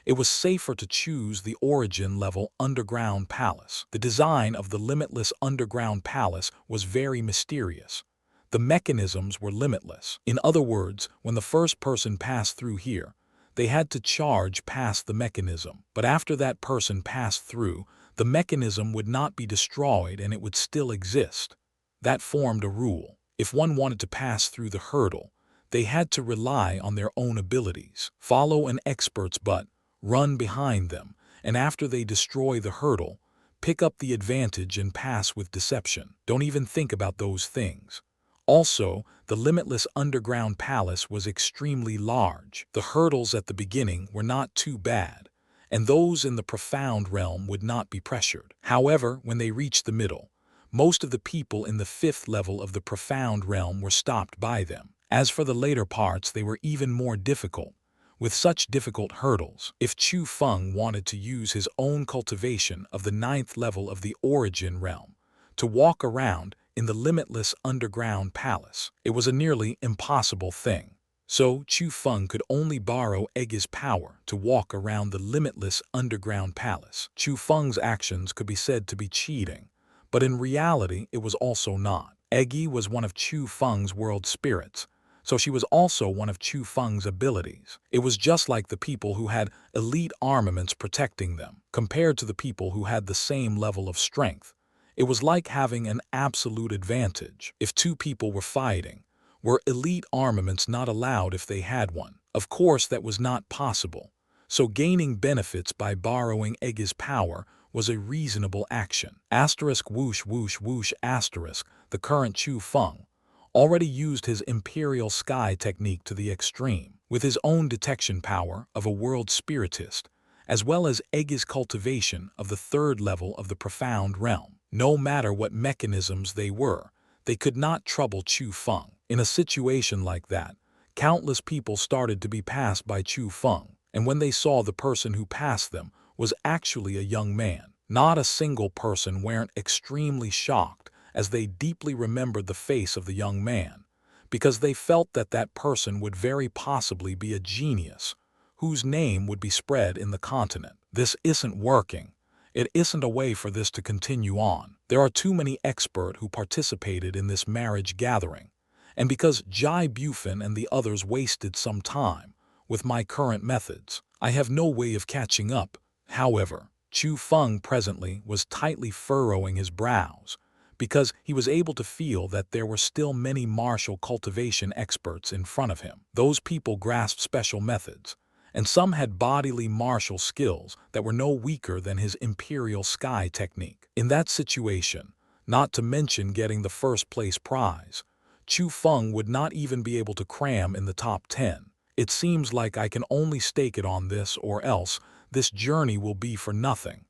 it was safer to choose the origin level underground palace. The design of the limitless underground palace was very mysterious. The mechanisms were limitless. In other words, when the first person passed through here, they had to charge past the mechanism. But after that person passed through, the mechanism would not be destroyed and it would still exist. That formed a rule. If one wanted to pass through the hurdle, they had to rely on their own abilities. Follow an expert's butt, run behind them, and after they destroy the hurdle, pick up the advantage and pass with deception. Don't even think about those things. Also, the limitless underground palace was extremely large. The hurdles at the beginning were not too bad, and those in the profound realm would not be pressured. However, when they reached the middle, most of the people in the 5th level of the profound realm were stopped by them. As for the later parts, they were even more difficult, with such difficult hurdles. If Chu Feng wanted to use his own cultivation of the 9th level of the origin realm to walk around in the limitless underground palace, it was a nearly impossible thing. So Chu Feng could only borrow Eggy's power to walk around the limitless underground palace. Chu Feng's actions could be said to be cheating, but in reality it was also not. Eggy was one of Chu Feng's world spirits, so she was also one of Chu Feng's abilities. It was just like the people who had elite armaments protecting them, compared to the people who had the same level of strength. It was like having an absolute advantage. If two people were fighting, were elite armaments not allowed if they had one? Of course that was not possible. So gaining benefits by borrowing Eggy's power was a reasonable action. Asterisk whoosh whoosh whoosh asterisk, the current Chu Feng already used his Imperial Sky technique to the extreme, with his own detection power of a world spiritist, as well as Eggy's cultivation of the 3rd level of the profound realm. No matter what mechanisms they were, they could not trouble Chu Feng. In a situation like that, countless people started to be passed by Chu Feng, and when they saw the person who passed them was actually a young man, not a single person weren't extremely shocked as they deeply remembered the face of the young man, because they felt that that person would very possibly be a genius whose name would be spread in the continent. This isn't working. It isn't a way for this to continue on. There are too many experts who participated in this marriage gathering, and because Jai Bufin and the others wasted some time with my current methods, I have no way of catching up. However, Chu Feng presently was tightly furrowing his brows, because he was able to feel that there were still many martial cultivation experts in front of him. Those people grasped special methods, and some had bodily martial skills that were no weaker than his imperial sky technique. In that situation, not to mention getting the first-place prize, Chu Feng would not even be able to cram in the top 10. It seems like I can only stake it on this, or else this journey will be for nothing.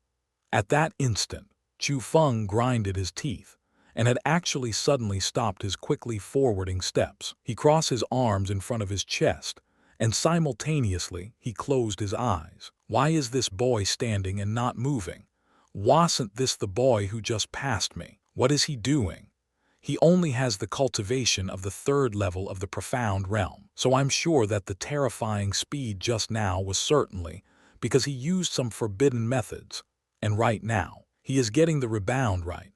At that instant, Chu Feng grinded his teeth, and had actually suddenly stopped his quickly forwarding steps. He crossed his arms in front of his chest, and simultaneously he closed his eyes. Why is this boy standing and not moving? Wasn't this the boy who just passed me? What is he doing? He only has the cultivation of the 3rd level of the profound realm, so I'm sure that the terrifying speed just now was certainly because he used some forbidden methods, and right now, he is getting the rebound right.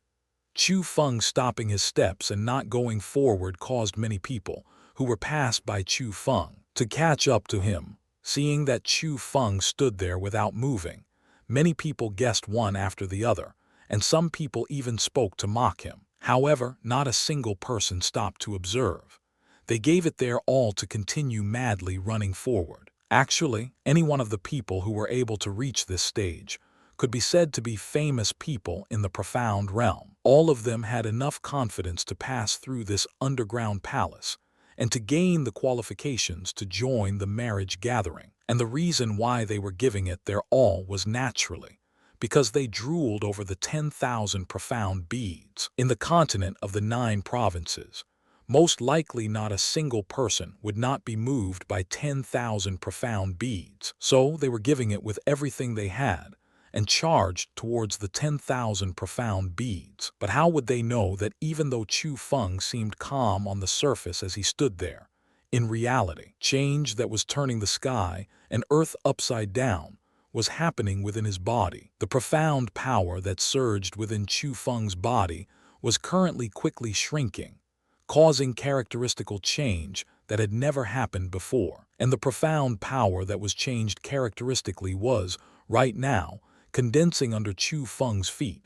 Chu Feng stopping his steps and not going forward caused many people, who were passed by Chu Feng, to catch up to him. Seeing that Chu Feng stood there without moving, many people guessed one after the other, and some people even spoke to mock him. However, not a single person stopped to observe. They gave it their all to continue madly running forward. Actually, any one of the people who were able to reach this stage could be said to be famous people in the profound realm. All of them had enough confidence to pass through this underground palace and to gain the qualifications to join the marriage gathering. And the reason why they were giving it their all was naturally because they drooled over the 10,000 profound beads in the continent of the 9 provinces. Most likely not a single person would not be moved by 10,000 profound beads, so they were giving it with everything they had and charged towards the 10,000 profound beads. But how would they know that even though Chu Feng seemed calm on the surface as he stood there, in reality, change that was turning the sky and earth upside down was happening within his body. The profound power that surged within Chu Feng's body was currently quickly shrinking, causing characteristical change that had never happened before. And the profound power that was changed characteristically was, right now, condensing under Chu Feng's feet.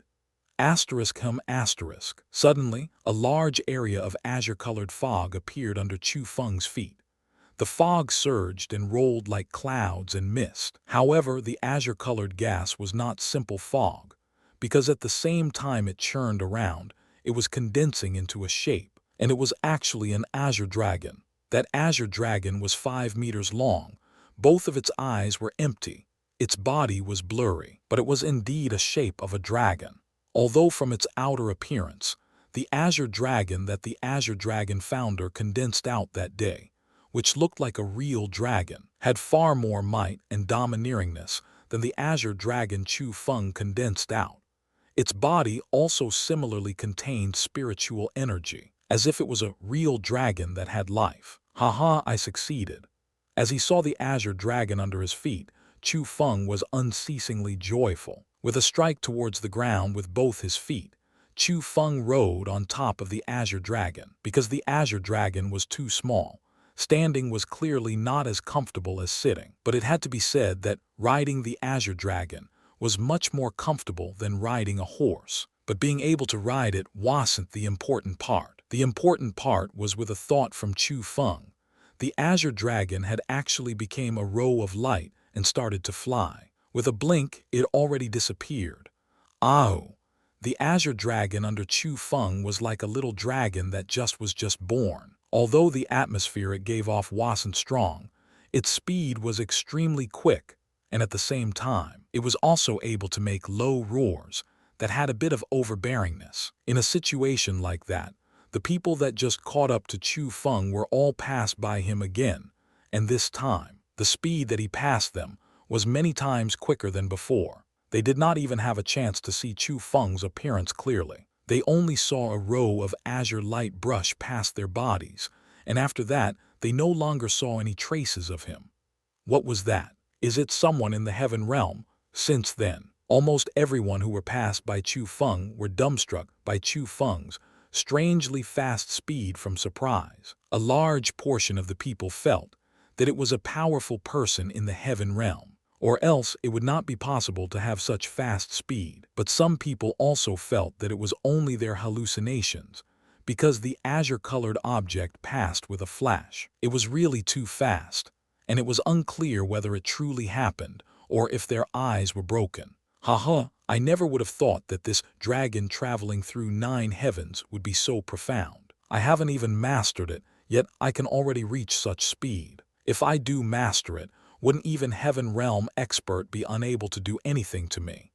Suddenly, a large area of azure-colored fog appeared under Chu Feng's feet. The fog surged and rolled like clouds and mist. However, the azure-colored gas was not simple fog, because at the same time it churned around, it was condensing into a shape, and it was actually an Azure Dragon. That Azure Dragon was 5 meters long. Both of its eyes were empty. Its body was blurry, but it was indeed a shape of a dragon. Although from its outer appearance, the Azure Dragon that the Azure Dragon founder condensed out that day, which looked like a real dragon, had far more might and domineeringness than the Azure Dragon Chu Feng condensed out. Its body also similarly contained spiritual energy, as if it was a real dragon that had life. Haha, I succeeded. As he saw the Azure Dragon under his feet, Chu Feng was unceasingly joyful. With a strike towards the ground with both his feet, Chu Feng rode on top of the Azure Dragon. Because the Azure Dragon was too small, standing was clearly not as comfortable as sitting. But it had to be said that riding the Azure Dragon was much more comfortable than riding a horse. But being able to ride it wasn't the important part. The important part was with a thought from Chu Feng. The Azure Dragon had actually become a row of light and started to fly. With a blink, it already disappeared. Oh, the Azure Dragon under Chu Feng was like a little dragon that was just born. Although the atmosphere it gave off wasn't strong, its speed was extremely quick, and at the same time, it was also able to make low roars that had a bit of overbearingness. In a situation like that, the people that just caught up to Chu Feng were all passed by him again, and this time, the speed that he passed them was many times quicker than before. They did not even have a chance to see Chu Feng's appearance clearly. They only saw a row of azure light brush past their bodies, and after that, they no longer saw any traces of him. What was that? Is it someone in the heaven realm? Since then, almost everyone who were passed by Chu Feng were dumbstruck by Chu Feng's strangely fast speed from surprise. A large portion of the people felt that it was a powerful person in the heaven realm, or else it would not be possible to have such fast speed. But some people also felt that it was only their hallucinations, because the azure-colored object passed with a flash. It was really too fast, and it was unclear whether it truly happened or if their eyes were broken. Haha, I never would have thought that this dragon traveling through 9 heavens would be so profound. I haven't even mastered it, yet I can already reach such speed. If I do master it, wouldn't even Heaven Realm expert be unable to do anything to me?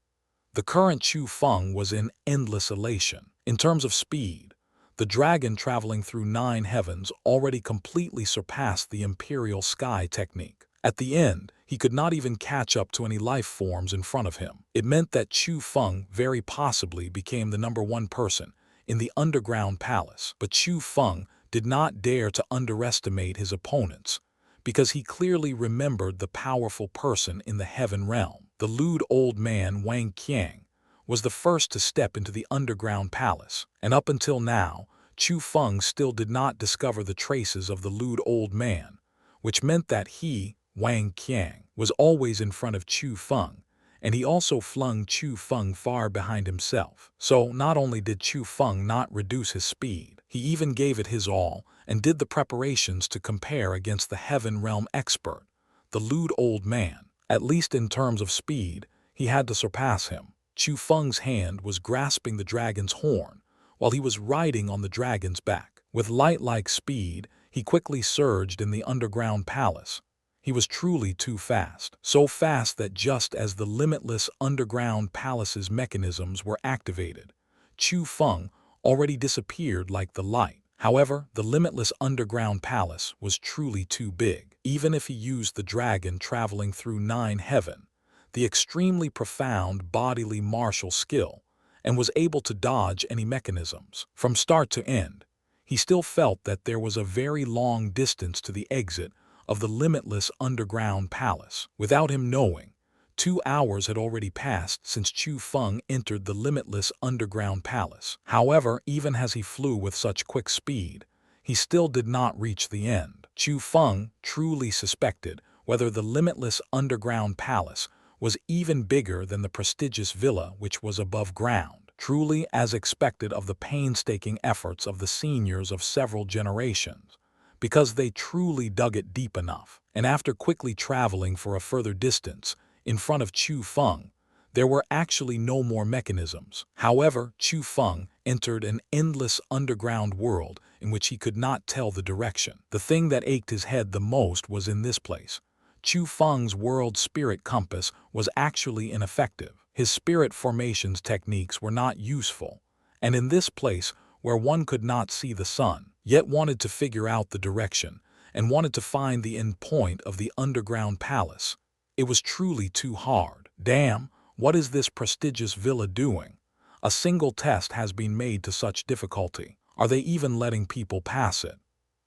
The current Chu Feng was in endless elation. In terms of speed, the dragon traveling through 9 heavens already completely surpassed the imperial sky technique. At the end, he could not even catch up to any life forms in front of him. It meant that Chu Feng very possibly became the #1 person in the underground palace. But Chu Feng did not dare to underestimate his opponents, because he clearly remembered the powerful person in the heaven realm. The lewd old man Wang Qiang was the first to step into the underground palace, and up until now, Chu Feng still did not discover the traces of the lewd old man, which meant that he, Wang Qiang, was always in front of Chu Feng, and he also flung Chu Feng far behind himself. So not only did Chu Feng not reduce his speed, he even gave it his all and did the preparations to compare against the heaven realm expert, the lewd old man. At least in terms of speed, he had to surpass him. Chu Feng's hand was grasping the dragon's horn, while he was riding on the dragon's back. With light-like speed, he quickly surged in the underground palace. He was truly too fast, so fast that just as the limitless underground palace's mechanisms were activated, Chu Feng already disappeared like the light. However, the limitless underground palace was truly too big. Even if he used the dragon traveling through 9 heaven, the extremely profound bodily martial skill, and was able to dodge any mechanisms. From start to end, he still felt that there was a very long distance to the exit of the limitless underground palace. Without him knowing, 2 hours had already passed since Chu Feng entered the limitless underground palace. However, even as he flew with such quick speed, he still did not reach the end. Chu Feng truly suspected whether the limitless underground palace was even bigger than the prestigious villa which was above ground. Truly as expected of the painstaking efforts of the seniors of several generations, because they truly dug it deep enough. And after quickly traveling for a further distance, in front of Chu Feng, there were actually no more mechanisms. However, Chu Feng entered an endless underground world in which he could not tell the direction. The thing that ached his head the most was in this place. Chu Feng's world spirit compass was actually ineffective. His spirit formations techniques were not useful, and in this place, where one could not see the sun, yet wanted to figure out the direction, and wanted to find the end point of the underground palace, it was truly too hard. Damn, what is this prestigious villa doing? A single test has been made to such difficulty. Are they even letting people pass it?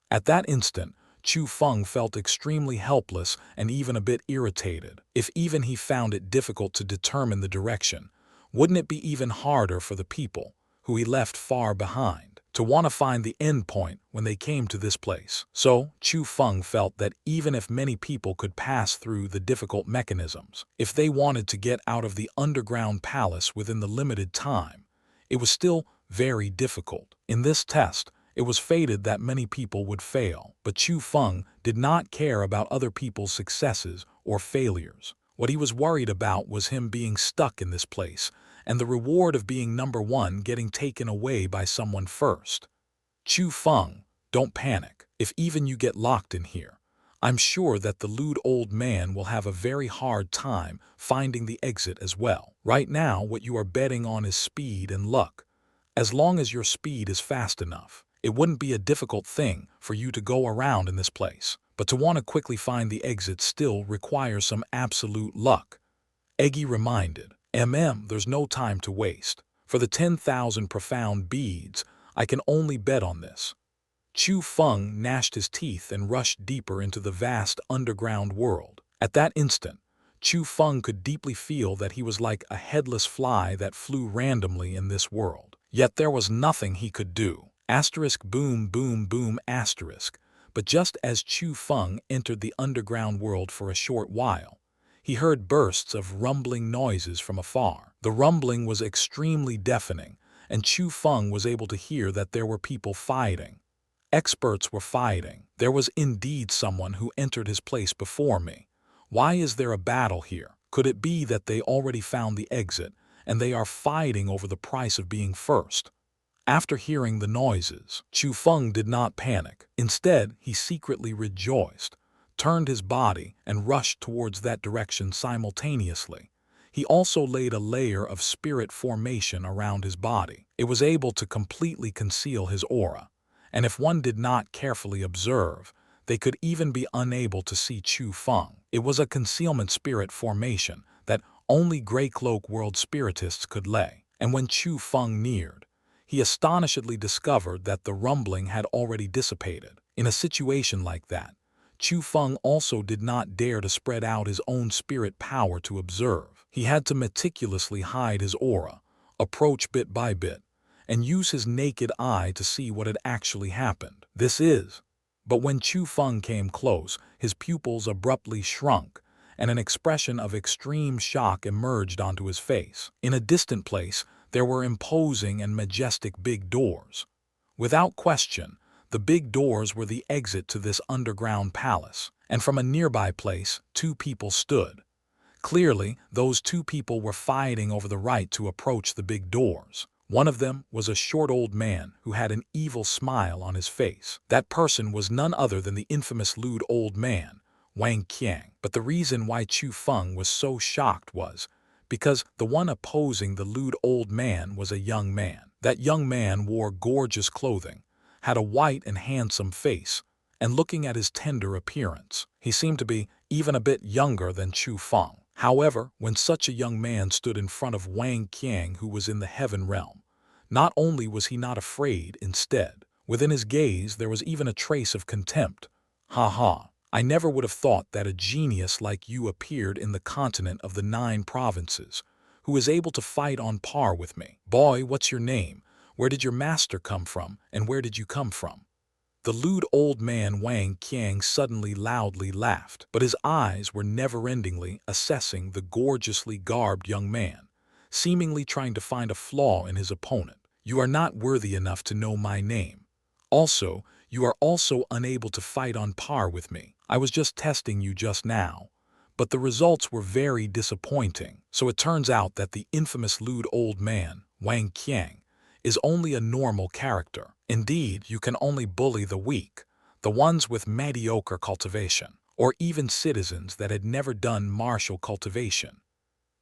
At that instant, Chu Feng felt extremely helpless and even a bit irritated. If even he found it difficult to determine the direction, wouldn't it be even harder for the people, who he left far behind, to want to find the end point when they came to this place? So, Chu Feng felt that even if many people could pass through the difficult mechanisms, if they wanted to get out of the underground palace within the limited time, it was still very difficult. In this test, it was fated that many people would fail, but Chu Feng did not care about other people's successes or failures. What he was worried about was him being stuck in this place, and the reward of being #1 getting taken away by someone first. Chu Feng, don't panic. If even you get locked in here, I'm sure that the lewd old man will have a very hard time finding the exit as well. Right now, what you are betting on is speed and luck. As long as your speed is fast enough, it wouldn't be a difficult thing for you to go around in this place. But to want to quickly find the exit still requires some absolute luck. Eggy reminded. There's no time to waste. For the 10,000 profound beads, I can only bet on this. Chu Feng gnashed his teeth and rushed deeper into the vast underground world. At that instant, Chu Feng could deeply feel that he was like a headless fly that flew randomly in this world. Yet there was nothing he could do. Asterisk boom boom boom asterisk. But just as Chu Feng entered the underground world for a short while, He heard bursts of rumbling noises from afar. The rumbling was extremely deafening, and Chu Feng was able to hear that there were people fighting. Experts were fighting. There was indeed someone who entered his place before me. Why is there a battle here? Could it be that they already found the exit, and they are fighting over the price of being first? After hearing the noises, Chu Feng did not panic. Instead, he secretly rejoiced, turned his body, and rushed towards that direction simultaneously. He also laid a layer of spirit formation around his body. It was able to completely conceal his aura, and if one did not carefully observe, they could even be unable to see Chu Feng. It was a concealment spirit formation that only Grey Cloak World spiritists could lay. And when Chu Feng neared, he astonishedly discovered that the rumbling had already dissipated. In a situation like that, Chu Feng also did not dare to spread out his own spirit power to observe. He had to meticulously hide his aura, approach bit by bit, and use his naked eye to see what had actually happened. But when Chu Feng came close, his pupils abruptly shrunk, and an expression of extreme shock emerged onto his face. In a distant place, there were imposing and majestic big doors. Without question, the big doors were the exit to this underground palace, and from a nearby place, two people stood. Clearly, those two people were fighting over the right to approach the big doors. One of them was a short old man who had an evil smile on his face. That person was none other than the infamous lewd old man, Wang Qiang. But the reason why Chu Feng was so shocked was because the one opposing the lewd old man was a young man. That young man wore gorgeous clothing, had a white and handsome face, and looking at his tender appearance, he seemed to be even a bit younger than Chu Feng. However, when such a young man stood in front of Wang Qiang, who was in the heaven realm, not only was he not afraid, instead, within his gaze there was even a trace of contempt. Ha ha, I never would have thought that a genius like you appeared in the continent of the 9 provinces, who is able to fight on par with me. Boy, what's your name? Where did your master come from, and where did you come from? The lewd old man Wang Qiang suddenly loudly laughed, but his eyes were never-endingly assessing the gorgeously garbed young man, seemingly trying to find a flaw in his opponent. You are not worthy enough to know my name. Also, you are also unable to fight on par with me. I was just testing you just now, but the results were very disappointing. So it turns out that the infamous lewd old man, Wang Qiang, is only a normal character. Indeed, you can only bully the weak, the ones with mediocre cultivation, or even citizens that had never done martial cultivation.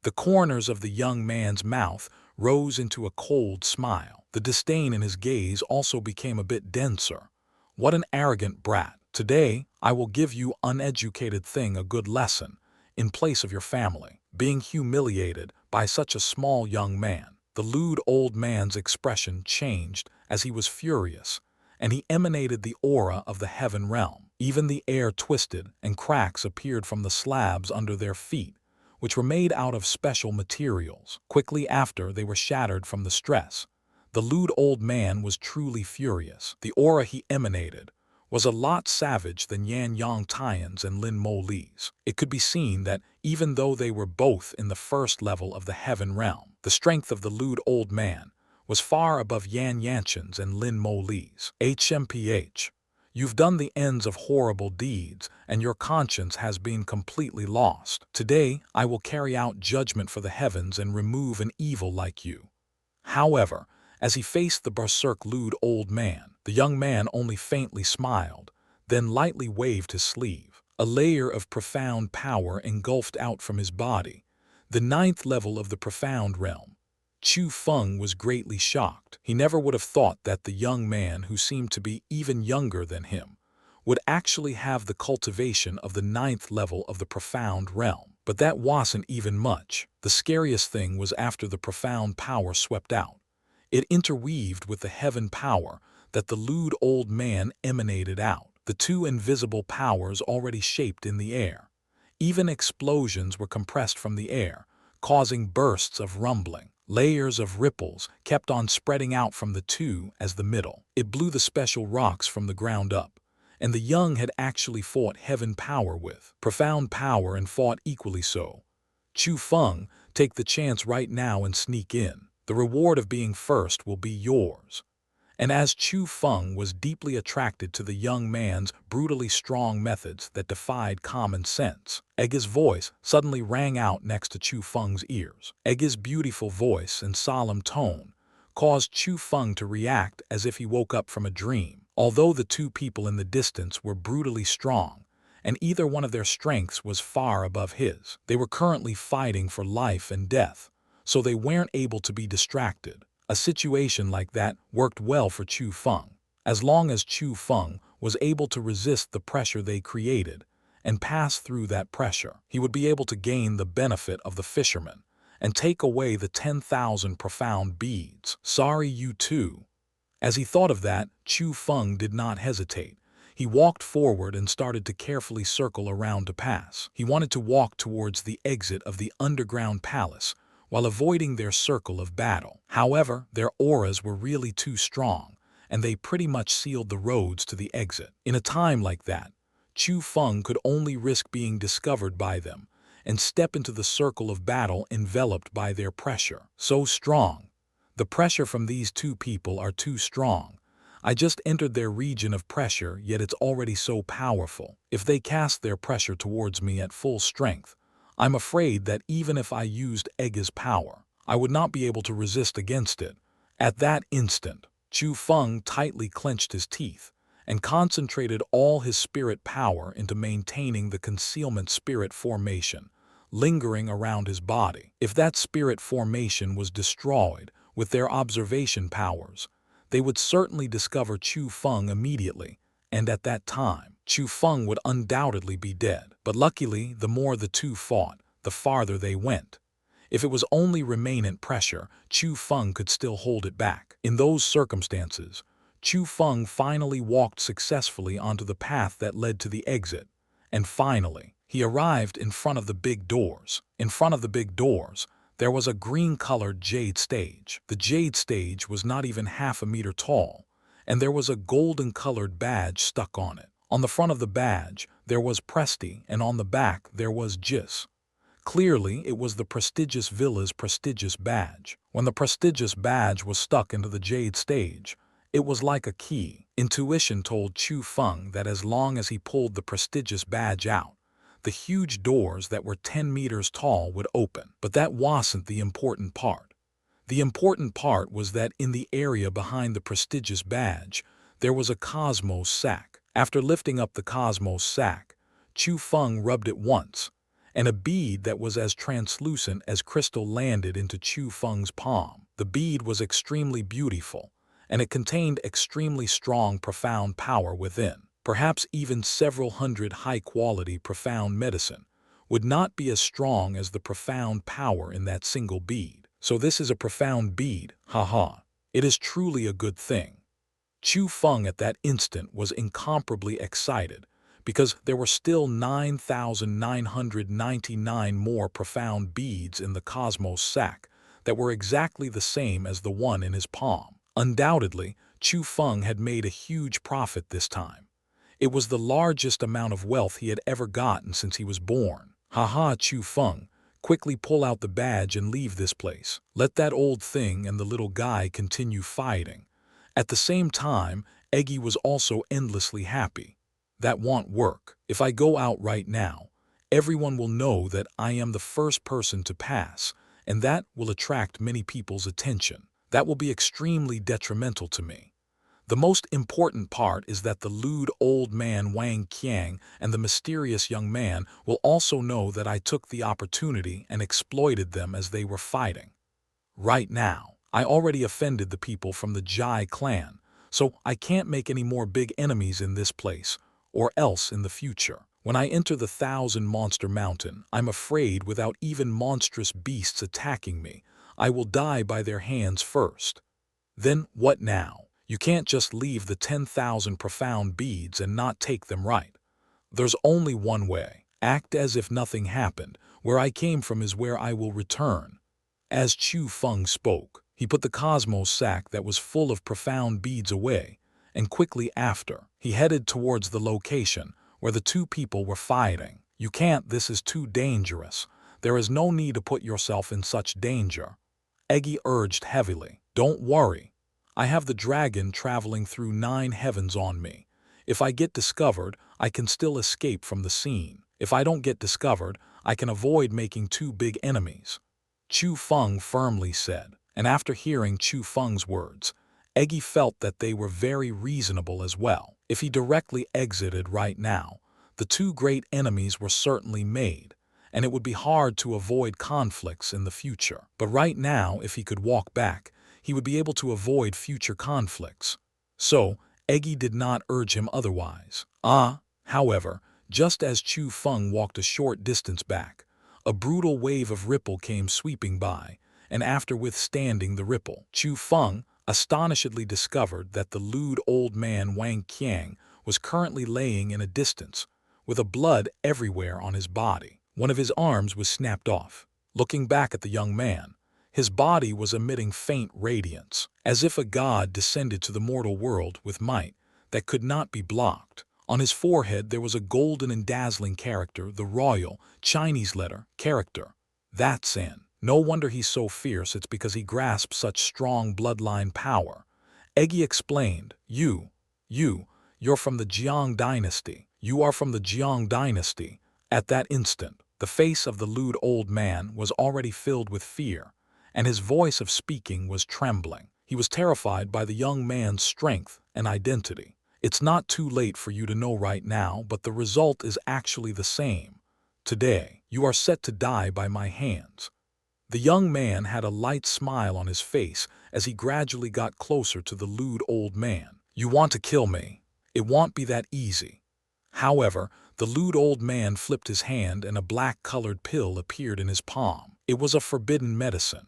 The corners of the young man's mouth rose into a cold smile. The disdain in his gaze also became a bit denser. What an arrogant brat. Today, I will give you uneducated thing a good lesson, in place of your family, being humiliated by such a small young man. The lewd old man's expression changed as he was furious, and he emanated the aura of the heaven realm. Even the air twisted, and cracks appeared from the slabs under their feet, which were made out of special materials. Quickly after, they were shattered from the stress. The lewd old man was truly furious. The aura he emanated was a lot savage than Yan Yang Tian's and Lin Mo Li's. It could be seen that even though they were both in the first level of the heaven realm, the strength of the lewd old man was far above Yan Yanshan's and Lin Mo Li's. HMPH. You've done the ends of horrible deeds, and your conscience has been completely lost. Today, I will carry out judgment for the heavens and remove an evil like you. However, as he faced the berserk lewd old man, the young man only faintly smiled, then lightly waved his sleeve. A layer of profound power engulfed out from his body, the 9th level of the profound realm. Chu Feng was greatly shocked. He never would have thought that the young man, who seemed to be even younger than him, would actually have the cultivation of the 9th level of the profound realm. But that wasn't even much. The scariest thing was after the profound power swept out. It interweaved with the heaven power that the lewd old man emanated out. The two invisible powers already shaped in the air. Even explosions were compressed from the air, causing bursts of rumbling. Layers of ripples kept on spreading out from the two as the middle. It blew the special rocks from the ground up, and the young had actually fought heaven power with profound power and fought equally so. Chu Feng, take the chance right now and sneak in. The reward of being first will be yours. And as Chu Feng was deeply attracted to the young man's brutally strong methods that defied common sense, Egge's voice suddenly rang out next to Chu Feng's ears. Egge's beautiful voice and solemn tone caused Chu Feng to react as if he woke up from a dream. Although the two people in the distance were brutally strong, and either one of their strengths was far above his, they were currently fighting for life and death, so they weren't able to be distracted. A situation like that worked well for Chu Feng. As long as Chu Feng was able to resist the pressure they created and pass through that pressure, he would be able to gain the benefit of the fisherman and take away the 10,000 profound beads. Sorry, you too. As he thought of that, Chu Feng did not hesitate. He walked forward and started to carefully circle around to pass. He wanted to walk towards the exit of the underground palace while avoiding their circle of battle. However, their auras were really too strong, and they pretty much sealed the roads to the exit. In a time like that, Chu Feng could only risk being discovered by them and step into the circle of battle enveloped by their pressure. So strong. The pressure from these two people are too strong. I just entered their region of pressure, yet it's already so powerful. If they cast their pressure towards me at full strength, I'm afraid that even if I used Egge's power, I would not be able to resist against it. At that instant, Chu Feng tightly clenched his teeth and concentrated all his spirit power into maintaining the concealment spirit formation, lingering around his body. If that spirit formation was destroyed with their observation powers, they would certainly discover Chu Feng immediately, and at that time, Chu Feng would undoubtedly be dead. But luckily, the more the two fought, the farther they went. If it was only remanent pressure, Chu Feng could still hold it back. In those circumstances, Chu Feng finally walked successfully onto the path that led to the exit, and finally, he arrived in front of the big doors. In front of the big doors, there was a green-colored jade stage. The jade stage was not even half a meter tall, and there was a golden-colored badge stuck on it. On the front of the badge, there was Presti, and on the back, there was Jis. Clearly, it was the prestigious villa's prestigious badge. When the prestigious badge was stuck into the jade stage, it was like a key. Intuition told Chu Feng that as long as he pulled the prestigious badge out, the huge doors that were 10 meters tall would open. But that wasn't the important part. The important part was that in the area behind the prestigious badge, there was a cosmos sack. After lifting up the cosmos sack, Chu Feng rubbed it once, and a bead that was as translucent as crystal landed into Chu Feng's palm. The bead was extremely beautiful, and it contained extremely strong, profound power within. Perhaps even several hundred high-quality profound medicine would not be as strong as the profound power in that single bead. So this is a profound bead, haha. It is truly a good thing. Chu Feng at that instant was incomparably excited because there were still 9,999 more profound beads in the cosmos sack that were exactly the same as the one in his palm. Undoubtedly, Chu Feng had made a huge profit this time. It was the largest amount of wealth he had ever gotten since he was born. Haha, Chu Feng, quickly pull out the badge and leave this place. Let that old thing and the little guy continue fighting. At the same time, Eggy was also endlessly happy. That won't work. If I go out right now, everyone will know that I am the first person to pass, and that will attract many people's attention. That will be extremely detrimental to me. The most important part is that the lewd old man Wang Qiang and the mysterious young man will also know that I took the opportunity and exploited them as they were fighting. Right now, I already offended the people from the Jai clan, so I can't make any more big enemies in this place, or else in the future. When I enter the 1,000-monster mountain, I'm afraid without even monstrous beasts attacking me, I will die by their hands first. Then what now? You can't just leave the 10,000 profound beads and not take them, right? There's only one way. Act as if nothing happened. Where I came from is where I will return. As Chu Feng spoke, he put the cosmos sack that was full of profound beads away and quickly after, he headed towards the location where the two people were fighting. "You can't, this is too dangerous. There is no need to put yourself in such danger," Eggy urged heavily. "Don't worry. I have the dragon traveling through 9 heavens on me. If I get discovered, I can still escape from the scene. If I don't get discovered, I can avoid making too big enemies," Chu Feng firmly said. And after hearing Chu Feng's words, Eggy felt that they were very reasonable as well. If he directly exited right now, the two great enemies were certainly made, and it would be hard to avoid conflicts in the future. But right now, if he could walk back, he would be able to avoid future conflicts. So, Eggy did not urge him otherwise. However, just as Chu Feng walked a short distance back, a brutal wave of ripple came sweeping by, and after withstanding the ripple, Chu Feng astonishedly discovered that the lewd old man Wang Qiang was currently laying in a distance, with a blood everywhere on his body. One of his arms was snapped off. Looking back at the young man, his body was emitting faint radiance, as if a god descended to the mortal world with might that could not be blocked. On his forehead there was a golden and dazzling character, the royal Chinese letter character. That's in. No wonder he's so fierce, it's because he grasps such strong bloodline power. Eggy explained, You're from the Jiang dynasty. You are from the Jiang dynasty. At that instant, the face of the lewd old man was already filled with fear, and his voice of speaking was trembling. He was terrified by the young man's strength and identity. "It's not too late for you to know right now, but the result is actually the same. Today, you are set to die by my hands." The young man had a light smile on his face as he gradually got closer to the lewd old man. "You want to kill me? It won't be that easy." However, the lewd old man flipped his hand and a black-colored pill appeared in his palm. It was a forbidden medicine.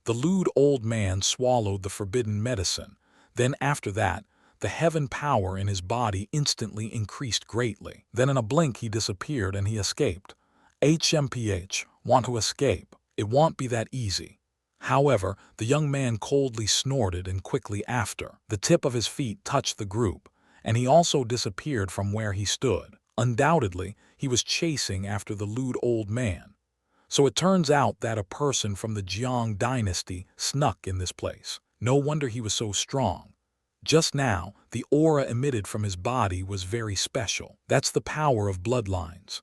The lewd old man swallowed the forbidden medicine. Then after that, the heaven power in his body instantly increased greatly. Then in a blink he disappeared and he escaped. "HMPH, want to escape? It won't be that easy." However, the young man coldly snorted and quickly after, the tip of his feet touched the group, and he also disappeared from where he stood. Undoubtedly, he was chasing after the lewd old man. So it turns out that a person from the Jiang dynasty snuck in this place. No wonder he was so strong. Just now, the aura emitted from his body was very special. That's the power of bloodlines.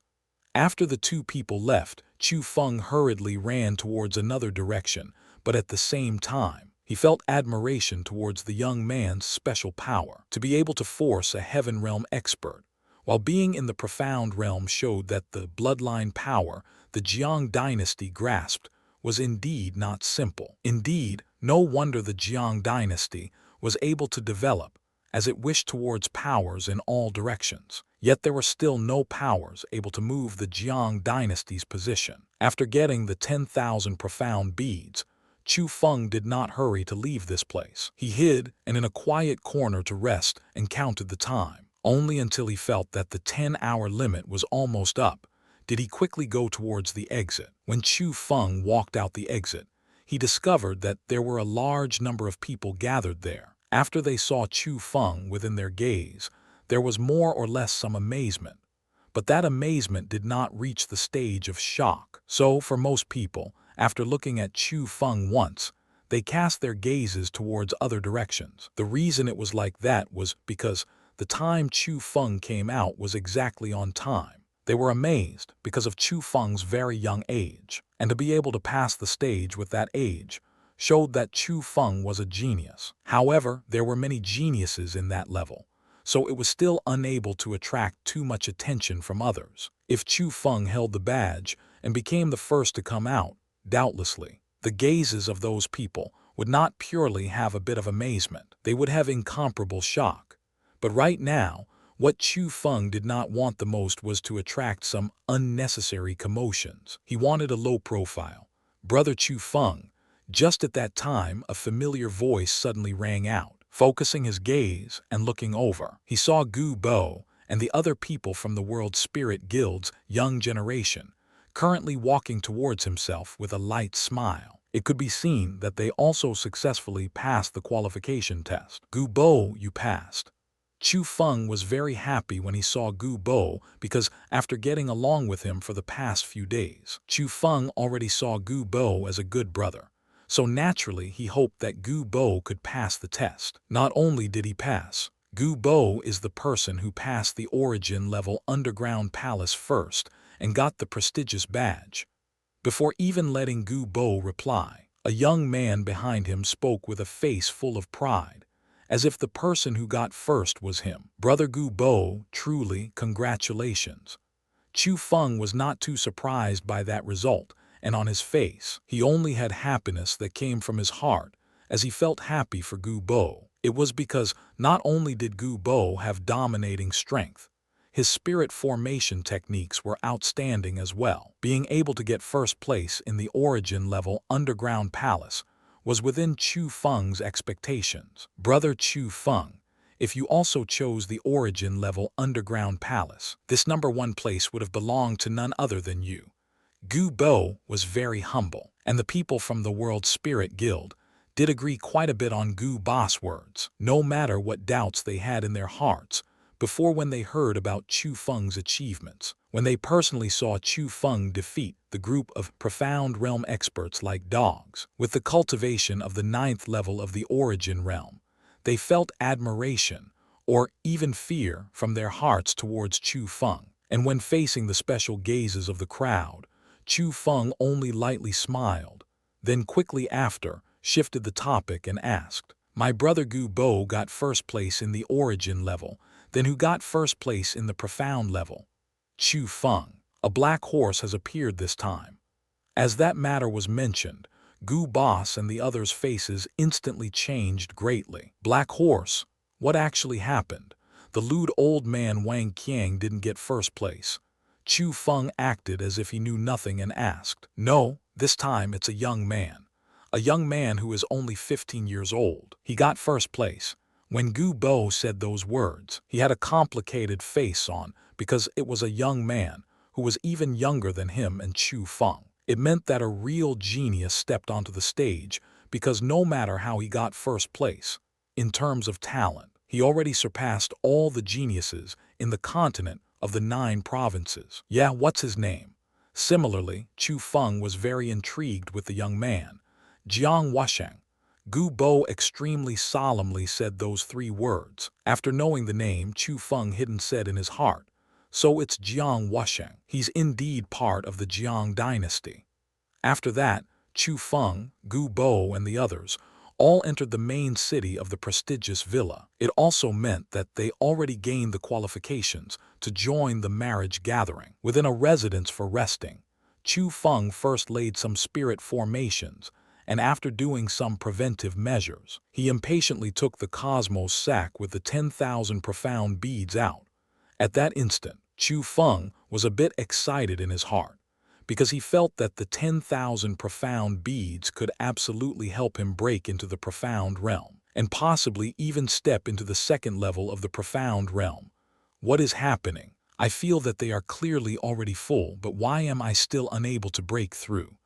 After the two people left, Chu Feng hurriedly ran towards another direction, but at the same time, he felt admiration towards the young man's special power. To be able to force a heaven realm expert, while being in the profound realm, showed that the bloodline power the Jiang dynasty grasped was indeed not simple. Indeed, no wonder the Jiang dynasty was able to develop as it wished towards powers in all directions. Yet there were still no powers able to move the Jiang dynasty's position. After getting the 10,000 profound beads, Chu Feng did not hurry to leave this place. He hid and in a quiet corner to rest and counted the time. Only until he felt that the 10-hour limit was almost up did he quickly go towards the exit. When Chu Feng walked out the exit, he discovered that there were a large number of people gathered there. After they saw Chu Feng within their gaze, there was more or less some amazement. But that amazement did not reach the stage of shock. So, for most people, after looking at Chu Feng once, they cast their gazes towards other directions. The reason it was like that was because the time Chu Feng came out was exactly on time. They were amazed because of Chu Feng's very young age, and to be able to pass the stage with that age showed that Chu Feng was a genius. However, there were many geniuses in that level, so it was still unable to attract too much attention from others. If Chu Feng held the badge and became the first to come out, doubtlessly, the gazes of those people would not purely have a bit of amazement. They would have incomparable shock. But right now, what Chu Feng did not want the most was to attract some unnecessary commotions. He wanted a low profile. "Brother Chu Feng." Just at that time, a familiar voice suddenly rang out. Focusing his gaze and looking over, he saw Gu Bo and the other people from the World Spirit Guild's young generation, currently walking towards himself with a light smile. It could be seen that they also successfully passed the qualification test. "Gu Bo, you passed. Chu Feng was very happy when he saw Gu Bo because after getting along with him for the past few days, Chu Feng already saw Gu Bo as a good brother. So naturally he hoped that Gu Bo could pass the test. Not only did he pass, Gu Bo is the person who passed the origin level underground palace first and got the prestigious badge. Before even letting Gu Bo reply, a young man behind him spoke with a face full of pride, as if the person who got first was him. Brother Gu Bo, truly, congratulations. Chu Feng was not too surprised by that result, and on his face, he only had happiness that came from his heart, as he felt happy for Gu Bo. It was because not only did Gu Bo have dominating strength, his spirit formation techniques were outstanding as well. Being able to get first place in the origin level underground palace was within Chu Feng's expectations. Brother Chu Feng, if you also chose the origin level underground palace, this #1 place would have belonged to none other than you. Gu Bo was very humble, and the people from the World Spirit Guild did agree quite a bit on Gu Bo's words, no matter what doubts they had in their hearts before when they heard about Chu Feng's achievements. When they personally saw Chu Feng defeat the group of profound realm experts like dogs with the cultivation of the 9th level of the origin realm, they felt admiration or even fear from their hearts towards Chu Feng. And when facing the special gazes of the crowd, Chu Feng only lightly smiled, then quickly after shifted the topic and asked, "My brother Gu Bo got first place in the origin level, then who got first place in the profound level?" Chu Feng. A black horse has appeared this time. As that matter was mentioned, Gu Boss and the others' faces instantly changed greatly. Black horse? What actually happened? The lewd old man Wang Qiang didn't get first place. Chu Feng acted as if he knew nothing and asked, "No, this time it's a young man. A young man who is only 15 years old. He got first place." When Gu Bo said those words, he had a complicated face on because it was a young man who was even younger than him and Chu Feng. It meant that a real genius stepped onto the stage because no matter how he got first place, in terms of talent, he already surpassed all the geniuses in the continent of the 9 provinces. Yeah, what's his name? Similarly, Chu Feng was very intrigued with the young man, Jiang Washeng. Gu Bo extremely solemnly said those 3 words. After knowing the name, Chu Feng hidden said in his heart, "So it's Jiang Washeng. He's indeed part of the Jiang dynasty." After that, Chu Feng, Gu Bo, and the others all entered the main city of the prestigious villa. It also meant that they already gained the qualifications to join the marriage gathering. Within a residence for resting, Chu Feng first laid some spirit formations, and after doing some preventive measures, he impatiently took the cosmos sack with the 10,000 profound beads out. At that instant, Chu Feng was a bit excited in his heart, because he felt that the 10,000 profound beads could absolutely help him break into the profound realm, and possibly even step into the 2nd level of the profound realm. What is happening? I feel that they are clearly already full, but why am I still unable to break through?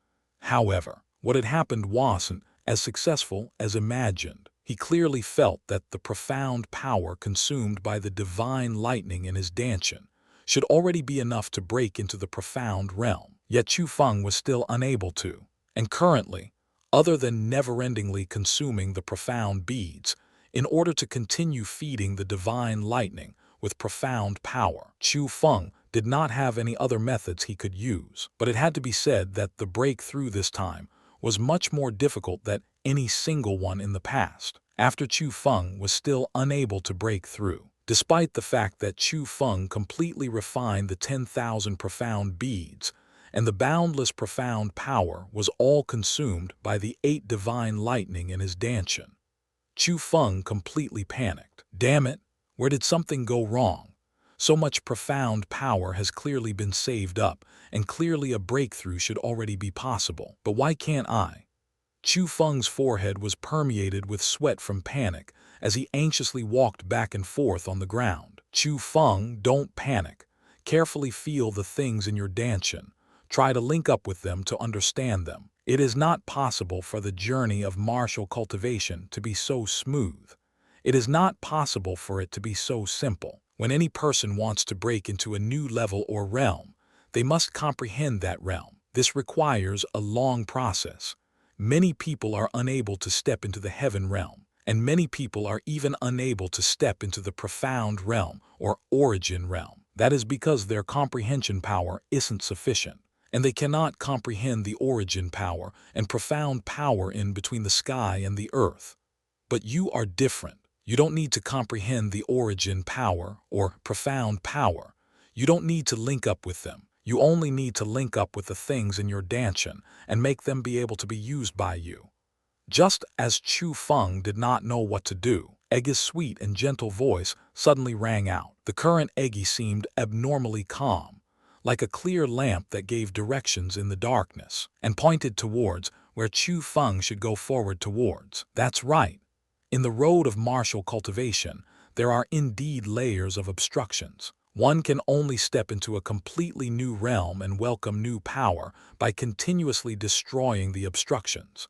However, what had happened wasn't as successful as imagined. He clearly felt that the profound power consumed by the divine lightning in his dantian should already be enough to break into the profound realm. Yet Chu Feng was still unable to. And currently, other than never-endingly consuming the profound beads, in order to continue feeding the divine lightning with profound power, Chu Feng did not have any other methods he could use. But it had to be said that the breakthrough this time was much more difficult than any single one in the past. After Chu Feng was still unable to break through, despite the fact that Chu Feng completely refined the 10,000 profound beads, and the boundless profound power was all consumed by the 8 divine lightning in his dantian. Chu Feng completely panicked. Damn it, where did something go wrong? So much profound power has clearly been saved up, and clearly a breakthrough should already be possible. But why can't I? Chu Feng's forehead was permeated with sweat from panic as he anxiously walked back and forth on the ground. Chu Feng, don't panic. Carefully feel the things in your dantian. Try to link up with them to understand them. It is not possible for the journey of martial cultivation to be so smooth. It is not possible for it to be so simple. When any person wants to break into a new level or realm, they must comprehend that realm. This requires a long process. Many people are unable to step into the heaven realm, and many people are even unable to step into the profound realm or origin realm. That is because their comprehension power isn't sufficient, and they cannot comprehend the origin power and profound power in between the sky and the earth. But you are different. You don't need to comprehend the origin power or profound power. You don't need to link up with them. You only need to link up with the things in your danchan and make them be able to be used by you. Just as Chu Feng did not know what to do, Eggy's sweet and gentle voice suddenly rang out. The current Eggy seemed abnormally calm, like a clear lamp that gave directions in the darkness, and pointed towards where Chu Feng should go forward towards. That's right. In the road of martial cultivation, there are indeed layers of obstructions. One can only step into a completely new realm and welcome new power by continuously destroying the obstructions.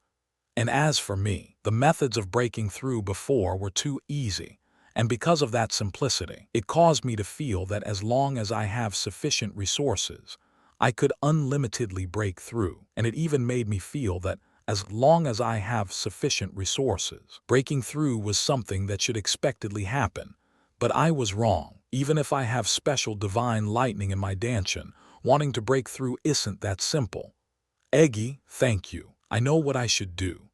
And as for me, the methods of breaking through before were too easy, and because of that simplicity, it caused me to feel that as long as I have sufficient resources, I could unlimitedly break through, and it even made me feel that as long as I have sufficient resources, breaking through was something that should expectedly happen. But I was wrong. Even if I have special divine lightning in my danchan, wanting to break through isn't that simple. Eggy, thank you. I know what I should do.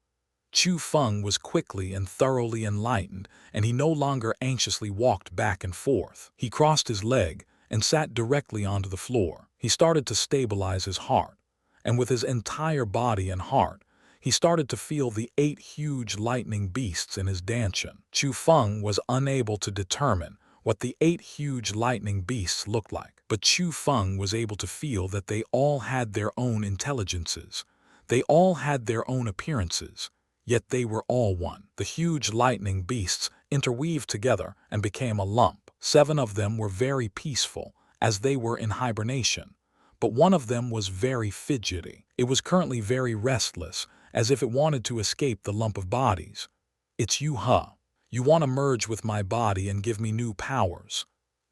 Chu Feng was quickly and thoroughly enlightened, and he no longer anxiously walked back and forth. He crossed his leg and sat directly onto the floor. He started to stabilize his heart, and with his entire body and heart, he started to feel the 8 huge lightning beasts in his danchan. Chu Feng was unable to determine what the 8 huge lightning beasts looked like, but Chu Feng was able to feel that they all had their own intelligences. They all had their own appearances, yet they were all one. The huge lightning beasts interweaved together and became a lump. 7 of them were very peaceful, as they were in hibernation, but one of them was very fidgety. It was currently very restless, as if it wanted to escape the lump of bodies. It's you, huh? You want to merge with my body and give me new powers.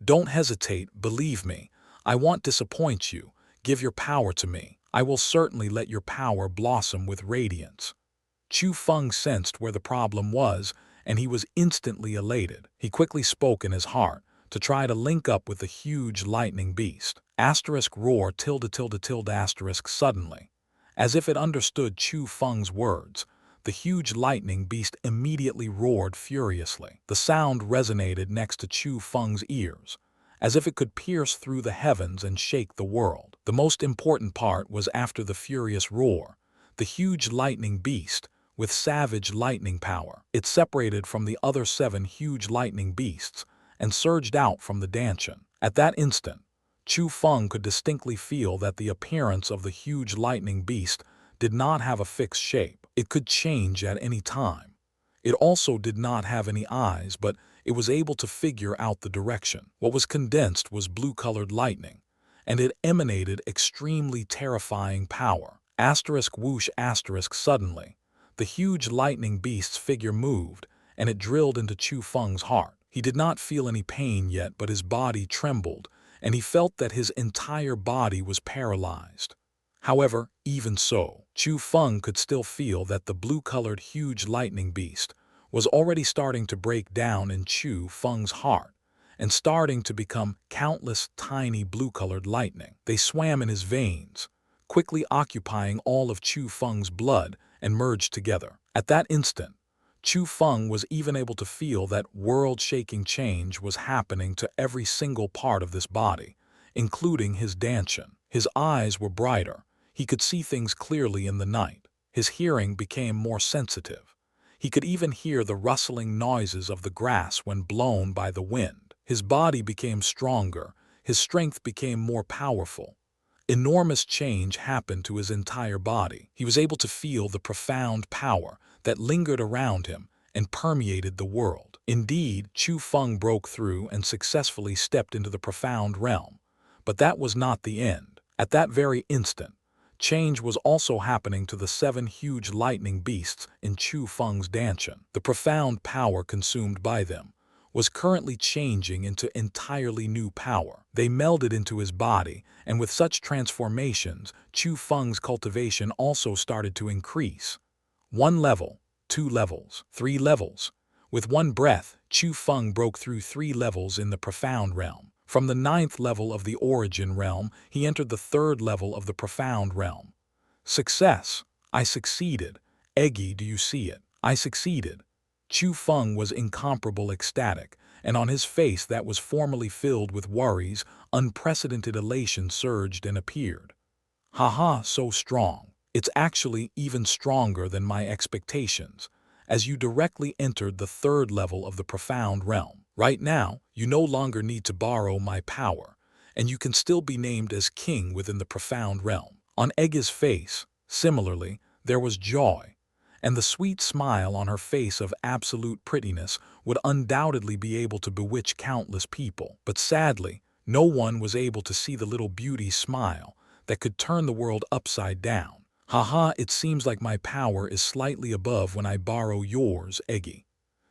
Don't hesitate, believe me. I won't disappoint you. Give your power to me. I will certainly let your power blossom with radiance. Chu Feng sensed where the problem was, and he was instantly elated. He quickly spoke in his heart to try to link up with the huge lightning beast. Asterisk roar tilde tilde tilde asterisk suddenly. As if it understood Chu Feng's words, the huge lightning beast immediately roared furiously. The sound resonated next to Chu Feng's ears, as if it could pierce through the heavens and shake the world. The most important part was after the furious roar, the huge lightning beast, with savage lightning power, it separated from the other 7 huge lightning beasts and surged out from the danchan. At that instant, Chu Feng could distinctly feel that the appearance of the huge lightning beast did not have a fixed shape. It could change at any time. It also did not have any eyes, but it was able to figure out the direction. What was condensed was blue-colored lightning, and it emanated extremely terrifying power. Asterisk whoosh asterisk suddenly, the huge lightning beast's figure moved, and it drilled into Chu Feng's heart. He did not feel any pain yet, but his body trembled, and he felt that his entire body was paralyzed. However, even so, Chu Feng could still feel that the blue-colored huge lightning beast was already starting to break down in Chu Feng's heart and starting to become countless tiny blue-colored lightning. They swam in his veins, quickly occupying all of Chu Feng's blood and merged together. At that instant, Chu Feng was even able to feel that world-shaking change was happening to every single part of this body, including his danchan. His eyes were brighter. He could see things clearly in the night. His hearing became more sensitive. He could even hear the rustling noises of the grass when blown by the wind. His body became stronger. His strength became more powerful. Enormous change happened to his entire body. He was able to feel the profound power that lingered around him and permeated the world. Indeed, Chu Feng broke through and successfully stepped into the profound realm. But that was not the end. At that very instant, Change was also happening to the 7 huge lightning beasts in Chu Feng's dantian. The profound power consumed by them was currently changing into entirely new power. They melded into his body, and with such transformations, Chu Feng's cultivation also started to increase. 1 level, 2 levels, 3 levels. With one breath, Chu Feng broke through 3 levels in the profound realm. From the 9th level of the origin realm, he entered the 3rd level of the profound realm. Success! I succeeded. Eggy, do you see it? I succeeded. Chu Feng was incomparable ecstatic, and on his face that was formerly filled with worries, unprecedented elation surged and appeared. Haha, so strong. It's actually even stronger than my expectations, as you directly entered the 3rd level of the profound realm. Right now, you no longer need to borrow my power, and you can still be named as king within the profound realm. On Eggy's face, similarly, there was joy, and the sweet smile on her face of absolute prettiness would undoubtedly be able to bewitch countless people. But sadly, no one was able to see the little beauty's smile that could turn the world upside down. Haha, it seems like my power is slightly above when I borrow yours, Eggy.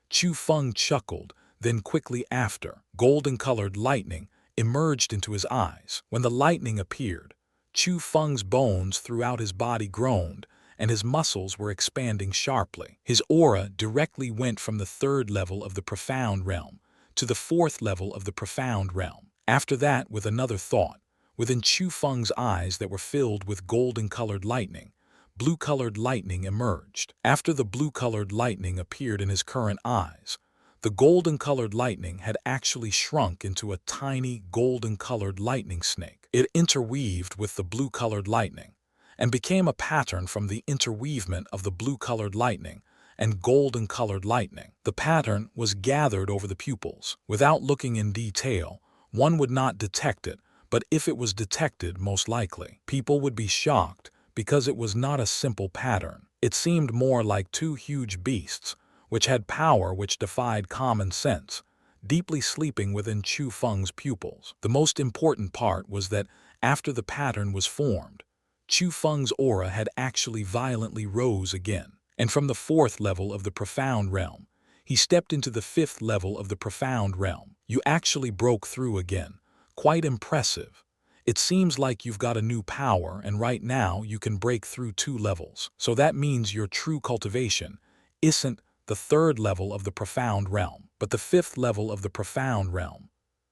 Chu Feng chuckled, then quickly after, golden-colored lightning emerged into his eyes. When the lightning appeared, Chu Feng's bones throughout his body groaned, and his muscles were expanding sharply. His aura directly went from the 3rd level of the profound realm to the 4th level of the profound realm. After that, with another thought, within Chu Feng's eyes that were filled with golden-colored lightning, blue-colored lightning emerged. After the blue-colored lightning appeared in his current eyes, the golden-colored lightning had actually shrunk into a tiny golden-colored lightning snake. It interweaved with the blue-colored lightning and became a pattern from the interweavement of the blue-colored lightning and golden-colored lightning. The pattern was gathered over the pupils. Without looking in detail, one would not detect it, but if it was detected, most likely, people would be shocked because it was not a simple pattern. It seemed more like 2 huge beasts, which had power which defied common sense, deeply sleeping within Chu Feng's pupils. The most important part was that after the pattern was formed, Chu Feng's aura had actually violently rose again, and from the 4th level of the profound realm, he stepped into the 5th level of the profound realm. You actually broke through again. Quite impressive. It seems like you've got a new power, and right now you can break through 2 levels. So that means your true cultivation isn't the 3rd level of the profound realm, but the 5th level of the profound realm.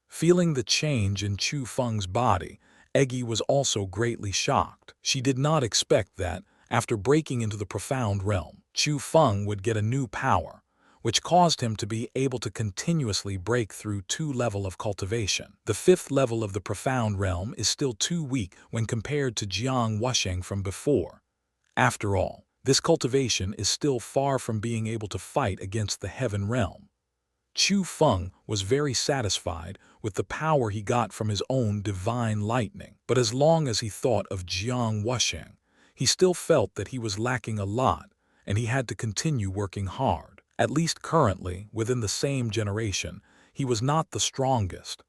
Feeling the change in Chu Feng's body, Eggy was also greatly shocked. She did not expect that, after breaking into the profound realm, Chu Feng would get a new power, which caused him to be able to continuously break through 2 levels of cultivation. The 5th level of the profound realm is still too weak when compared to xianxia from before. After all, this cultivation is still far from being able to fight against the heaven realm. Chu Feng was very satisfied with the power he got from his own divine lightning, but as long as he thought of xianxia, he still felt that he was lacking a lot, and he had to continue working hard. At least currently, within the same generation, he was not the strongest.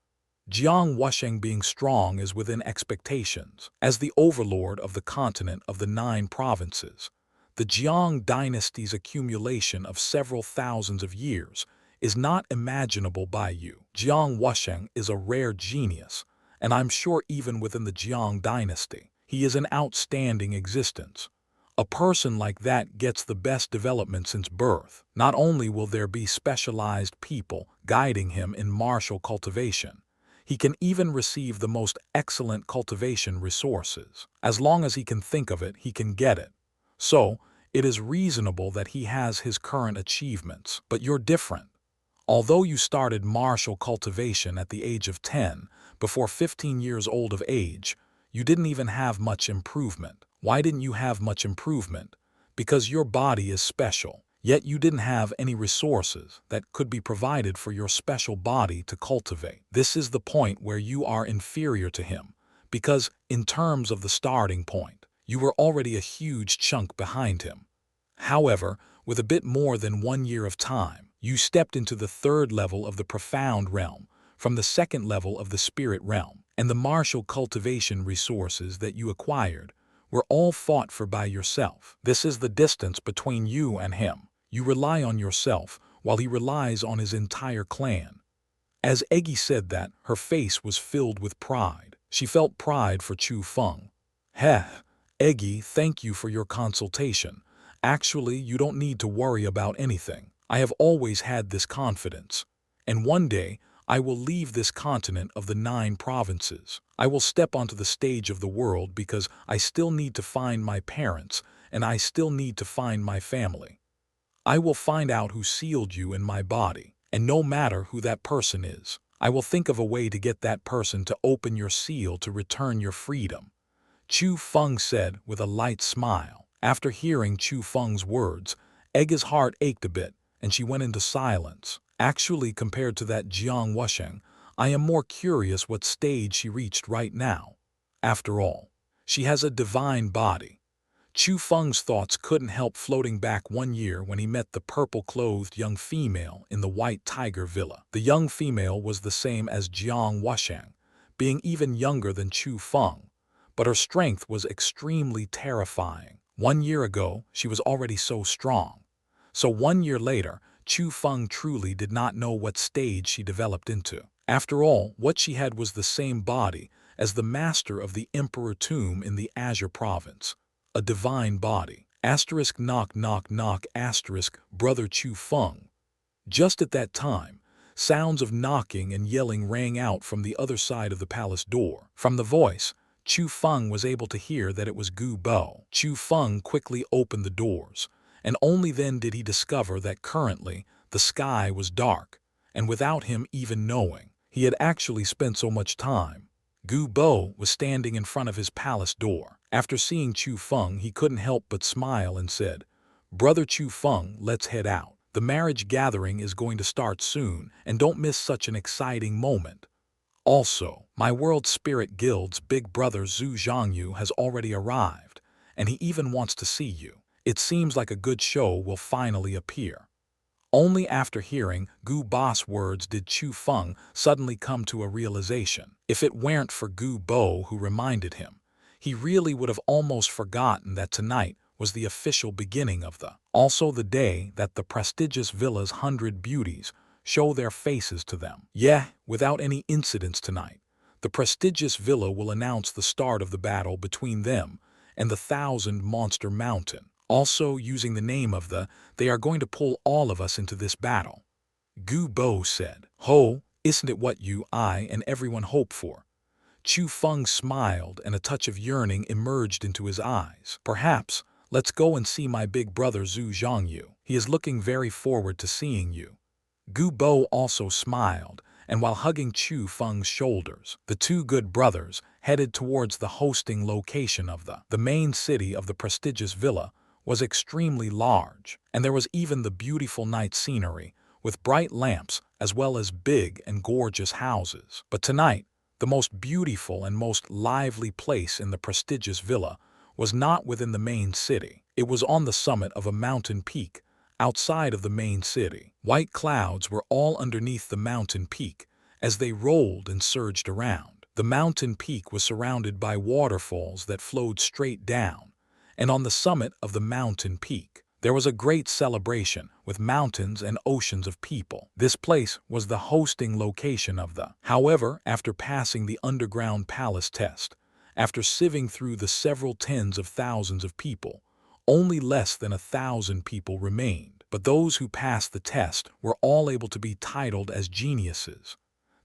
Xianxia being strong is within expectations. As the overlord of the continent of the 9 provinces, the Jiang dynasty's accumulation of several thousands of years is not imaginable by you. Xianxia is a rare genius, and I'm sure even within the Jiang dynasty, he is an outstanding existence. A person like that gets the best development since birth. Not only will there be specialized people guiding him in martial cultivation, he can even receive the most excellent cultivation resources. As long as he can think of it, he can get it. So, it is reasonable that he has his current achievements. But you're different. Although you started martial cultivation at the age of 10, before 15 years old of age, you didn't even have much improvement. Why didn't you have much improvement? Because your body is special, yet you didn't have any resources that could be provided for your special body to cultivate. This is the point where you are inferior to him, because in terms of the starting point, you were already a huge chunk behind him. However, with a bit more than 1 year of time, you stepped into the 3rd level of the profound realm, from the 2nd level of the spirit realm, and the martial cultivation resources that you acquired We're all fought for by yourself. This is the distance between you and him. You rely on yourself, while he relies on his entire clan. As Eggy said that, her face was filled with pride. She felt pride for Chu Feng. Heh, Eggy, thank you for your consultation. Actually, you don't need to worry about anything. I have always had this confidence. And one day, I will leave this continent of the 9 provinces. I will step onto the stage of the world because I still need to find my parents, and I still need to find my family. I will find out who sealed you in my body, and no matter who that person is, I will think of a way to get that person to open your seal to return your freedom. Chu Feng said with a light smile. After hearing Chu Feng's words, Egga's heart ached a bit, and she went into silence. Actually, compared to that xianxia, I am more curious what stage she reached right now. After all, she has a divine body. Chu Feng's thoughts couldn't help floating back 1 year when he met the purple-clothed young female in the White Tiger Villa. The young female was the same as Jiang Wushang, being even younger than Chu Feng, but her strength was extremely terrifying. 1 year ago, she was already so strong. So 1 year later, Chu Feng truly did not know what stage she developed into. After all, what she had was the same body as the master of the Emperor Tomb in the Azure province. A divine body. Asterisk knock knock knock asterisk brother Chu Feng. Just at that time, sounds of knocking and yelling rang out from the other side of the palace door. From the voice, Chu Feng was able to hear that it was Gu Bo. Chu Feng quickly opened the doors, and only then did he discover that currently the sky was dark, and without him even knowing, he had actually spent so much time. Gu Bo was standing in front of his palace door. After seeing Chu Feng, he couldn't help but smile and said, "Brother Chu Feng, let's head out. The marriage gathering is going to start soon, and don't miss such an exciting moment. Also, my World Spirit Guild's big brother Zhu Zhangyu has already arrived, and he even wants to see you. It seems like a good show will finally appear." Only after hearing Gu Bo's words did Chu Feng suddenly come to a realization. If it weren't for Gu Bo who reminded him, he really would have almost forgotten that tonight was the official beginning of also the day that the prestigious villa's 100 beauties show their faces to them. Yeah, without any incidents tonight, the prestigious villa will announce the start of the battle between them and the 1,000 Monster Mountain. Also, using the name of they are going to pull all of us into this battle. Gu Bo said. "Ho, isn't it what you, I, and everyone hope for?" Chu Feng smiled, and a touch of yearning emerged into his eyes. "Perhaps, let's go and see my big brother Zhu Zhangyu. He is looking very forward to seeing you." Gu Bo also smiled, and while hugging Chu Feng's shoulders, the two good brothers headed towards the hosting location of the main city of the prestigious villa. Was extremely large, and there was even the beautiful night scenery, with bright lamps as well as big and gorgeous houses. But tonight, the most beautiful and most lively place in the prestigious villa was not within the main city. It was on the summit of a mountain peak, outside of the main city. White clouds were all underneath the mountain peak as they rolled and surged around. The mountain peak was surrounded by waterfalls that flowed straight down, and on the summit of the mountain peak, there was a great celebration with mountains and oceans of people. This place was the hosting location of However, after passing the underground palace test, after sieving through the several tens of thousands of people, only less than 1,000 people remained. But those who passed the test were all able to be titled as geniuses.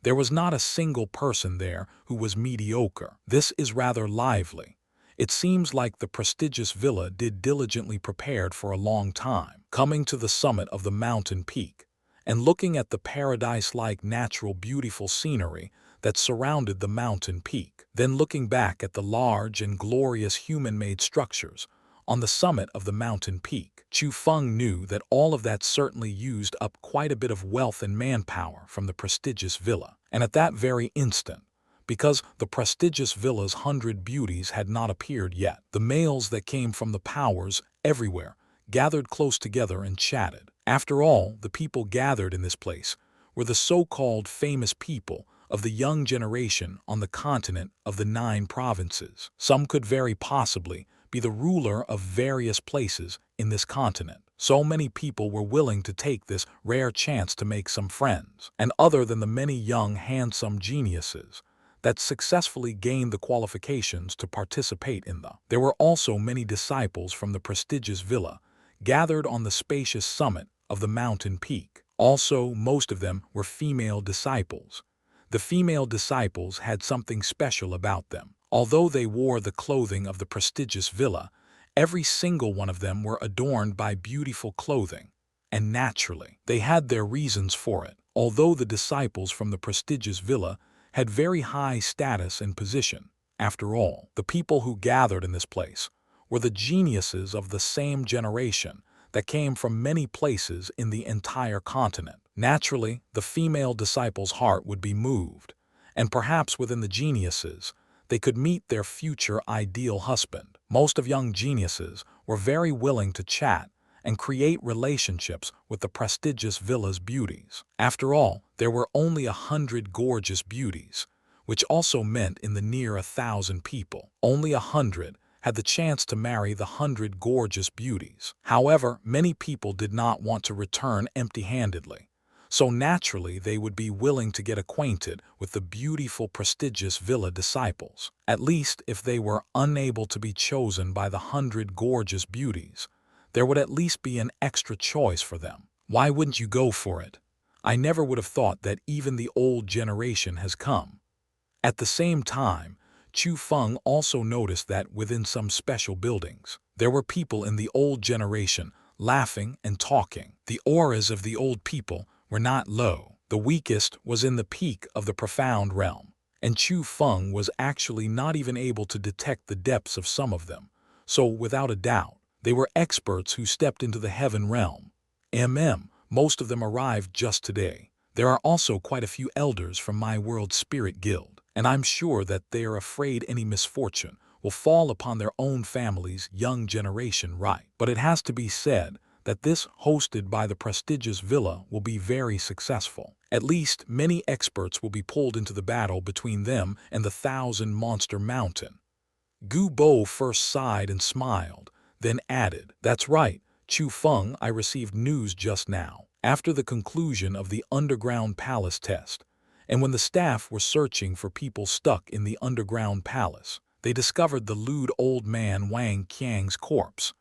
There was not a single person there who was mediocre. This is rather lively. It seems like the prestigious villa did diligently prepared for a long time. Coming to the summit of the mountain peak, and looking at the paradise-like natural beautiful scenery that surrounded the mountain peak, then looking back at the large and glorious human-made structures on the summit of the mountain peak, Chu Feng knew that all of that certainly used up quite a bit of wealth and manpower from the prestigious villa. And at that very instant, because the prestigious villa's 100 beauties had not appeared yet, the males that came from the powers everywhere gathered close together and chatted. After all, the people gathered in this place were the so-called famous people of the young generation on the continent of the 9 provinces. Some could very possibly be the ruler of various places in this continent. So many people were willing to take this rare chance to make some friends. And other than the many young, handsome geniuses that successfully gained the qualifications to participate in there were also many disciples from the prestigious villa gathered on the spacious summit of the mountain peak. Also, most of them were female disciples. The female disciples had something special about them. Although they wore the clothing of the prestigious villa, every single one of them were adorned by beautiful clothing, and naturally, they had their reasons for it. Although the disciples from the prestigious villa had very high status and position, after all, the people who gathered in this place were the geniuses of the same generation that came from many places in the entire continent. Naturally, the female disciple's heart would be moved, and perhaps within the geniuses, they could meet their future ideal husband. Most of young geniuses were very willing to chat and create relationships with the prestigious villa's beauties. After all, there were only 100 gorgeous beauties, which also meant in the near 1,000 people, only 100 had the chance to marry the 100 gorgeous beauties. However, many people did not want to return empty-handedly, so naturally they would be willing to get acquainted with the beautiful prestigious villa disciples. At least if they were unable to be chosen by the 100 gorgeous beauties, there would at least be an extra choice for them. Why wouldn't you go for it? I never would have thought that even the old generation has come. At the same time, Chu Feng also noticed that within some special buildings, there were people in the old generation laughing and talking. The auras of the old people were not low. The weakest was in the peak of the profound realm, and Chu Feng was actually not even able to detect the depths of some of them. So, without a doubt, they were experts who stepped into the heaven realm. Most of them arrived just today. There are also quite a few elders from my world spirit guild, and I'm sure that they are afraid any misfortune will fall upon their own family's young generation, right? But it has to be said that this, hosted by the prestigious villa, will be very successful. At least many experts will be pulled into the battle between them and the 1,000-monster mountain. Gu Bo first sighed and smiled, then added, "That's right, Chu Feng, I received news just now, after the conclusion of the underground palace test, and when the staff were searching for people stuck in the underground palace, they discovered the lewd old man Wang Qiang's corpse.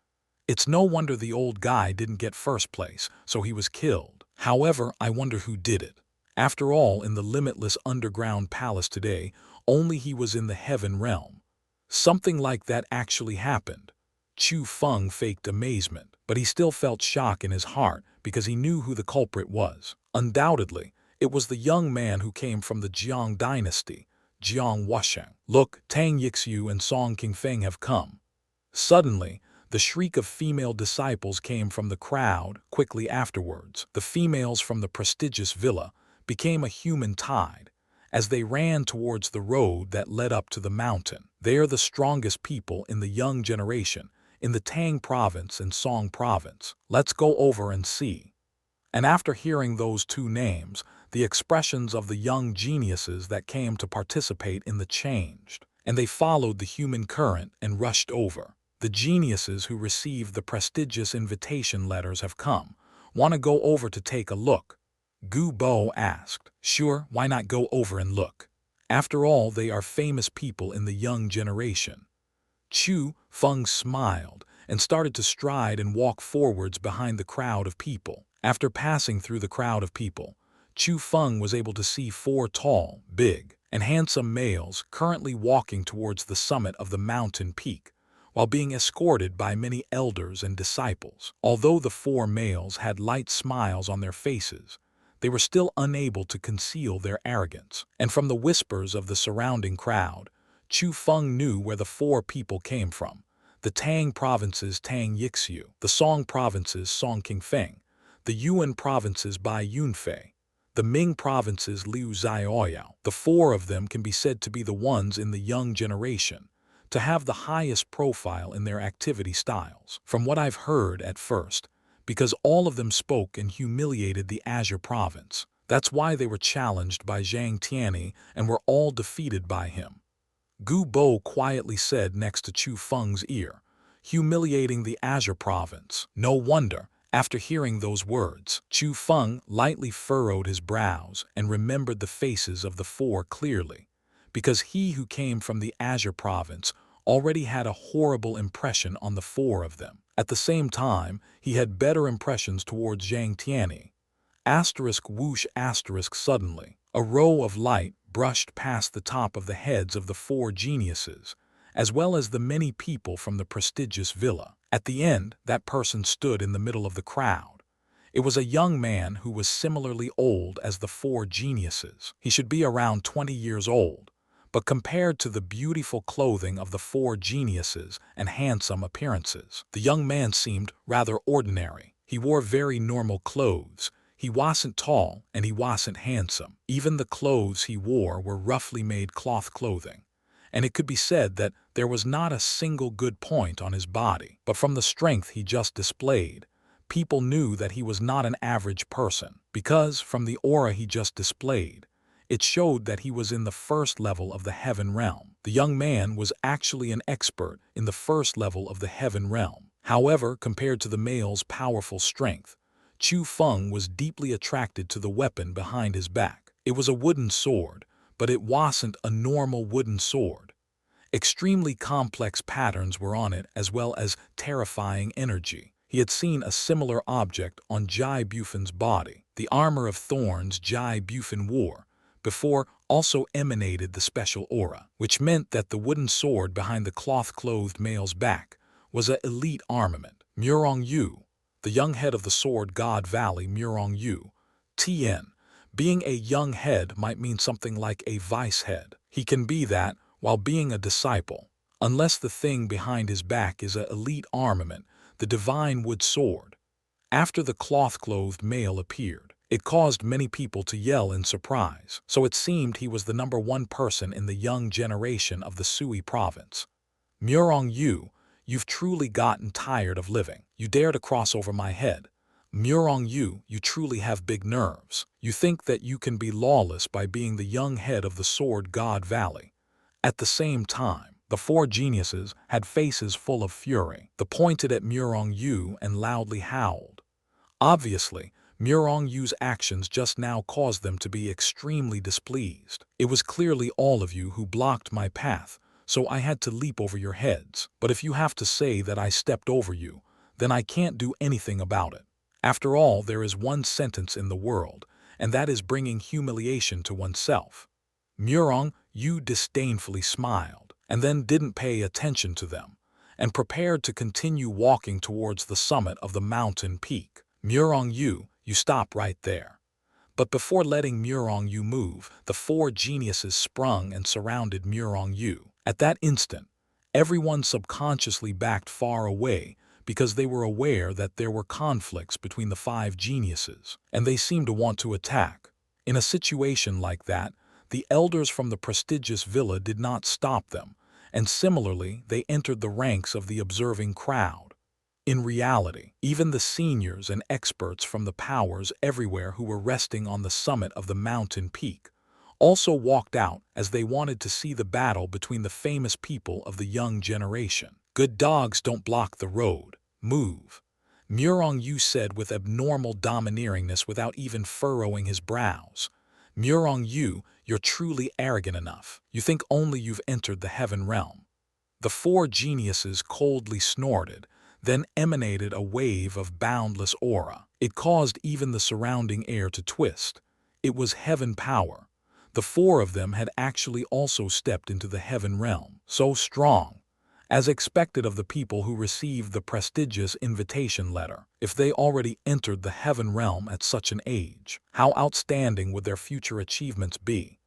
It's no wonder the old guy didn't get first place, so he was killed. However, I wonder who did it. After all, in the limitless underground palace today, only he was in the heaven realm. Something like that actually happened." Chu Feng faked amazement, but he still felt shock in his heart because he knew who the culprit was. Undoubtedly, it was the young man who came from the Jiang dynasty, Jiang Wusheng. "Look, Tang Yixiu and Song Qingfeng have come." Suddenly, the shriek of female disciples came from the crowd. Quickly afterwards, the females from the prestigious villa became a human tide as they ran towards the road that led up to the mountain. They are the strongest people in the young generation in the Tang province and Song province. Let's go over and see. And after hearing those two names, the expressions of the young geniuses that came to participate in the changed, and they followed the human current and rushed over. The geniuses who received the prestigious invitation letters have come. Want to go over to take a look? Gu Bo asked. "Sure, why not go over and look? After all, they are famous people in the young generation." Chu Feng smiled and started to stride and walk forwards behind the crowd of people. After passing through the crowd of people, Chu Feng was able to see 4 tall, big, and handsome males currently walking towards the summit of the mountain peak, while being escorted by many elders and disciples. Although the 4 males had light smiles on their faces, they were still unable to conceal their arrogance. And from the whispers of the surrounding crowd, Chu Feng knew where the 4 people came from. The Tang province's Tang Yixiu, the Song province's Song Qingfeng, the Yuan province's Bai Yunfei, the Ming province's Liu Xiaoyao. The 4 of them can be said to be the ones in the young generation to have the highest profile in their activity styles. From what I've heard at first, because all of them spoke and humiliated the Azure province, That's why they were challenged by Zhang Tianyi and were all defeated by him. Gu Bo quietly said next to Chu Feng's ear, humiliating the Azure province. No wonder, after hearing those words, Chu Feng lightly furrowed his brows and remembered the faces of the four clearly, because he who came from the Azure province already had a horrible impression on the four of them. At the same time, he had better impressions towards Zhang Tianyi. Asterisk whoosh asterisk suddenly, a row of light brushed past the top of the heads of the four geniuses, as well as the many people from the prestigious villa. At the end, that person stood in the middle of the crowd. It was a young man who was similarly old as the four geniuses. He should be around 20 years old, but compared to the beautiful clothing of the four geniuses and handsome appearances, the young man seemed rather ordinary. He wore very normal clothes. He wasn't tall and he wasn't handsome. Even the clothes he wore were roughly made cloth clothing, and it could be said that there was not a single good point on his body. But from the strength he just displayed, people knew that he was not an average person, because from the aura he just displayed, it showed that he was in the first level of the heaven realm. The young man was actually an expert in the first level of the heaven realm. However, compared to the male's powerful strength, Chu Feng was deeply attracted to the weapon behind his back. It was a wooden sword, but it wasn't a normal wooden sword. Extremely complex patterns were on it, as well as terrifying energy. He had seen a similar object on Jai Bufen's body. The armor of thorns Jai Bufen wore before also emanated the special aura, which meant that the wooden sword behind the cloth-clothed male's back was an elite armament. Murong Yu, the young head of the Sword God Valley, Murong Yu, Tien, being a young head might mean something like a vice head. He can be that while being a disciple, unless the thing behind his back is an elite armament, the divine wood sword. After the cloth-clothed male appeared, it caused many people to yell in surprise, so it seemed he was the #1 person in the young generation of the Sui province. Murong Yu, you've truly gotten tired of living. You dare to cross over my head. Murong Yu, you truly have big nerves. You think that you can be lawless by being the young head of the Sword God Valley. At the same time, the four geniuses had faces full of fury. They pointed at Murong Yu and loudly howled. Obviously, Murong Yu's actions just now caused them to be extremely displeased. It was clearly all of you who blocked my path, so I had to leap over your heads. But if you have to say that I stepped over you, then I can't do anything about it. After all, there is one sentence in the world, and that is bringing humiliation to oneself. Murong Yu disdainfully smiled, and then didn't pay attention to them, and prepared to continue walking towards the summit of the mountain peak. Murong Yu, you stop right there. But before letting Murong Yu move, the four geniuses sprung and surrounded Murong Yu. At that instant, everyone subconsciously backed far away because they were aware that there were conflicts between the five geniuses, and they seemed to want to attack. In a situation like that, the elders from the prestigious villa did not stop them, and similarly they entered the ranks of the observing crowd. In reality, even the seniors and experts from the powers everywhere who were resting on the summit of the mountain peak also walked out as they wanted to see the battle between the famous people of the young generation. Good dogs don't block the road. Move. Murong Yu said with abnormal domineeringness without even furrowing his brows. Murong Yu, you're truly arrogant enough. You think only you've entered the heaven realm. The four geniuses coldly snorted, then emanated a wave of boundless aura. It caused even the surrounding air to twist. It was heaven power. The four of them had actually also stepped into the heaven realm. So strong, as expected of the people who received the prestigious invitation letter. If they already entered the heaven realm at such an age, how outstanding would their future achievements be?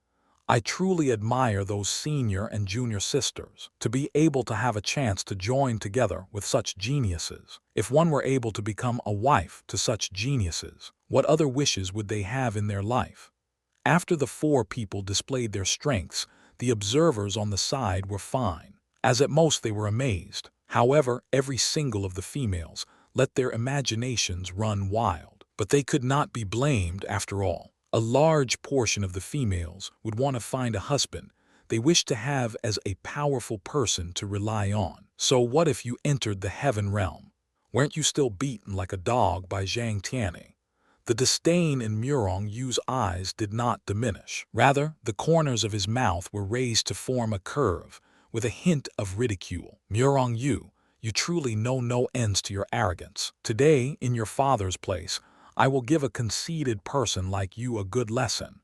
I truly admire those senior and junior sisters, to be able to have a chance to join together with such geniuses. If one were able to become a wife to such geniuses, what other wishes would they have in their life? After the four people displayed their strengths, the observers on the side were fine, as at most they were amazed. However, every single of the females let their imaginations run wild. But they could not be blamed after all. A large portion of the females would want to find a husband they wished to have as a powerful person to rely on. So what if you entered the heaven realm? Weren't you still beaten like a dog by xianxia? The disdain in Murong Yu's eyes did not diminish. Rather, the corners of his mouth were raised to form a curve, with a hint of ridicule. Murong Yu, you truly know no ends to your arrogance. Today, in your father's place, I will give a conceited person like you a good lesson.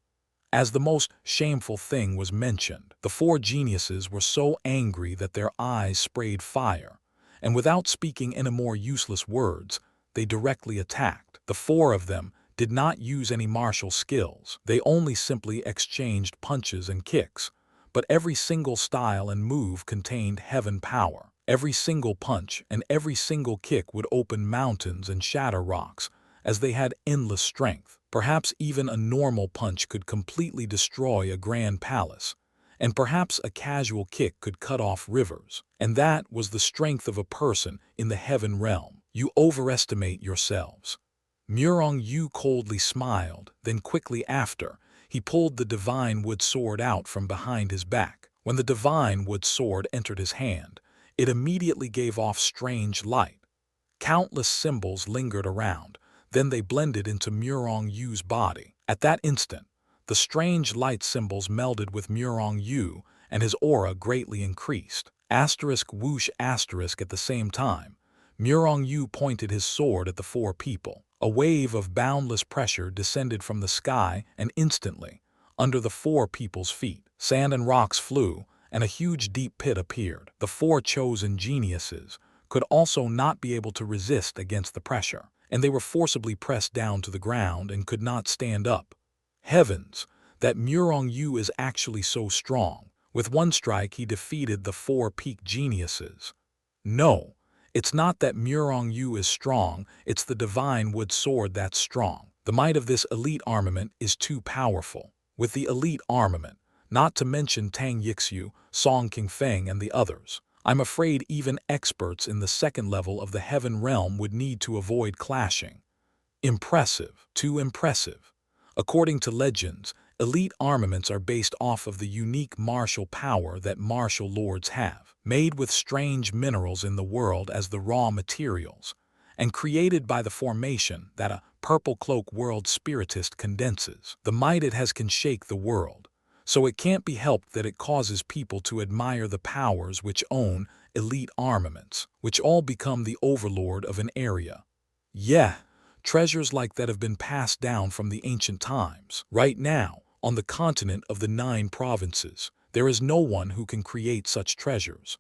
As the most shameful thing was mentioned, the four geniuses were so angry that their eyes sprayed fire, and without speaking any more useless words, they directly attacked. The four of them did not use any martial skills. They only simply exchanged punches and kicks, but every single style and move contained heaven power. Every single punch and every single kick would open mountains and shatter rocks, as they had endless strength. Perhaps even a normal punch could completely destroy a grand palace, and perhaps a casual kick could cut off rivers. And that was the strength of a person in the heaven realm. You overestimate yourselves. Murong Yu coldly smiled, then quickly after, he pulled the divine wood sword out from behind his back. When the divine wood sword entered his hand, it immediately gave off strange light. Countless symbols lingered around, then they blended into Murong Yu's body. At that instant, the strange light symbols melded with Murong Yu, and his aura greatly increased. Asterisk whoosh asterisk at the same time, Murong Yu pointed his sword at the four people. A wave of boundless pressure descended from the sky, and instantly, under the four people's feet, sand and rocks flew, and a huge deep pit appeared. The four chosen geniuses could also not be able to resist against the pressure, and they were forcibly pressed down to the ground and could not stand up. Heavens, that Murong Yu is actually so strong. With one strike he defeated the four peak geniuses. No, it's not that Murong Yu is strong, it's the divine wood sword that's strong. The might of this elite armament is too powerful. With the elite armament, not to mention Tang Yixiu, Song King Feng and the others, I'm afraid even experts in the second level of the heaven realm would need to avoid clashing. Impressive, too impressive. According to legends, elite armaments are based off of the unique martial power that martial lords have, made with strange minerals in the world as the raw materials, and created by the formation that a purple cloak world spiritist condenses. The might it has can shake the world, so it can't be helped that it causes people to admire the powers which own elite armaments, which all become the overlord of an area. Yeah, treasures like that have been passed down from the ancient times. Right now, on the continent of the 9 provinces, there is no one who can create such treasures.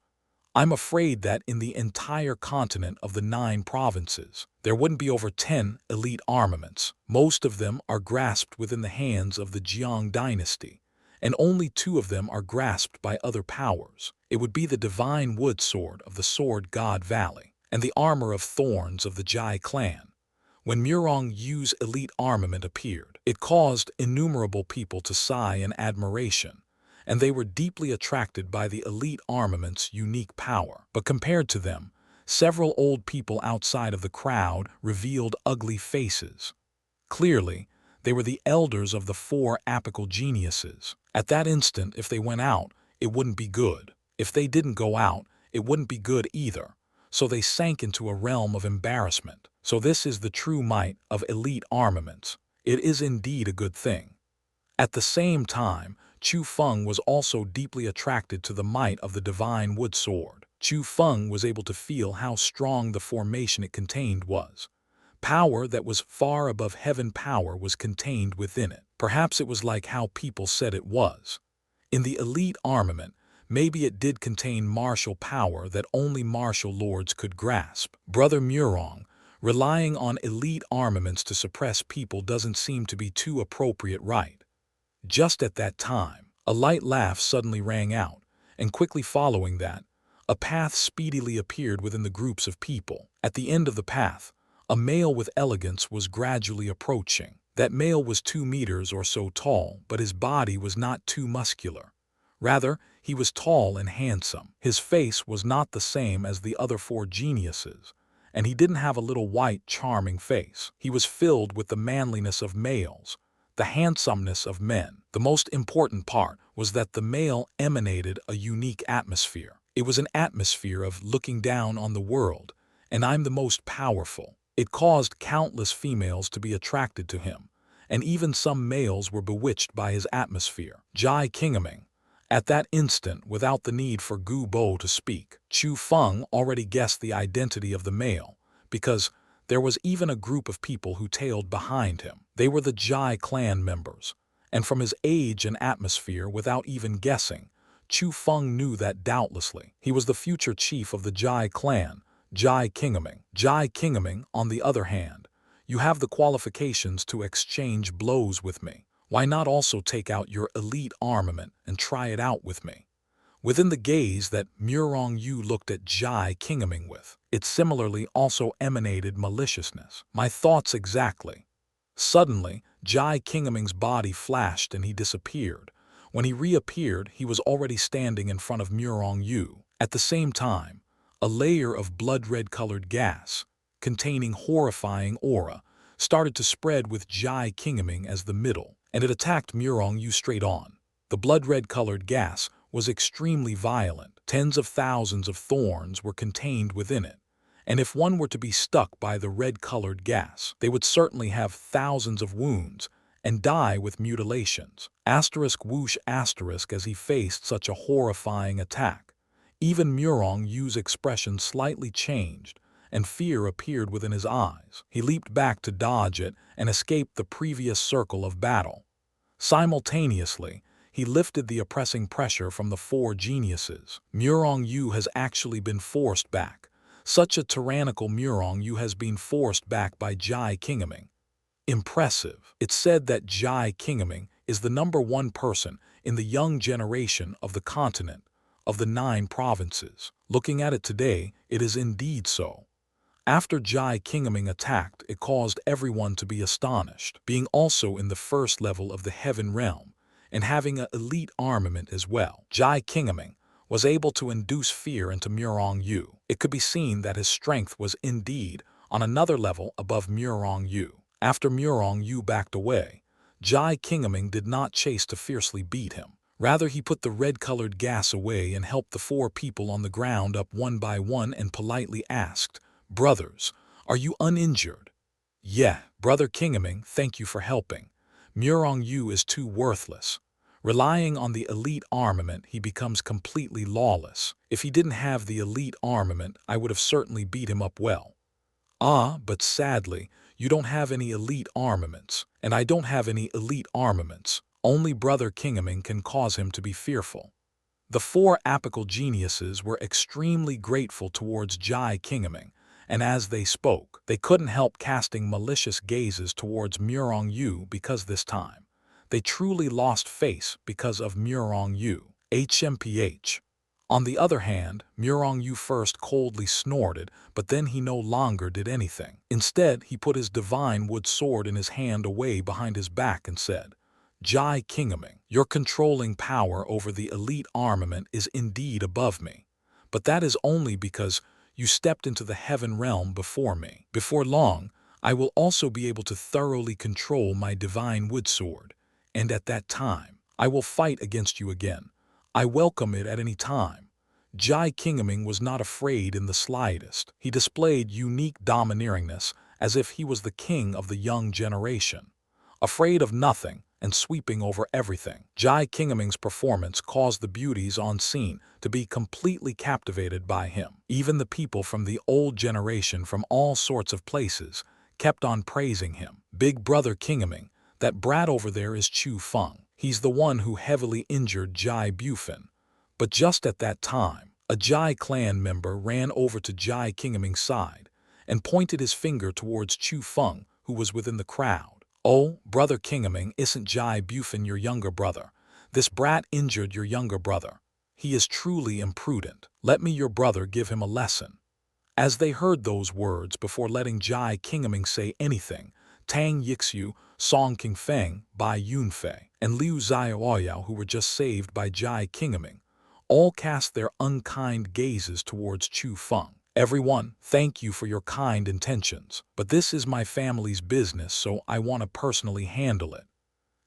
I'm afraid that in the entire continent of the 9 provinces, there wouldn't be over 10 elite armaments. Most of them are grasped within the hands of the Jiang dynasty, and only 2 of them are grasped by other powers. It would be the divine wood sword of the Sword God Valley, and the armor of thorns of the Jai clan. When Murong Yu's elite armament appeared, it caused innumerable people to sigh in admiration, and they were deeply attracted by the elite armament's unique power. But compared to them, several old people outside of the crowd revealed ugly faces. Clearly, they were the elders of the 4 apical geniuses. At that instant, if they went out, it wouldn't be good. If they didn't go out, it wouldn't be good either. So they sank into a realm of embarrassment. So this is the true might of elite armaments. It is indeed a good thing. At the same time, Chu Feng was also deeply attracted to the might of the divine wood sword. Chu Feng was able to feel how strong the formation it contained was. Power that was far above heaven power was contained within it. Perhaps it was like how people said it was. In the elite armament, maybe it did contain martial power that only martial lords could grasp. Brother Murong, relying on elite armaments to suppress people doesn't seem to be too appropriate, right? Just at that time, a light laugh suddenly rang out, and quickly following that, a path speedily appeared within the groups of people. At the end of the path, a male with elegance was gradually approaching. That male was 2 meters or so tall, but his body was not too muscular. Rather, he was tall and handsome. His face was not the same as the other 4 geniuses, and he didn't have a little white, charming face. He was filled with the manliness of males, the handsomeness of men. The most important part was that the male emanated a unique atmosphere. It was an atmosphere of looking down on the world, and I'm the most powerful. It caused countless females to be attracted to him, and even some males were bewitched by his atmosphere. Jai Qingming. At that instant, without the need for Gu Bo to speak, Chu Feng already guessed the identity of the male, because there was even a group of people who tailed behind him. They were the Jai clan members, and from his age and atmosphere, without even guessing, Chu Feng knew that doubtlessly he was the future chief of the Jai clan, Jai Qingming. Jai Qingming, on the other hand, you have the qualifications to exchange blows with me. Why not also take out your elite armament and try it out with me? Within the gaze that Murong Yu looked at Jai Qingming with, it similarly also emanated maliciousness. My thoughts exactly. Suddenly, Jai Qingming's body flashed and he disappeared. When he reappeared, he was already standing in front of Murong Yu. At the same time, a layer of blood-red-colored gas, containing horrifying aura, started to spread with Jai Qingming as the middle, and it attacked Murong Yu straight on. The blood-red-colored gas was extremely violent. Tens of thousands of thorns were contained within it, and if one were to be stuck by the red-colored gas, they would certainly have thousands of wounds and die with mutilations. Asterisk whoosh asterisk as he faced such a horrifying attack. Even Murong Yu's expression slightly changed, and fear appeared within his eyes. He leaped back to dodge it and escaped the previous circle of battle. Simultaneously, he lifted the oppressing pressure from the four geniuses. Murong Yu has actually been forced back. Such a tyrannical Murong Yu has been forced back by Jai Qingming. Impressive. It's said that Jai Qingming is the #1 person in the young generation of the continent of the 9 provinces. Looking at it today, it is indeed so. After Jai Qingming attacked, it caused everyone to be astonished, being also in the first level of the heaven realm, and having an elite armament as well. Jai Qingming was able to induce fear into Murong Yu. It could be seen that his strength was indeed on another level above Murong Yu. After Murong Yu backed away, Jai Qingming did not chase to fiercely beat him. Rather, he put the red-colored gas away and helped the 4 people on the ground up one by one and politely asked, "Brothers, are you uninjured?" "Yeah, Brother Qingming, thank you for helping. Murong Yu is too worthless. Relying on the elite armament, he becomes completely lawless. If he didn't have the elite armament, I would have certainly beat him up well." "Ah, but sadly, you don't have any elite armaments, and I don't have any elite armaments. Only Brother Qingming can cause him to be fearful." The 4 apical geniuses were extremely grateful towards Jai Qingming, and as they spoke, they couldn't help casting malicious gazes towards Murong Yu because this time they truly lost face because of Murong Yu. HMPH. On the other hand, Murong Yu first coldly snorted, but then he no longer did anything. Instead, he put his divine wood sword in his hand away behind his back and said, "Jai Qingming, your controlling power over the elite armament is indeed above me, but that is only because you stepped into the heaven realm before me. Before long, I will also be able to thoroughly control my divine wood sword, and at that time, I will fight against you again. I welcome it at any time." Jai Qingming was not afraid in the slightest. He displayed unique domineeringness as if he was the king of the young generation, afraid of nothing and sweeping over everything. Jai Qingming's performance caused the beauties on scene to be completely captivated by him. Even the people from the old generation from all sorts of places kept on praising him. "Big Brother Qingming, that brat over there is Chu Feng. He's the one who heavily injured Jai Bufin." But just at that time, a Jai clan member ran over to Jai Qingming's side and pointed his finger towards Chu Feng, who was within the crowd. "Oh, Brother Qingming, isn't Jai Bufin your younger brother? This brat injured your younger brother. He is truly imprudent. Let me, your brother, give him a lesson." As they heard those words, before letting Jai Qingming say anything, Tang Yixiu, Song Qingfeng, Bai Yunfei, and Liu Xiaoyao, who were just saved by Jai Qingming, all cast their unkind gazes towards Chu Feng. "Everyone, thank you for your kind intentions, but this is my family's business, so I want to personally handle it."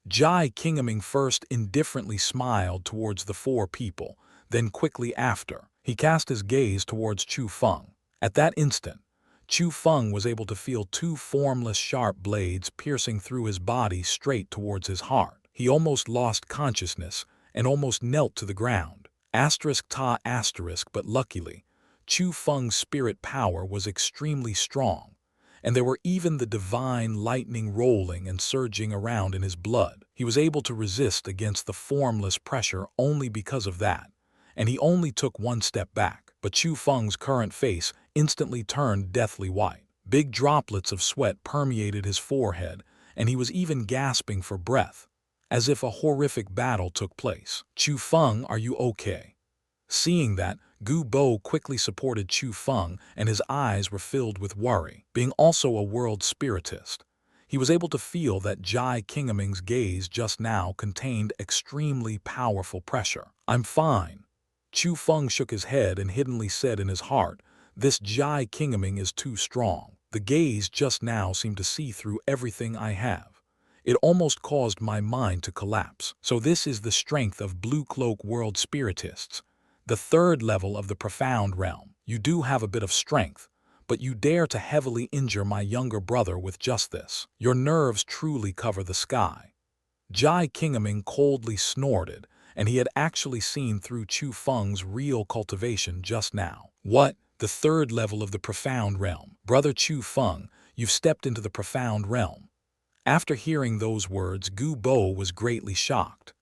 Jai Qingming first indifferently smiled towards the four people, then quickly after, he cast his gaze towards Chu Feng. At that instant, Chu Feng was able to feel two formless sharp blades piercing through his body straight towards his heart. He almost lost consciousness and almost knelt to the ground. But luckily, Chu Feng's spirit power was extremely strong, and there were even the divine lightning rolling and surging around in his blood. He was able to resist against the formless pressure only because of that, and he only took one step back. But Chu Feng's current face instantly turned deathly white. Big droplets of sweat permeated his forehead, and he was even gasping for breath, as if a horrific battle took place. "Chu Feng, are you okay?" Seeing that, Gu Bo quickly supported Chu Feng, and his eyes were filled with worry. Being also a world spiritist, he was able to feel that Jai Qingming's gaze just now contained extremely powerful pressure. "I'm fine." Chu Feng shook his head and hiddenly said in his heart, "This Jai Qingming is too strong. The gaze just now seemed to see through everything I have. It almost caused my mind to collapse. So this is the strength of Blue Cloak world spiritists. The third level of the profound realm. You do have a bit of strength, but you dare to heavily injure my younger brother with just this. Your nerves truly cover the sky." Jai Qingming coldly snorted, and he had actually seen through Chu Feng's real cultivation just now. "What? The third level of the profound realm? Brother Chu Feng, you've stepped into the profound realm." After hearing those words, Gu Bo was greatly shocked.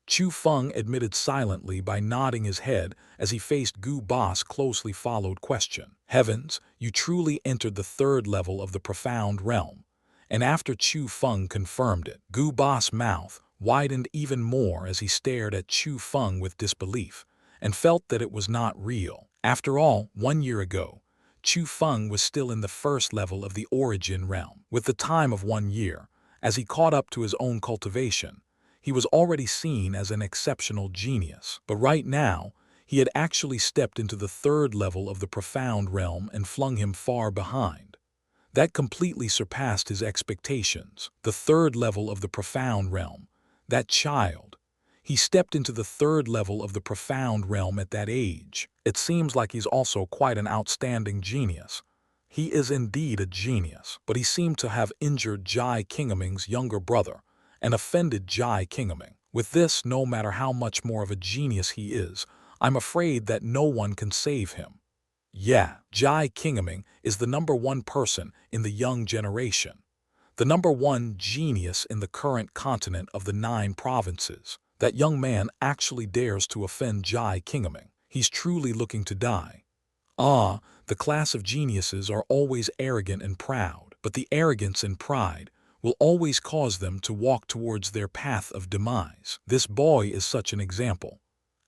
Chu Feng admitted silently by nodding his head as he faced Gu Bo's closely followed question. "Heavens, you truly entered the third level of the profound realm." And after Chu Feng confirmed it, Gu Bo's mouth widened even more as he stared at Chu Feng with disbelief, and felt that it was not real. After all, 1 year ago, Chu Feng was still in the first level of the origin realm. With the time of 1 year, as he caught up to his own cultivation, he was already seen as an exceptional genius. But right now, he had actually stepped into the third level of the profound realm and flung him far behind. That completely surpassed his expectations. The third level of the profound realm. That child. He stepped into the third level of the profound realm at that age. It seems like he's also quite an outstanding genius. He is indeed a genius, but he seemed to have injured Jai Qingming's younger brother and offended Jai Qingming. With this, no matter how much more of a genius he is, I'm afraid that no one can save him. Yeah, Jai Qingming is the #1 person in the young generation, the #1 genius in the current continent of the 9 provinces. That young man actually dares to offend Jai Qingming. He's truly looking to die. The class of geniuses are always arrogant and proud, but the arrogance and pride will always cause them to walk towards their path of demise. This boy is such an example.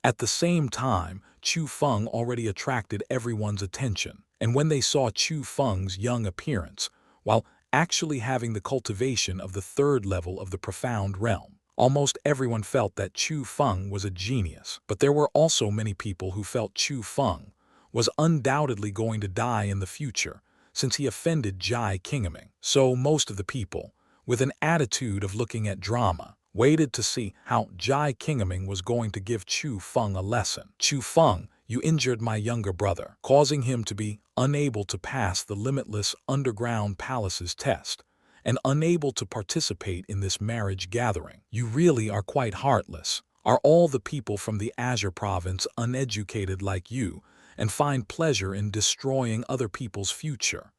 At the same time, Chu Feng already attracted everyone's attention, and when they saw Chu Feng's young appearance, while actually having the cultivation of the third level of the profound realm, almost everyone felt that Chu Feng was a genius. But there were also many people who felt Chu Feng was undoubtedly going to die in the future, since he offended Jai Qingming. So most of the people, with an attitude of looking at drama, waited to see how Jai Qingming was going to give Chu Feng a lesson. "Chu Feng, you injured my younger brother, causing him to be unable to pass the limitless underground palace's test, and unable to participate in this marriage gathering. You really are quite heartless. Are all the people from the Azure province uneducated like you, and find pleasure in destroying other people's future?"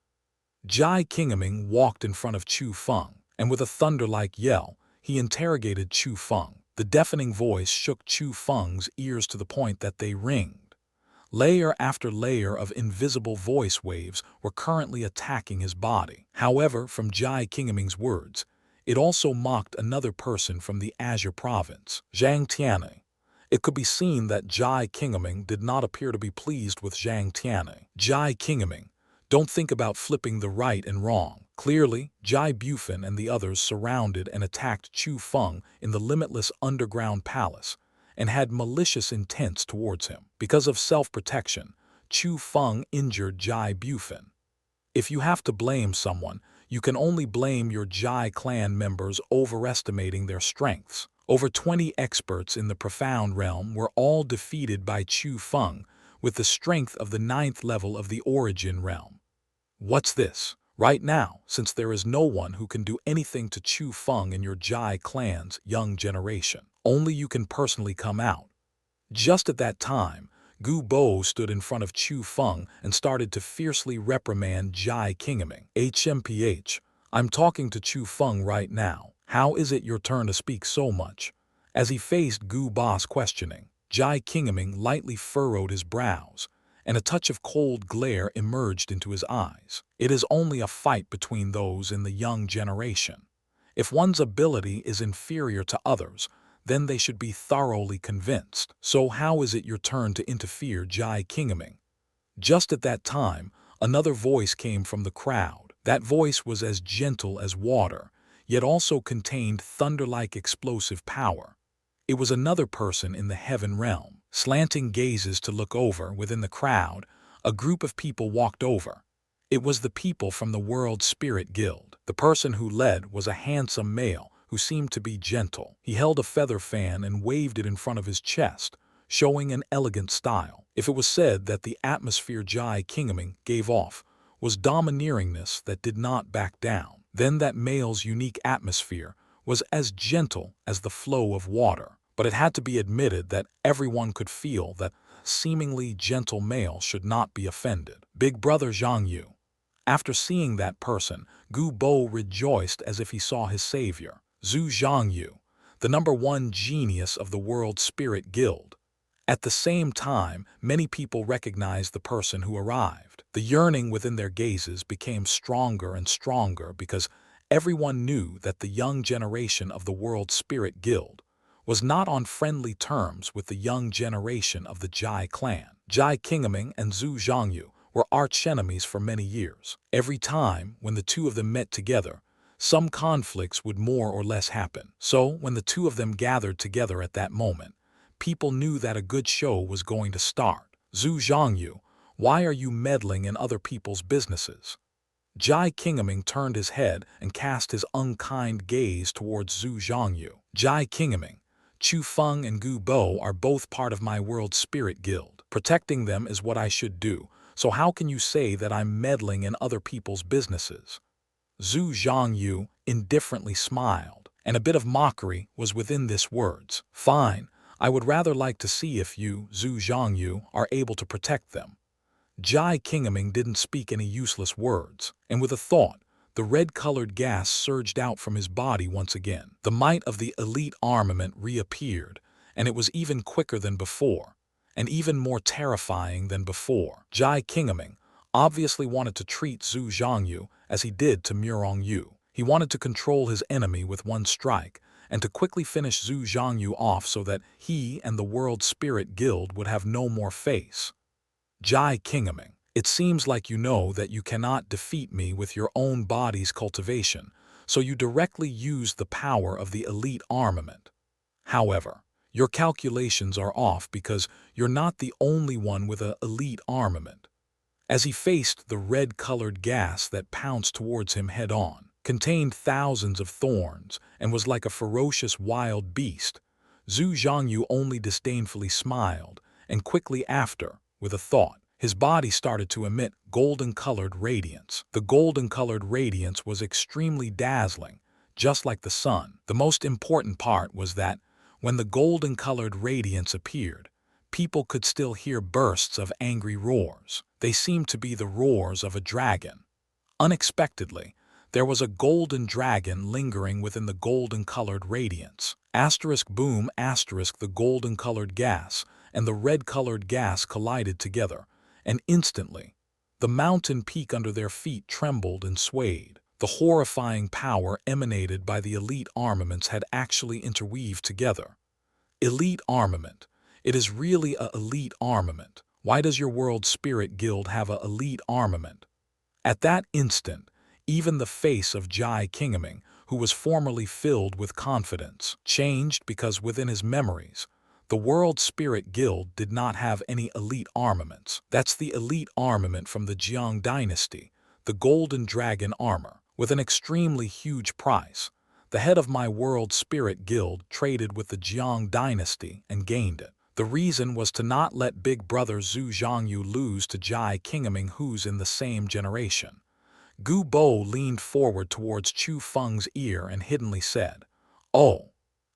Jai Qingming walked in front of Chu Feng, and with a thunder-like yell, he interrogated Chu Feng. The deafening voice shook Chu Feng's ears to the point that they ringed. Layer after layer of invisible voice waves were currently attacking his body. However, from Jai Qingming's words, it also mocked another person from the Azure province, Xianxia. It could be seen that Jai Qingming did not appear to be pleased with Xianxia. "Jai Qingming, don't think about flipping the right and wrong." Clearly, Jai Bufen and the others surrounded and attacked Chu Feng in the limitless underground palace and had malicious intents towards him. Because of self-protection, Chu Feng injured Jai Bufen. If you have to blame someone, you can only blame your Jai clan members overestimating their strengths. Over 20 experts in the profound realm were all defeated by Chu Feng with the strength of the 9th level of the origin realm. What's this? Right now, since there is no one who can do anything to Chu Feng and your Jai clan's young generation, only you can personally come out. Just at that time, Gu Bo stood in front of Chu Feng and started to fiercely reprimand Jai Qingming. HMPH, I'm talking to Chu Feng right now. How is it your turn to speak so much? As he faced Gu Bo's questioning, Jai Qingming lightly furrowed his brows, and a touch of cold glare emerged into his eyes. It is only a fight between those in the young generation. If one's ability is inferior to others, then they should be thoroughly convinced. So how is it your turn to interfere, Jai Qingming? Just at that time, another voice came from the crowd. That voice was as gentle as water, yet also contained thunder-like explosive power. It was another person in the heaven realm. Slanting gazes to look over within the crowd, a group of people walked over. It was the people from the World Spirit Guild. The person who led was a handsome male who seemed to be gentle. He held a feather fan and waved it in front of his chest, showing an elegant style. If it was said that the atmosphere Jai Qingming gave off was domineeringness that did not back down, then that male's unique atmosphere was as gentle as the flow of water. But it had to be admitted that everyone could feel that seemingly gentle male should not be offended. Big brother Xianxia. After seeing that person, Gu Bo rejoiced as if he saw his savior. Zhu Xianxia, the #1 genius of the World Spirit Guild. At the same time, many people recognized the person who arrived. The yearning within their gazes became stronger and stronger because everyone knew that the young generation of the World Spirit Guild was not on friendly terms with the young generation of the Jai clan. Jai Qingming and Zhu Xianxia were arch-enemies for many years. Every time when the two of them met together, some conflicts would more or less happen. So, when the two of them gathered together at that moment, people knew that a good show was going to start. Zhu Xianxia, why are you meddling in other people's businesses? Jai Qingming turned his head and cast his unkind gaze towards Zhu Xianxia. Jai Qingming, Chu Feng and Gu Bo are both part of my World Spirit Guild. Protecting them is what I should do, so how can you say that I'm meddling in other people's businesses? Zhu Xianxia indifferently smiled, and a bit of mockery was within this words. Fine, I would rather like to see if you, Zhu Xianxia, are able to protect them. Jai Qingming didn't speak any useless words, and with a thought, the red-colored gas surged out from his body once again. The might of the elite armament reappeared, and it was even quicker than before, and even more terrifying than before. Jai Qingming obviously wanted to treat Zhu Xianxia as he did to Murong Yu. He wanted to control his enemy with one strike, and to quickly finish Zhu Xianxia off so that he and the World Spirit Guild would have no more face. Jai Qingming, it seems like you know that you cannot defeat me with your own body's cultivation, so you directly use the power of the elite armament. However, your calculations are off because you're not the only one with an elite armament. As he faced the red-colored gas that pounced towards him head-on, contained thousands of thorns, and was like a ferocious wild beast, Zhu Xianxia only disdainfully smiled, and quickly after, with a thought, his body started to emit golden-colored radiance. The golden-colored radiance was extremely dazzling, just like the sun. The most important part was that, when the golden-colored radiance appeared, people could still hear bursts of angry roars. They seemed to be the roars of a dragon. Unexpectedly, there was a golden dragon lingering within the golden-colored radiance. Boom, the golden-colored gas and the red-colored gas collided together, and instantly, the mountain peak under their feet trembled and swayed. The horrifying power emanated by the elite armaments had actually interweaved together. Elite armament. It is really a elite armament. Why does your World Spirit Guild have a elite armament? At that instant, even the face of Jai Qingming, who was formerly filled with confidence, changed because within his memories, the World Spirit Guild did not have any elite armaments. That's the elite armament from the Jiang dynasty, the Golden Dragon armor. with an extremely huge price. The head of my World Spirit Guild traded with the Jiang dynasty and gained it. The reason was to not let big brother Zhu Zhangyu lose to Jai Qingming, who's in the same generation. Gu Bo leaned forward towards Chu Feng's ear and hiddenly said, "Oh."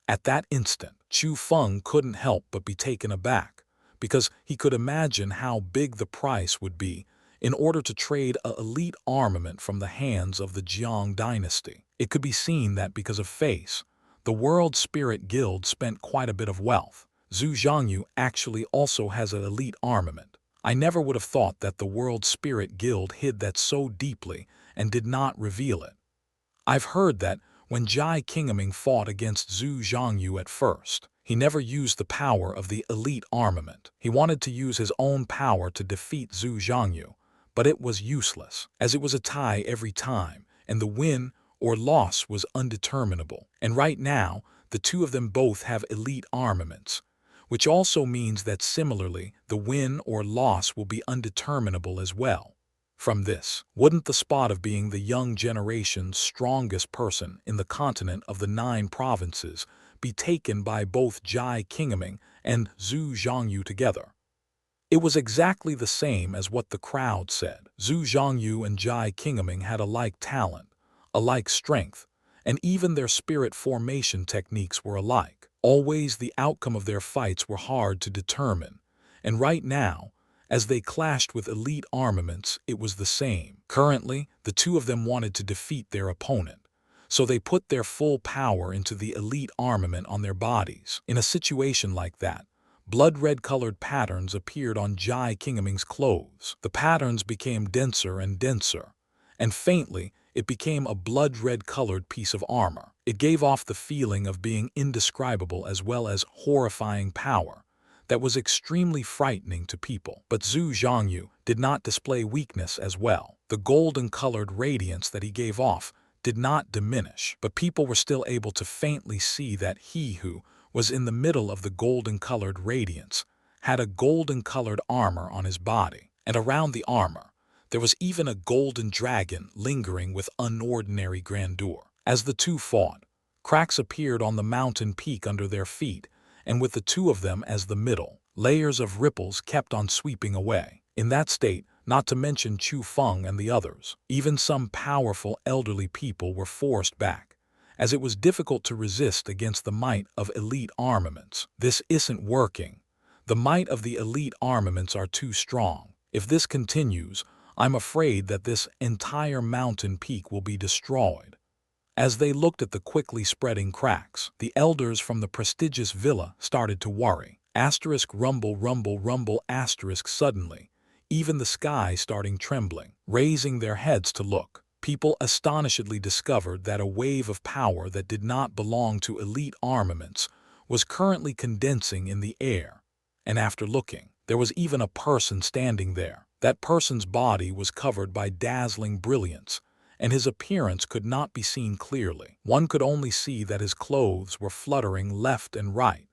At that instant, Chu Feng couldn't help but be taken aback, because he could imagine how big the price would be in order to trade an elite armament from the hands of the Jiang dynasty. It could be seen that because of face, the World Spirit Guild spent quite a bit of wealth. Zhu Zhangyu actually also has an elite armament. I never would have thought that the World Spirit Guild hid that so deeply and did not reveal it. I've heard that when Jai Qingming fought against Zhu Zhangyu at first, he never used the power of the elite armament. He wanted to use his own power to defeat Zhu Zhangyu, but it was useless, as it was a tie every time, and the win or loss was undeterminable. And right now, the two of them both have elite armaments, which also means that similarly, the win or loss will be undeterminable as well. From this, wouldn't the spot of being the young generation's strongest person in the continent of the 9 provinces be taken by both Jai Qingming and Zhu Zhangyu together? It was exactly the same as what the crowd said. Zhu Zhangyu and Jai Qingming had alike talent, alike strength, and even their spirit formation techniques were alike. Always the outcome of their fights were hard to determine, and right now, as they clashed with elite armaments, it was the same. Currently, the two of them wanted to defeat their opponent, so they put their full power into the elite armament on their bodies. In a situation like that, blood-red-colored patterns appeared on Jai Qingming's clothes. The patterns became denser and denser, and faintly, it became a blood-red-colored piece of armor. It gave off the feeling of being indescribable as well as horrifying power that was extremely frightening to people. But Zhu Zhangyu did not display weakness as well. The golden-colored radiance that he gave off did not diminish, but people were still able to faintly see that he who was in the middle of the golden-colored radiance had a golden-colored armor on his body, and around the armor, there was even a golden dragon lingering with unordinary grandeur. As the two fought, cracks appeared on the mountain peak under their feet, and with the two of them as the middle, layers of ripples kept on sweeping away. In that state, not to mention Chu Feng and the others, even some powerful elderly people were forced back, as it was difficult to resist against the might of elite armaments. This isn't working. The might of the elite armaments are too strong. If this continues, I'm afraid that this entire mountain peak will be destroyed. As they looked at the quickly spreading cracks, the elders from the prestigious villa started to worry. Asterisk rumble rumble rumble asterisk suddenly, even the sky starting trembling. Raising their heads to look, people astonishedly discovered that a wave of power that did not belong to elite armaments was currently condensing in the air. And after looking, there was even a person standing there. That person's body was covered by dazzling brilliance, and his appearance could not be seen clearly. One could only see that his clothes were fluttering left and right,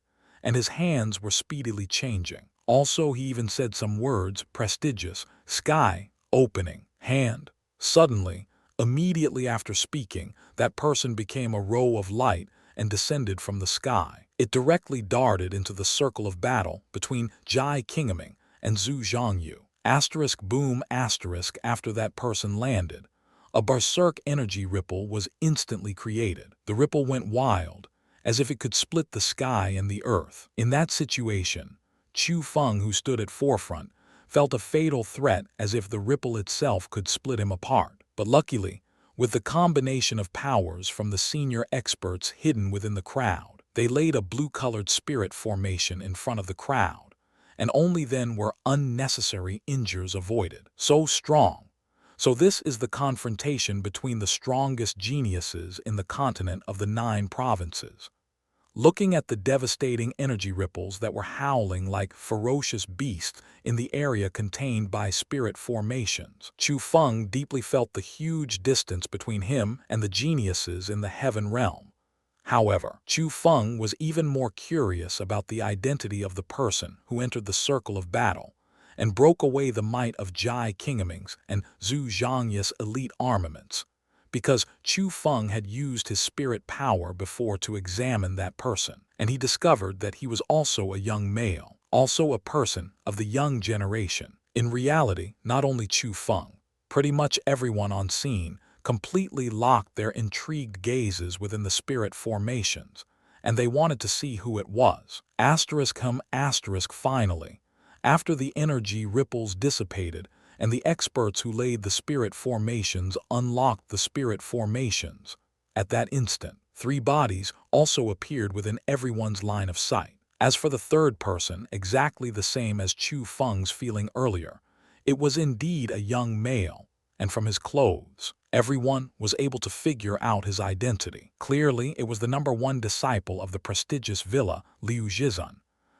and his hands were speedily changing. Also, he even said some words: prestigious, sky, opening, hand. Suddenly, immediately after speaking, that person became a row of light and descended from the sky. It directly darted into the circle of battle between Jai Qingming and Zhu Zhangyu. Asterisk boom asterisk after that person landed, a berserk energy ripple was instantly created. The ripple went wild, as if it could split the sky and the earth. In that situation, Chu Feng, who stood at forefront, felt a fatal threat, as if the ripple itself could split him apart. But luckily, with the combination of powers from the senior experts hidden within the crowd, they laid a blue-colored spirit formation in front of the crowd, and only then were unnecessary injuries avoided. So strong. So this is the confrontation between the strongest geniuses in the continent of the 9 provinces. Looking at the devastating energy ripples that were howling like ferocious beasts in the area contained by spirit formations, Chu Feng deeply felt the huge distance between him and the geniuses in the heaven realm. However, Chu Feng was even more curious about the identity of the person who entered the circle of battle and broke away the might of Jai Qingming's and Zhu Zhangyu's elite armaments, because Chu Feng had used his spirit power before to examine that person, and he discovered that he was also a young male, also a person of the young generation. In reality, not only Chu Feng, pretty much everyone on scene completely locked their intrigued gazes within the spirit formations, and they wanted to see who it was. Finally, after the energy ripples dissipated, and the experts who laid the spirit formations unlocked the spirit formations. At that instant, 3 bodies also appeared within everyone's line of sight. As for the third person, exactly the same as Chu Feng's feeling earlier, it was indeed a young male, and from his clothes, everyone was able to figure out his identity. Clearly, it was the #1 disciple of the prestigious villa, Liu Zhizun.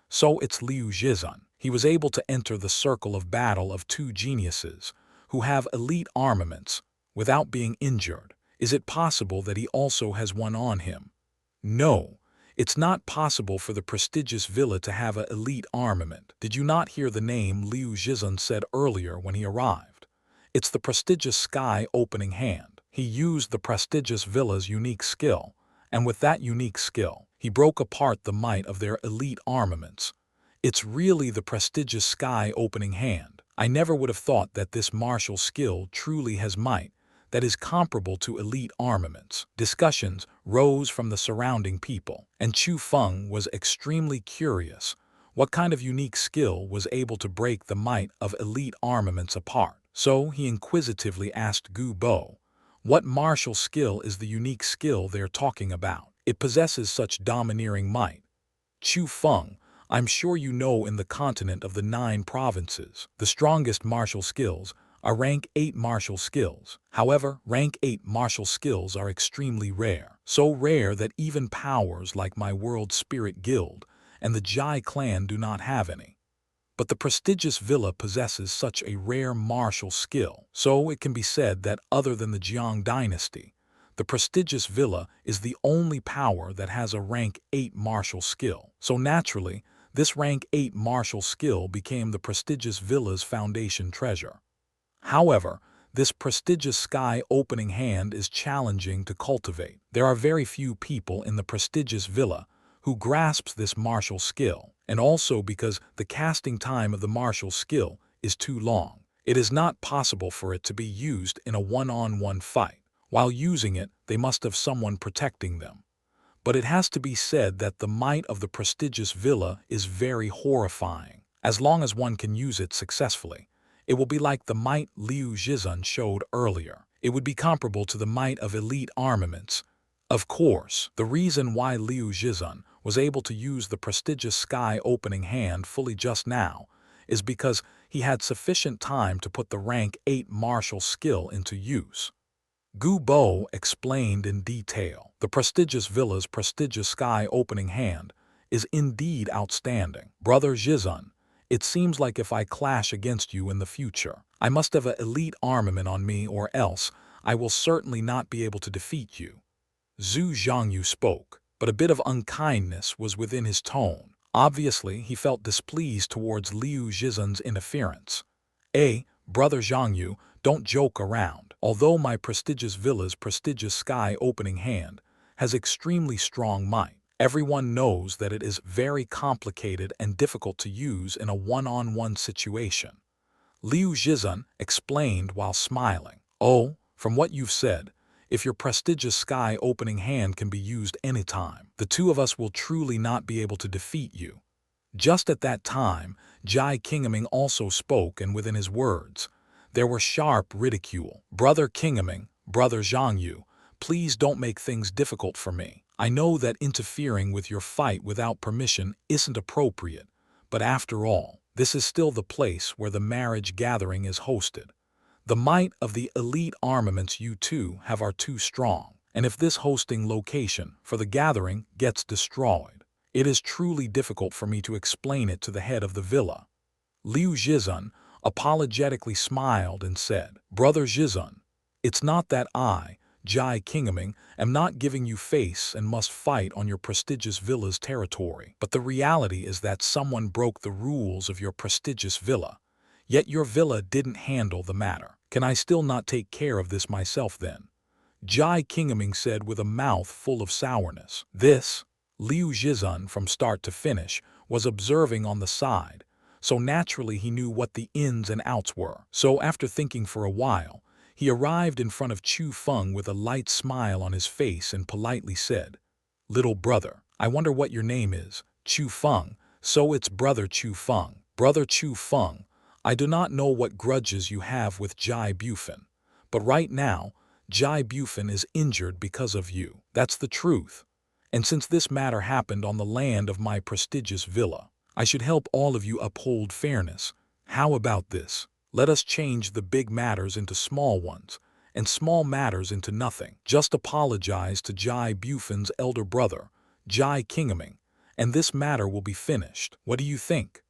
So it's Liu Zhizun. He was able to enter the circle of battle of 2 geniuses who have elite armaments without being injured. Is it possible that he also has one on him? No, it's not possible for the prestigious villa to have an elite armament. Did you not hear the name Liu Zhizun said earlier when he arrived? It's the prestigious sky opening hand. He used the prestigious villa's unique skill, and with that unique skill, he broke apart the might of their elite armaments. It's really the prestigious sky opening hand. I never would have thought that this martial skill truly has might that is comparable to elite armaments. Discussions rose from the surrounding people, and Chu Feng was extremely curious what kind of unique skill was able to break the might of elite armaments apart. So he inquisitively asked Gu Bo, what martial skill is the unique skill they're talking about? It possesses such domineering might. Chu Feng, I'm sure you know in the continent of the 9 provinces, the strongest martial skills are rank 8 martial skills. However, rank 8 martial skills are extremely rare. So rare that even powers like my World Spirit Guild and the Jai clan do not have any. But the prestigious villa possesses such a rare martial skill, so it can be said that other than the Jiang dynasty, the prestigious villa is the only power that has a rank 8 martial skill. So naturally, this rank 8 martial skill became the prestigious villa's foundation treasure. However, this prestigious sky opening hand is challenging to cultivate. There are very few people in the prestigious villa who grasps this martial skill, and also because the casting time of the martial skill is too long. It is not possible for it to be used in a one-on-one fight. While using it, they must have someone protecting them. But it has to be said that the might of the prestigious villa is very horrifying. As long as one can use it successfully, it will be like the might Liu Zhizun showed earlier. It would be comparable to the might of elite armaments. Of course, the reason why Liu Zhizun was able to use the prestigious sky opening hand fully just now is because he had sufficient time to put the rank 8 martial skill into use. Gu Bo explained in detail. The prestigious villa's prestigious sky opening hand is indeed outstanding. Brother Zhizun, it seems like if I clash against you in the future, I must have an elite armament on me, or else I will certainly not be able to defeat you. Zhu Zhangyu spoke, but a bit of unkindness was within his tone. Obviously, he felt displeased towards Liu Zhizun's interference. Brother Zhangyu, don't joke around. Although my prestigious villa's prestigious sky opening hand has extremely strong might, everyone knows that it is very complicated and difficult to use in a one-on-one situation. Liu Zhizun explained while smiling. Oh, from what you've said, if your prestigious sky opening hand can be used anytime, the 2 of us will truly not be able to defeat you. Just at that time, Jai Kingaming also spoke, and within his words, there were sharp ridicule. Brother Kingaming, Brother Zhangyu, please don't make things difficult for me. I know that interfering with your fight without permission isn't appropriate, but after all, this is still the place where the marriage gathering is hosted. The might of the elite armaments you 2 have are too strong, and if this hosting location for the gathering gets destroyed, it is truly difficult for me to explain it to the head of the villa. Liu Zhizun apologetically smiled and said, Brother Zhizun, it's not that I, Jai Kingaming, am not giving you face and must fight on your prestigious villa's territory, but the reality is that someone broke the rules of your prestigious villa, yet your villa didn't handle the matter. Can I still not take care of this myself then? Jai Qingming said with a mouth full of sourness. This, Liu Zhizun, from start to finish, was observing on the side, so naturally he knew what the ins and outs were. So after thinking for a while, he arrived in front of Chu Feng with a light smile on his face and politely said, "Little brother, I wonder what your name is." "Chu Feng." "So it's Brother Chu Feng." "Brother Chu Feng, I do not know what grudges you have with Jai Bufin, but right now, Jai Bufin is injured because of you. That's the truth. And since this matter happened on the land of my prestigious villa, I should help all of you uphold fairness. How about this? Let us change the big matters into small ones, and small matters into nothing. Just apologize to Jai Bufin's elder brother, Jai Qingming, and this matter will be finished. What do you think?"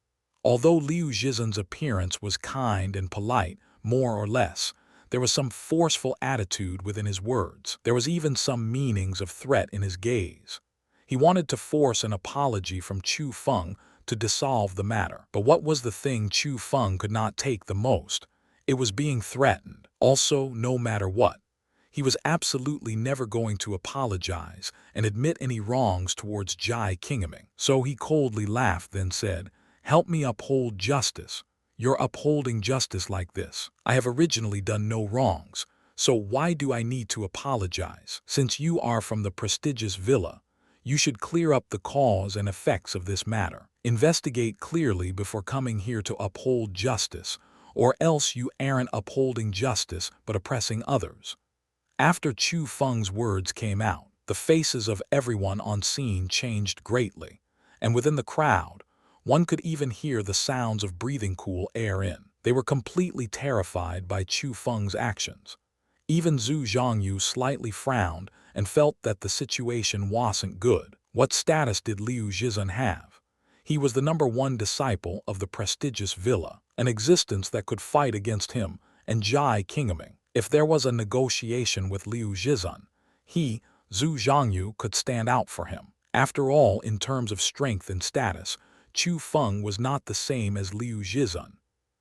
Although Liu Zhizun's appearance was kind and polite, more or less, there was some forceful attitude within his words. There was even some meanings of threat in his gaze. He wanted to force an apology from Chu Feng to dissolve the matter. But what was the thing Chu Feng could not take the most? It was being threatened. Also, no matter what, he was absolutely never going to apologize and admit any wrongs towards Jai Qingming. So he coldly laughed, then said, "Help me uphold justice. You're upholding justice like this. I have originally done no wrongs, so why do I need to apologize? Since you are from the prestigious villa, you should clear up the cause and effects of this matter. Investigate clearly before coming here to uphold justice, or else you aren't upholding justice but oppressing others." After Chu Feng's words came out, the faces of everyone on scene changed greatly, and within the crowd, one could even hear the sounds of breathing cool air in. They were completely terrified by Chu Feng's actions. Even Zhu Zhongyu slightly frowned and felt that the situation wasn't good. What status did Liu Zhizun have? He was the #1 disciple of the prestigious villa, an existence that could fight against him and Jai Qingming. If there was a negotiation with Liu Zhizun, he, Zhu Zhongyu, could stand out for him. After all, in terms of strength and status, Chu Feng was not the same as Liu Zhizun.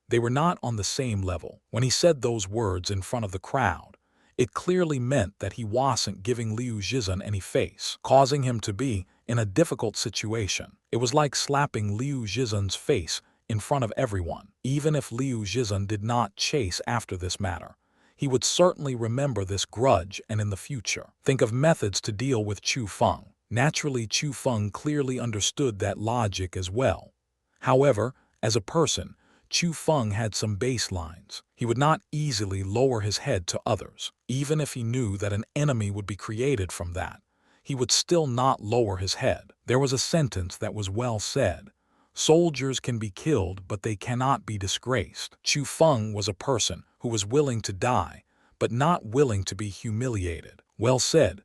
They were not on the same level. When he said those words in front of the crowd, it clearly meant that he wasn't giving Liu Zhizun any face, causing him to be in a difficult situation. It was like slapping Liu Zhizun's face in front of everyone. Even if Liu Zhizun did not chase after this matter, he would certainly remember this grudge and in the future think of methods to deal with Chu Feng. Naturally, Chu Feng clearly understood that logic as well. However, as a person, Chu Feng had some baselines. He would not easily lower his head to others. Even if he knew that an enemy would be created from that, he would still not lower his head. There was a sentence that was well said: "Soldiers can be killed, but they cannot be disgraced." Chu Feng was a person who was willing to die, but not willing to be humiliated. Well said.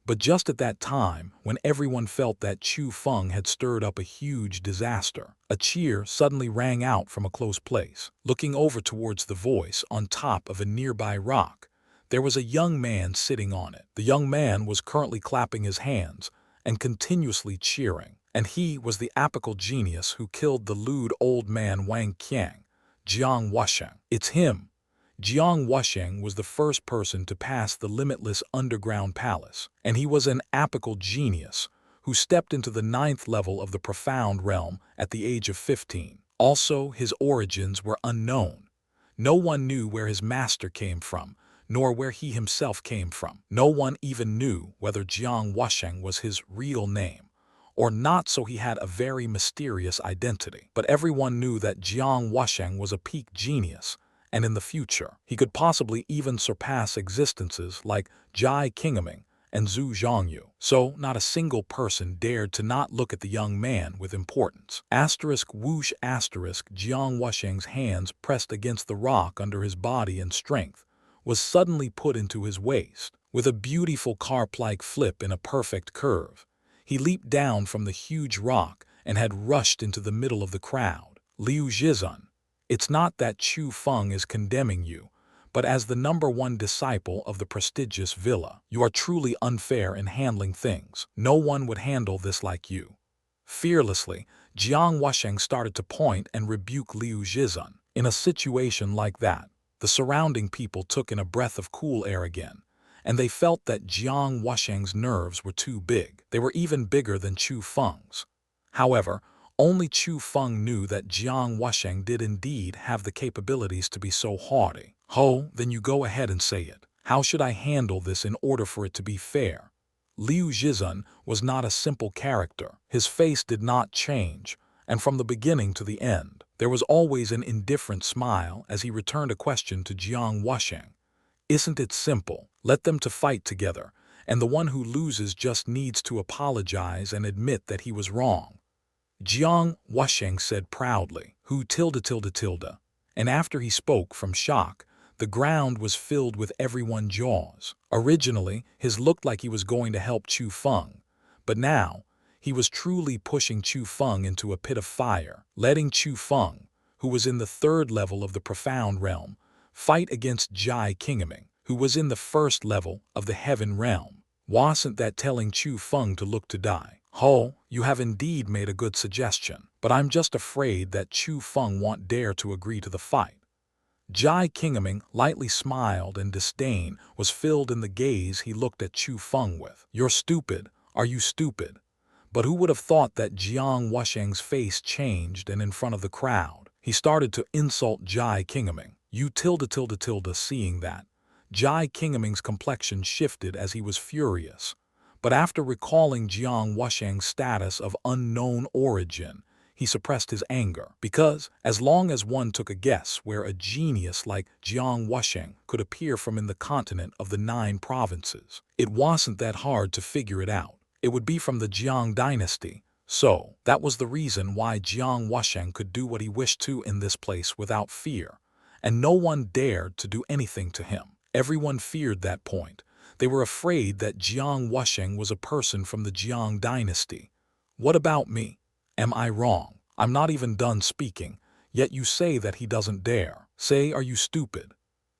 But just at that time, when everyone felt that Chu Feng had stirred up a huge disaster, a cheer suddenly rang out from a close place. Looking over towards the voice on top of a nearby rock, there was a young man sitting on it. The young man was currently clapping his hands and continuously cheering, and he was the apical genius who killed the lewd old man Wang Qiang, Jiang Wusheng. It's him. Jiang Wusheng was the first person to pass the limitless underground palace, and he was an apical genius who stepped into the 9th level of the profound realm at the age of 15. Also, his origins were unknown. No one knew where his master came from, nor where he himself came from. No one even knew whether Jiang Wusheng was his real name or not, so he had a very mysterious identity. But everyone knew that Jiang Wusheng was a peak genius, and in the future, he could possibly even surpass existences like Jai Qingming and Zhu Zhongyu. So, not a single person dared to not look at the young man with importance. Asterisk whoosh asterisk Jiang Wusheng's hands pressed against the rock under his body, and strength was suddenly put into his waist. With a beautiful carp-like flip in a perfect curve, he leaped down from the huge rock and had rushed into the middle of the crowd. Liu Zhizun, it's not that Chu Feng is condemning you, but as the #1 disciple of the prestigious villa, you are truly unfair in handling things. No one would handle this like you. Fearlessly, Jiang Wusheng started to point and rebuke Liu Zhizun. In a situation like that, the surrounding people took in a breath of cool air again, and they felt that Jiang Wusheng's nerves were too big. They were even bigger than Chu Feng's. However, only Chu Feng knew that Jiang Wusheng did indeed have the capabilities to be so haughty. "Ho, then you go ahead and say it. How should I handle this in order for it to be fair?" Liu Zhizhen was not a simple character. His face did not change, and from the beginning to the end, there was always an indifferent smile as he returned a question to Jiang Wusheng. "Isn't it simple? Let them to fight together, and the one who loses just needs to apologize and admit that he was wrong." Jiang Wusheng said proudly, "Who tilde. And after he spoke from shock, the ground was filled with everyone's jaws. Originally, his looked like he was going to help Chu Feng, but now, he was truly pushing Chu Feng into a pit of fire, letting Chu Feng, who was in the third level of the profound realm, fight against Jai Qingming, who was in the first level of the heaven realm. Wasn't that telling Chu Feng to look to die? "Ho, you have indeed made a good suggestion, but I'm just afraid that Chu Feng won't dare to agree to the fight." Jai Qingming lightly smiled, and disdain was filled in the gaze he looked at Chu Feng with. "You're stupid. Are you stupid?" But who would have thought that Jiang Wusheng's face changed, and in front of the crowd, he started to insult Jai Qingming. "You tilde. Seeing that, Jai Qingming's complexion shifted as he was furious. But after recalling Jiang Wusheng's status of unknown origin, he suppressed his anger, because as long as one took a guess where a genius like Jiang Wusheng could appear from in the continent of the 9 provinces, it wasn't that hard to figure it out. It would be from the Jiang dynasty. So, that was the reason why Jiang Wusheng could do what he wished to in this place without fear, and no one dared to do anything to him. Everyone feared that point. They were afraid that Jiang Wusheng was a person from the Jiang dynasty. "What about me? Am I wrong? I'm not even done speaking, yet you say that he doesn't dare. Say, are you stupid?"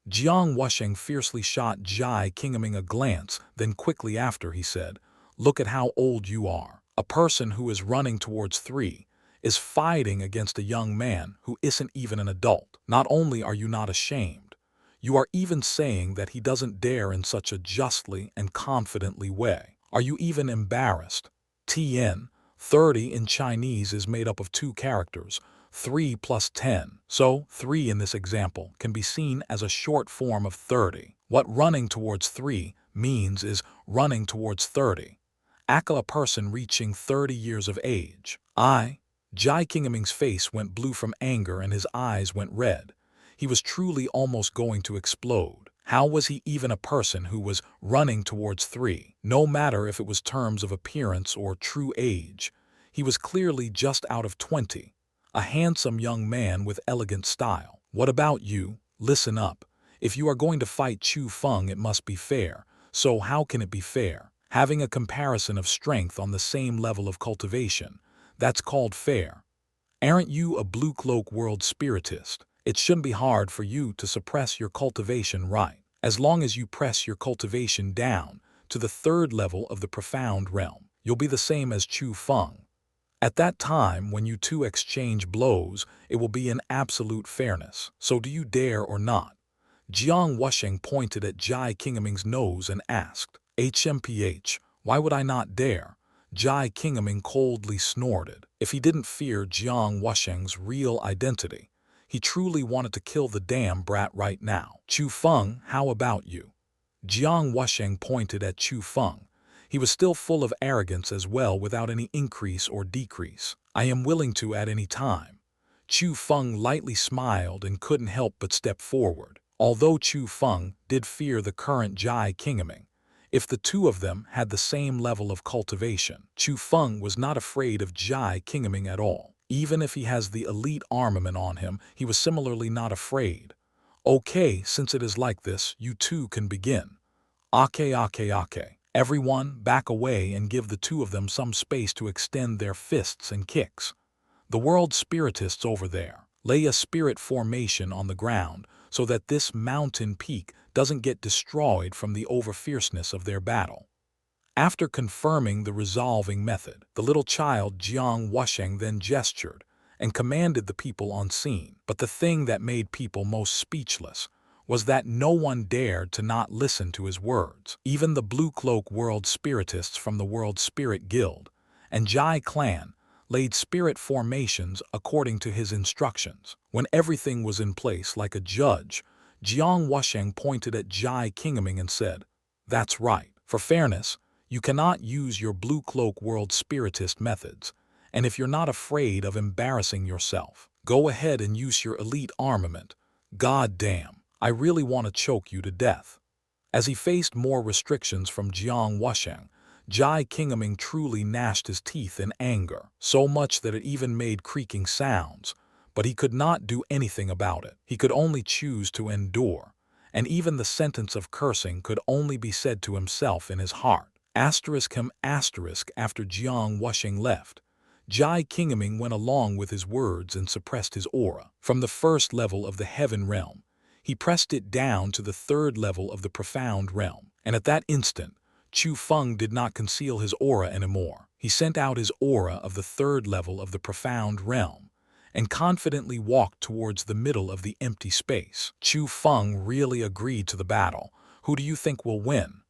Jiang Wusheng fiercely shot Jai Qingming a glance, then quickly after he said, "Look at how old you are. A person who is running towards 3 is fighting against a young man who isn't even an adult. Not only are you not ashamed, you are even saying that he doesn't dare in such a justly and confidently way. Are you even embarrassed?" Tn, 30 in Chinese is made up of 2 characters, 3 plus 10. So, 3 in this example can be seen as a short form of 30. What running towards 3 means is running towards 30. A person reaching 30 years of age. Jai Qingming's face went blue from anger and his eyes went red. He was truly almost going to explode. How was he even a person who was running towards 3? No matter if it was terms of appearance or true age, he was clearly just out of 20. A handsome young man with elegant style. "What about you? Listen up. If you are going to fight Chu Feng, it must be fair. So how can it be fair? Having a comparison of strength on the same level of cultivation. That's called fair. Aren't you a blue cloak world spiritist? It shouldn't be hard for you to suppress your cultivation, right? As long as you press your cultivation down to the 3rd level of the profound realm, you'll be the same as Chu Feng. At that time, when you 2 exchange blows, it will be in absolute fairness. So do you dare or not?" Jiang Wusheng pointed at Jai Qingming's nose and asked, "HMPH, why would I not dare?" Jai Qingming coldly snorted. If he didn't fear Jiang Wusheng's real identity, he truly wanted to kill the damn brat right now. "Chu Feng, how about you?" Jiang Wusheng pointed at Chu Feng. He was still full of arrogance as well, without any increase or decrease. "I am willing to at any time." Chu Feng lightly smiled and couldn't help but step forward. Although Chu Feng did fear the current Jai Qingming, if the 2 of them had the same level of cultivation, Chu Feng was not afraid of Jai Qingming at all. Even if he has the elite armament on him, he was similarly not afraid. "Okay, since it is like this, you 2 can begin." Okay. Everyone, back away and give the 2 of them some space to extend their fists and kicks. The world spiritists over there, lay a spirit formation on the ground so that this mountain peak doesn't get destroyed from the over-fierceness of their battle. After confirming the resolving method, the little child Jiang Wusheng then gestured and commanded the people on scene. But the thing that made people most speechless was that no one dared to not listen to his words. Even the Blue Cloak World Spiritists from the World Spirit Guild and Jai clan laid spirit formations according to his instructions. When everything was in place like a judge, Jiang Wusheng pointed at Jai Qingming and said, "That's right. For fairness, you cannot use your Blue Cloak World Spiritist methods, and if you're not afraid of embarrassing yourself, go ahead and use your elite armament. God damn, I really want to choke you to death." As he faced more restrictions from Jiang Wusheng, Jai Qingming truly gnashed his teeth in anger, so much that it even made creaking sounds, but he could not do anything about it. He could only choose to endure, and even the sentence of cursing could only be said to himself in his heart. After Jiang Wusheng left, Jai Qingming went along with his words and suppressed his aura. From the first level of the heaven realm, he pressed it down to the third level of the profound realm, and at that instant, Chu Feng did not conceal his aura anymore. He sent out his aura of the third level of the profound realm and confidently walked towards the middle of the empty space. Chu Feng really agreed to the battle. Who do you think will win?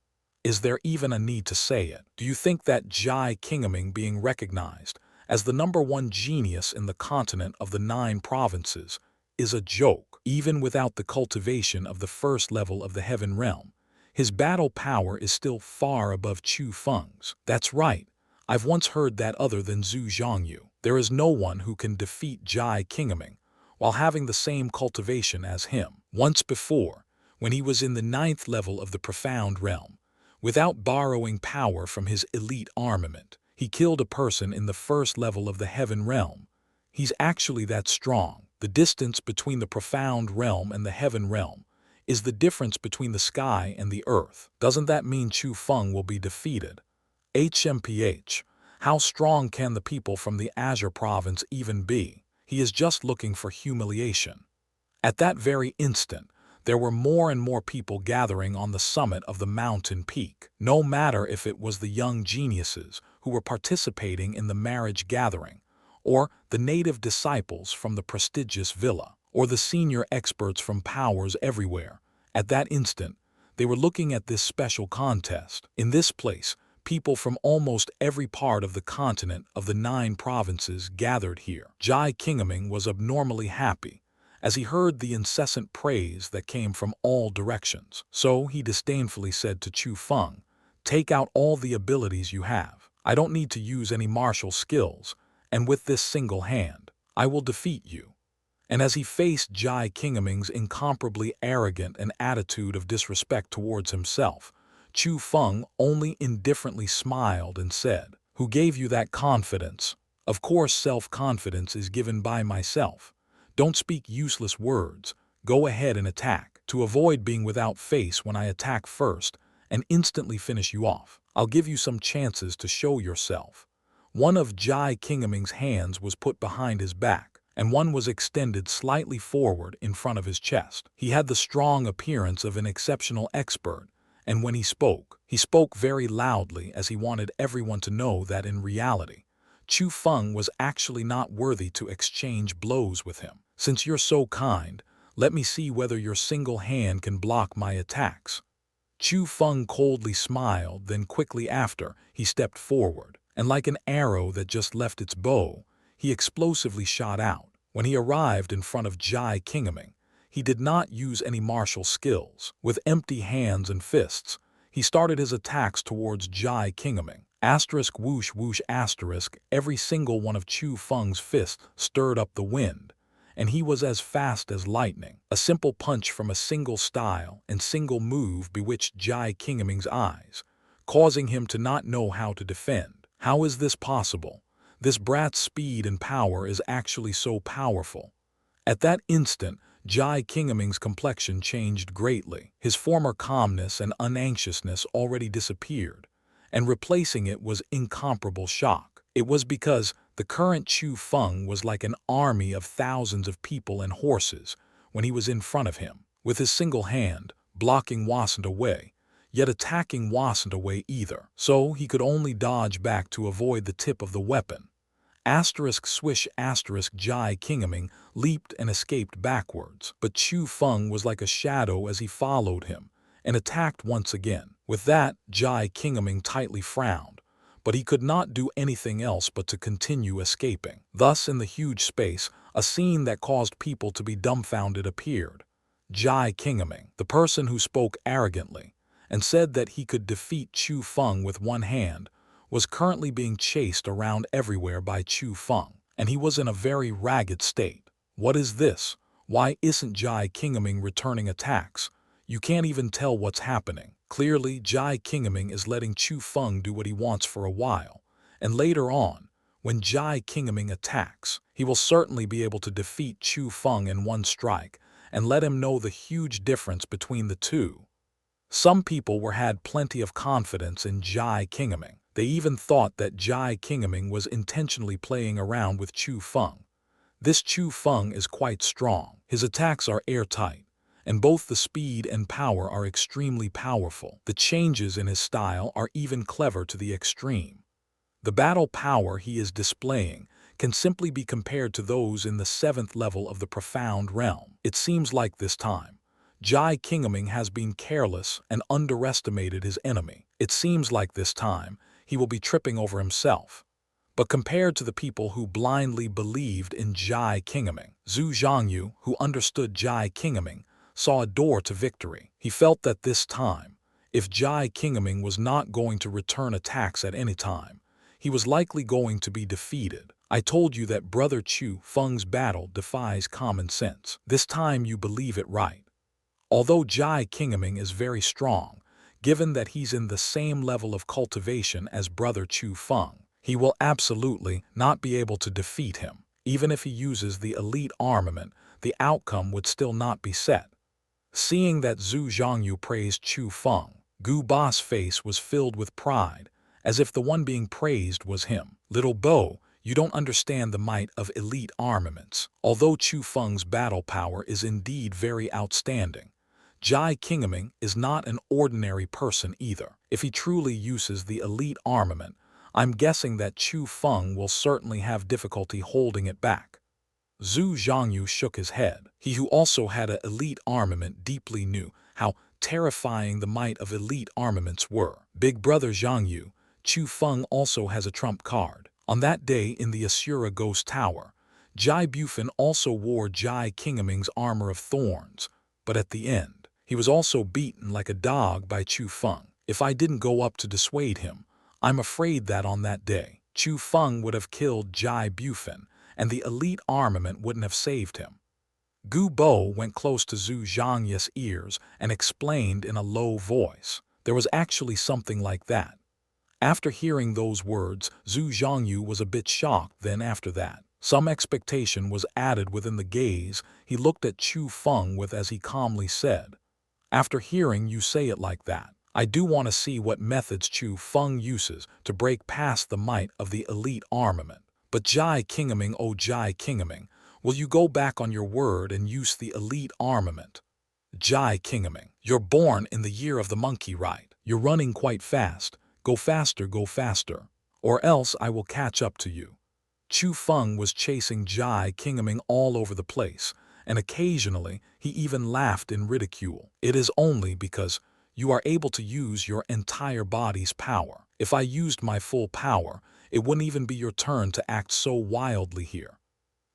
Is there even a need to say it? Do you think that Jai Qingming being recognized as the #1 genius in the continent of the 9 provinces is a joke? Even without the cultivation of the first level of the heaven realm, his battle power is still far above Chu Feng's. That's right. I've once heard that other than Zhu Zhongyu, there is no one who can defeat Jai Qingming while having the same cultivation as him. Once before, when he was in the 9th level of the profound realm, without borrowing power from his elite armament, he killed a person in the first level of the heaven realm. He's actually that strong. The distance between the profound realm and the heaven realm is the difference between the sky and the earth. Doesn't that mean Chu Feng will be defeated? HMPH, how strong can the people from the Azure province even be? He is just looking for humiliation. At that very instant, there were more and more people gathering on the summit of the mountain peak. No matter if it was the young geniuses who were participating in the marriage gathering, or the native disciples from the prestigious villa, or the senior experts from powers everywhere. At that instant, they were looking at this special contest. In this place, people from almost every part of the continent of the 9 provinces gathered here. Jai Qingming was abnormally happy as he heard the incessant praise that came from all directions. So he disdainfully said to Chu Feng, "Take out all the abilities you have. I don't need to use any martial skills, and with this single hand, I will defeat you." And as he faced Jai Qingming's incomparably arrogant and attitude of disrespect towards himself, Chu Feng only indifferently smiled and said, "Who gave you that confidence? Of course self-confidence is given by myself. Don't speak useless words. Go ahead and attack. To avoid being without face when I attack first and instantly finish you off, I'll give you some chances to show yourself." One of Jai Qingming's hands was put behind his back, and one was extended slightly forward in front of his chest. He had the strong appearance of an exceptional expert, and when he spoke very loudly as he wanted everyone to know that in reality, Chu Feng was actually not worthy to exchange blows with him. "Since you're so kind, let me see whether your single hand can block my attacks." Chu Feng coldly smiled, then quickly after, he stepped forward, and like an arrow that just left its bow, he explosively shot out. When he arrived in front of Jai Qingming, he did not use any martial skills. With empty hands and fists, he started his attacks towards Jai Qingming. Asterisk whoosh whoosh asterisk, every single one of Chu Feng's fists stirred up the wind, and he was as fast as lightning. A simple punch from a single style and single move bewitched Jai Qingming's eyes, causing him to not know how to defend. How is this possible? This brat's speed and power is actually so powerful. At that instant, Jai Qingming's complexion changed greatly. His former calmness and unanxiousness already disappeared, and replacing it was incomparable shock. It was because the current Chu Feng was like an army of thousands of people and horses when he was in front of him, with his single hand blocking wasn't away, yet attacking wasn't away either. So he could only dodge back to avoid the tip of the weapon. Asterisk swish asterisk Jai Kingaming leaped and escaped backwards, but Chu Feng was like a shadow as he followed him, and attacked once again. With that, Jai Kingaming tightly frowned, but he could not do anything else but to continue escaping. Thus, in the huge space, a scene that caused people to be dumbfounded appeared. Jai Kingaming, the person who spoke arrogantly and said that he could defeat Chu Feng with one hand, was currently being chased around everywhere by Chu Feng, and he was in a very ragged state. What is this? Why isn't Jai Kingaming returning attacks? You can't even tell what's happening. Clearly, Jai Kingaming is letting Chu Feng do what he wants for a while, and later on, when Jai Kingaming attacks, he will certainly be able to defeat Chu Feng in one strike and let him know the huge difference between the two. Some people had plenty of confidence in Jai Kingaming. They even thought that Jai Kingaming was intentionally playing around with Chu Feng. This Chu Feng is quite strong. His attacks are airtight, and both the speed and power are extremely powerful. The changes in his style are even clever to the extreme. The battle power he is displaying can simply be compared to those in the 7th level of the profound realm. It seems like this time, Jai Kingaming has been careless and underestimated his enemy. It seems like this time, he will be tripping over himself. But compared to the people who blindly believed in Jai Kingaming, Zhu Zhangyu, who understood Jai Kingaming, saw a door to victory. He felt that this time, if Jai Kingaming was not going to return attacks at any time, he was likely going to be defeated. I told you that Brother Chu Feng's battle defies common sense. This time you believe it right. Although Jai Kingaming is very strong, given that he's in the same level of cultivation as Brother Chu Feng, he will absolutely not be able to defeat him. Even if he uses the elite armament, the outcome would still not be set. Seeing that Zhu Zhangyu praised Chu Feng, Gu Ba's face was filled with pride, as if the one being praised was him. Little Bo, you don't understand the might of elite armaments. Although Chu Feng's battle power is indeed very outstanding, Jai Kingaming is not an ordinary person either. If he truly uses the elite armament, I'm guessing that Chu Feng will certainly have difficulty holding it back. Zhu Zhangyu shook his head. He who also had an elite armament deeply knew how terrifying the might of elite armaments were. Big brother Zhangyu, Chu Feng also has a trump card. On that day in the Asura Ghost Tower, Jai Bufan also wore Jai Kingaming's armor of thorns, but at the end, he was also beaten like a dog by Chu Feng. If I didn't go up to dissuade him, I'm afraid that on that day, Chu Feng would have killed Jai Bufan, and the elite armament wouldn't have saved him. Gu Bo went close to Zhu Zhangya's ears and explained in a low voice. There was actually something like that. After hearing those words, Zhu Zhangyu was a bit shocked. Then after that, some expectation was added within the gaze he looked at Chu Feng with as he calmly said, "After hearing you say it like that, I do want to see what methods Chu Feng uses to break past the might of the elite armament. But Jai Kingaming, oh Jai Kingaming, will you go back on your word and use the elite armament?" Jai Kingaming, you're born in the year of the monkey, right? You're running quite fast. Go faster, or else I will catch up to you. Chu Feng was chasing Jai Kingaming all over the place, and occasionally he even laughed in ridicule. It is only because you are able to use your entire body's power. If I used my full power, it wouldn't even be your turn to act so wildly here.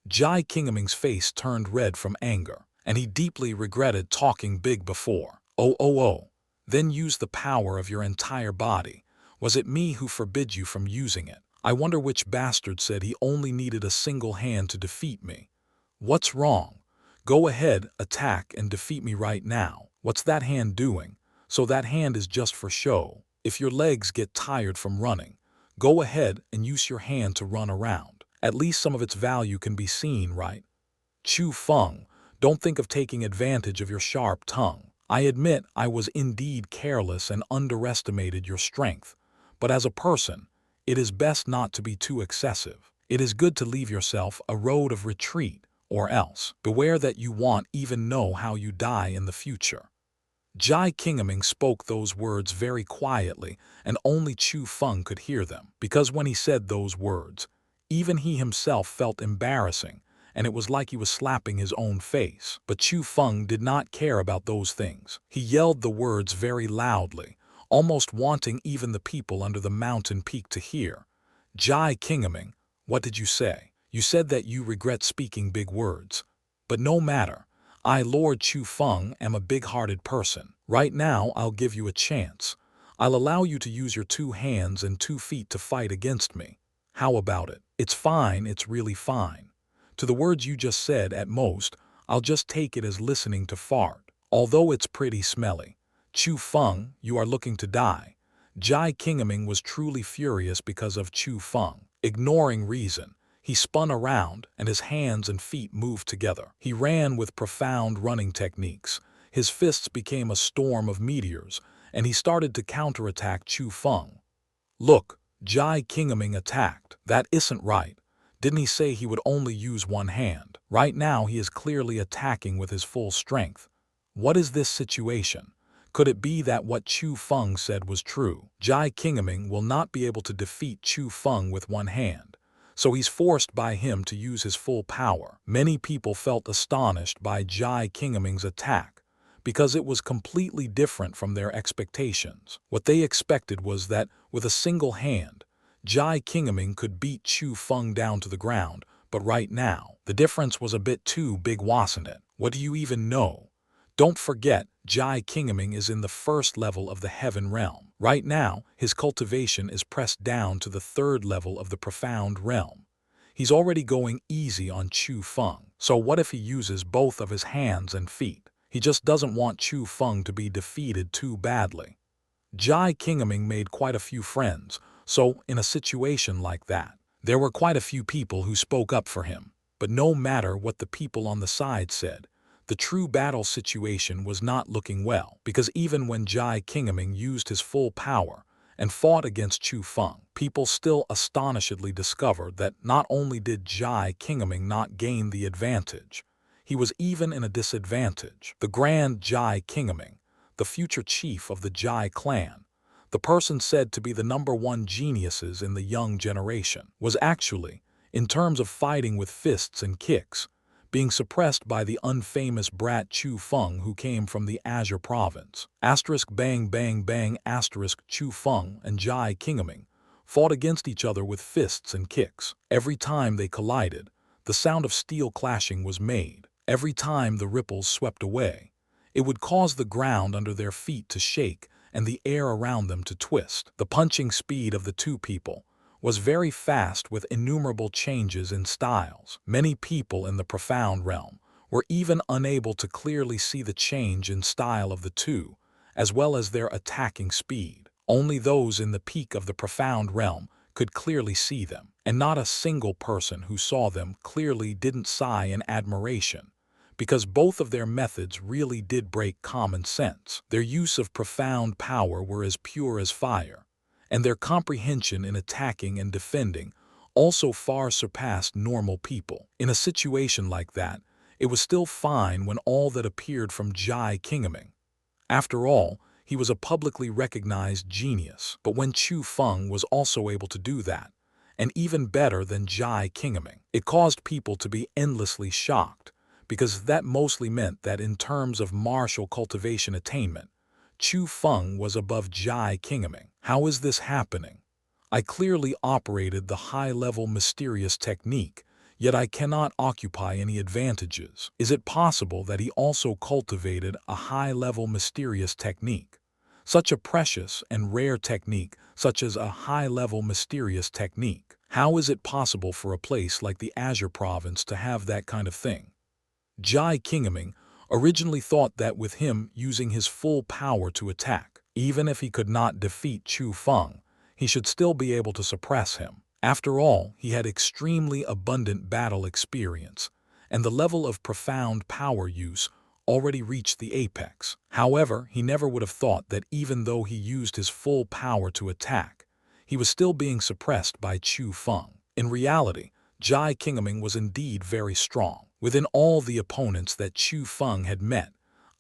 Jai Kingaming's face turned red from anger, and he deeply regretted talking big before. Oh. Then use the power of your entire body. Was it me who forbid you from using it? I wonder which bastard said he only needed a single hand to defeat me. What's wrong? Go ahead, attack and defeat me right now. What's that hand doing? So that hand is just for show. If your legs get tired from running, go ahead and use your hand to run around. At least some of its value can be seen, right? Chu Feng, don't think of taking advantage of your sharp tongue. I admit I was indeed careless and underestimated your strength. But as a person, it is best not to be too excessive. It is good to leave yourself a road of retreat, or else beware that you won't even know how you die in the future. Jai Kingaming spoke those words very quietly, and only Chu Feng could hear them, because when he said those words, Even he himself felt embarrassing, and it was like he was slapping his own face. But Chu Feng did not care about those things. He yelled the words very loudly, almost wanting even the people under the mountain peak to hear. Jai Kingaming, what did you say? You said that you regret speaking big words. But no matter. I, Lord Chu Feng, am a big-hearted person. Right now, I'll give you a chance. I'll allow you to use your 2 hands and 2 feet to fight against me. How about it? It's fine, it's really fine. To the words you just said, at most, I'll just take it as listening to fart. Although it's pretty smelly. Chu Feng, you are looking to die. Jai Kingaming was truly furious because of Chu Feng. Ignoring reason, he spun around, and his hands and feet moved together. He ran with profound running techniques. His fists became a storm of meteors, and he started to counterattack Chu Feng. Look, Jai Kingaming attacked. That isn't right. Didn't he say he would only use 1 hand? Right now he is clearly attacking with his full strength. What is this situation? Could it be that what Chu Feng said was true? Jai Kingaming will not be able to defeat Chu Feng with 1 hand, so he's forced by him to use his full power. Many people felt astonished by Jai Kingaming's attack, because it was completely different from their expectations. What they expected was that, with a single hand, Jai Kingaming could beat Chu Feng down to the ground, but right now, the difference was a bit too big, wasn't it? What do you even know? Don't forget, Jai Kingaming is in the 1st level of the heaven realm. Right now, his cultivation is pressed down to the 3rd level of the profound realm. He's already going easy on Chu Feng. So what if he uses both of his hands and feet? He just doesn't want Chu Feng to be defeated too badly. Jai Kingaming made quite a few friends, so in a situation like that, there were quite a few people who spoke up for him. But no matter what the people on the side said, the true battle situation was not looking well, because even when Jai Kingaming used his full power and fought against Chu Feng, people still astonishedly discovered that not only did Jai Kingaming not gain the advantage, he was even in a disadvantage. The Grand Jai Kingaming, the future chief of the Jai clan, the person said to be the #1 geniuses in the young generation, was actually, in terms of fighting with fists and kicks, being suppressed by the unfamous brat Chu Feng who came from the Azure province. Bang bang bang Chu Feng and Jai Kingaming fought against each other with fists and kicks. Every time they collided, the sound of steel clashing was made. Every time the ripples swept away, it would cause the ground under their feet to shake and the air around them to twist. The punching speed of the 2 people was very fast, with innumerable changes in styles. Many people in the profound realm were even unable to clearly see the change in style of the 2, as well as their attacking speed. Only those in the peak of the profound realm could clearly see them, and not a single person who saw them clearly didn't sigh in admiration, because both of their methods really did break common sense. Their use of profound power were as pure as fire, and their comprehension in attacking and defending also far surpassed normal people. In a situation like that, it was still fine when all that appeared from Jai Kingaming. After all, he was a publicly recognized genius. But when Chu Feng was also able to do that, and even better than Jai Kingaming, it caused people to be endlessly shocked, because that mostly meant that in terms of martial cultivation attainment, Chu Feng was above Jai Kingaming. How is this happening? I clearly operated the high-level mysterious technique, yet I cannot occupy any advantages. Is it possible that he also cultivated a high-level mysterious technique? Such a precious and rare technique, such as a high-level mysterious technique. How is it possible for a place like the Azure province to have that kind of thing? Jai Kingaming originally thought that with him using his full power to attack, even if he could not defeat Chu Feng, he should still be able to suppress him. After all, he had extremely abundant battle experience, and the level of profound power use already reached the apex. However, he never would have thought that even though he used his full power to attack, he was still being suppressed by Chu Feng. In reality, Jai Kingaming was indeed very strong. Within all the opponents that Chu Feng had met,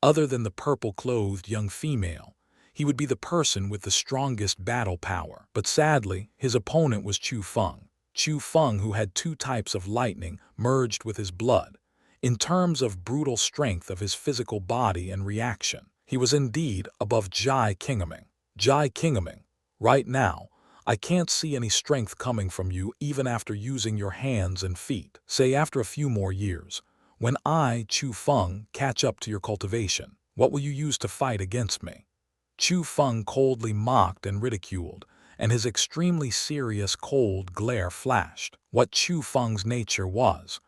other than the purple-clothed young female, he would be the person with the strongest battle power. But sadly, his opponent was Chu Feng. Chu Feng, who had two types of lightning merged with his blood, in terms of brutal strength of his physical body and reaction. He was indeed above Jai Kingaming. Jai Kingaming, right now, I can't see any strength coming from you even after using your hands and feet. Say after a few more years, when I, Chu Feng, catch up to your cultivation, what will you use to fight against me? Chu Feng coldly mocked and ridiculed, and his extremely serious cold glare flashed. What Chu Feng's nature was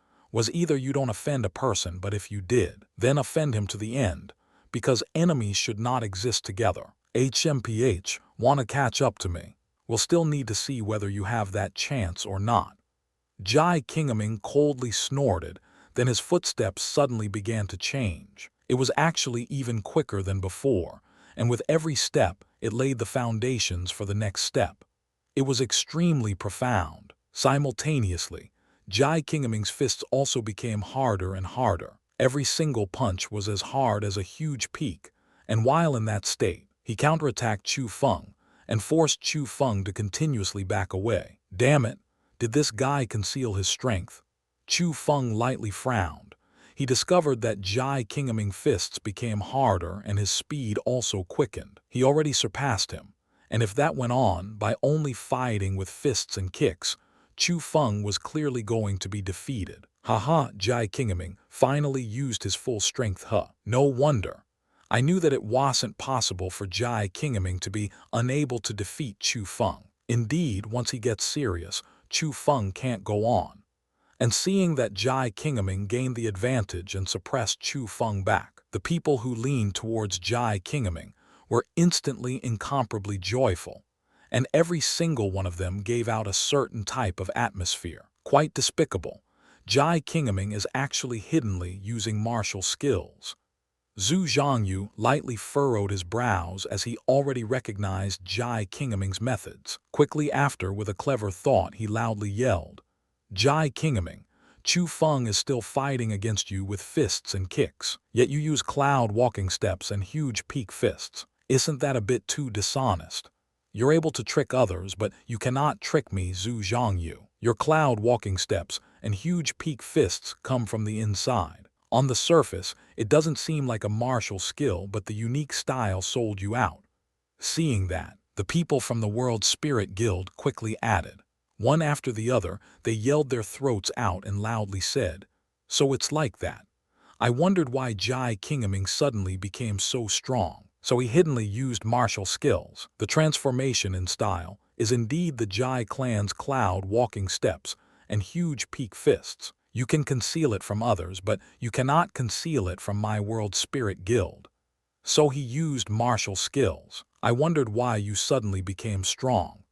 either you don't offend a person, but if you did, then offend him to the end, because enemies should not exist together. HMPH, wanna catch up to me? We'll still need to see whether you have that chance or not. Jai Kingaming coldly snorted, then his footsteps suddenly began to change. It was actually even quicker than before, and with every step, it laid the foundations for the next step. It was extremely profound. Simultaneously, Jai Kingaming's fists also became harder and harder. Every single punch was as hard as a huge peak, and while in that state, he counterattacked Chu Feng and forced Chu Feng to continuously back away. Damn it, did this guy conceal his strength? Chu Feng lightly frowned. He discovered that Jai Kingaming's fists became harder and his speed also quickened. He already surpassed him, and if that went on by only fighting with fists and kicks, Chu Feng was clearly going to be defeated. Haha, Jai Kingaming finally used his full strength. No wonder. I knew that it wasn't possible for Jai Kingaming to be unable to defeat Chu Feng. Indeed, once he gets serious, Chu Feng can't go on. And seeing that Jai Kingaming gained the advantage and suppressed Chu Feng back, the people who leaned towards Jai Kingaming were instantly incomparably joyful, and every single one of them gave out a certain type of atmosphere. Quite despicable. Jai Kingaming is actually hiddenly using martial skills. Zhu Zhangyu lightly furrowed his brows as he already recognized Jai Kingaming's methods. Quickly after, with a clever thought, he loudly yelled, Jai Kingaming, Chu Feng is still fighting against you with fists and kicks, yet you use cloud walking steps and huge peak fists. Isn't that a bit too dishonest? You're able to trick others, but you cannot trick me, Zhu Zhangyu. Your cloud walking steps and huge peak fists come from the inside. On the surface, it doesn't seem like a martial skill, but the unique style sold you out. Seeing that, the people from the World Spirit Guild quickly added. One after the other, they yelled their throats out and loudly said, So it's like that. I wondered why Jai Kingaming suddenly became so strong. So he hiddenly used martial skills. The transformation in style is indeed the Jai clan's cloud walking steps and huge peak fists. You can conceal it from others, but you cannot conceal it from my World Spirit Guild. So he used martial skills. I wondered why you suddenly became strong.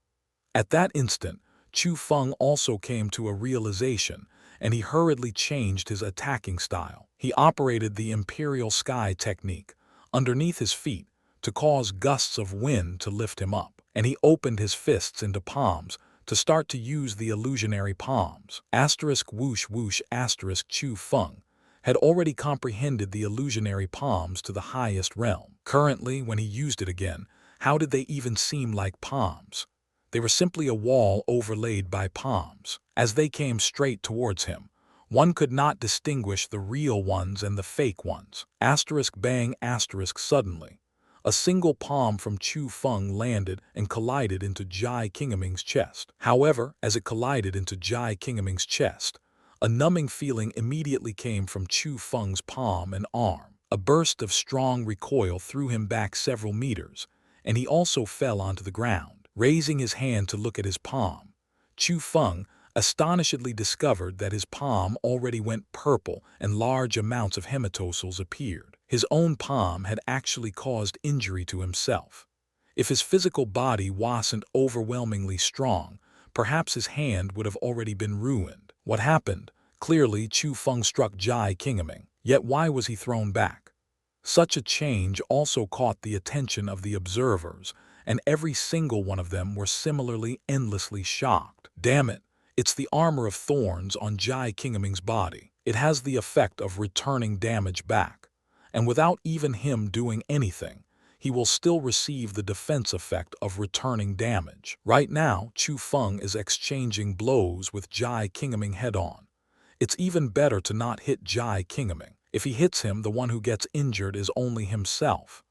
At that instant, Chu Feng also came to a realization, and he hurriedly changed his attacking style. He operated the Imperial Sky technique underneath his feet to cause gusts of wind to lift him up, and he opened his fists into palms to start to use the illusionary palms. Asterisk whoosh whoosh asterisk Chu Feng had already comprehended the illusionary palms to the highest realm. Currently, when he used it again, how did they even seem like palms? They were simply a wall overlaid by palms. As they came straight towards him, one could not distinguish the real ones and the fake ones. Asterisk bang asterisk suddenly. A single palm from Chu Feng landed and collided into Jai Kingaming's chest. However, as it collided into Jai Kingaming's chest, a numbing feeling immediately came from Chu Feng's palm and arm. A burst of strong recoil threw him back several meters, and he also fell onto the ground. Raising his hand to look at his palm, Chu Feng astonishedly discovered that his palm already went purple and large amounts of hematoses appeared. His own palm had actually caused injury to himself. If his physical body wasn't overwhelmingly strong, perhaps his hand would have already been ruined. What happened? Clearly, Chu Feng struck Jai Kingaming. Yet why was he thrown back? Such a change also caught the attention of the observers, and every single one of them were similarly endlessly shocked. Damn it! It's the armor of thorns on Jai Kingaming's body. It has the effect of returning damage back. And without even him doing anything, he will still receive the defense effect of returning damage. Right now, Chu Feng is exchanging blows with Jai Qingming head-on. It's even better to not hit Jai Qingming. If he hits him, the one who gets injured is only himself.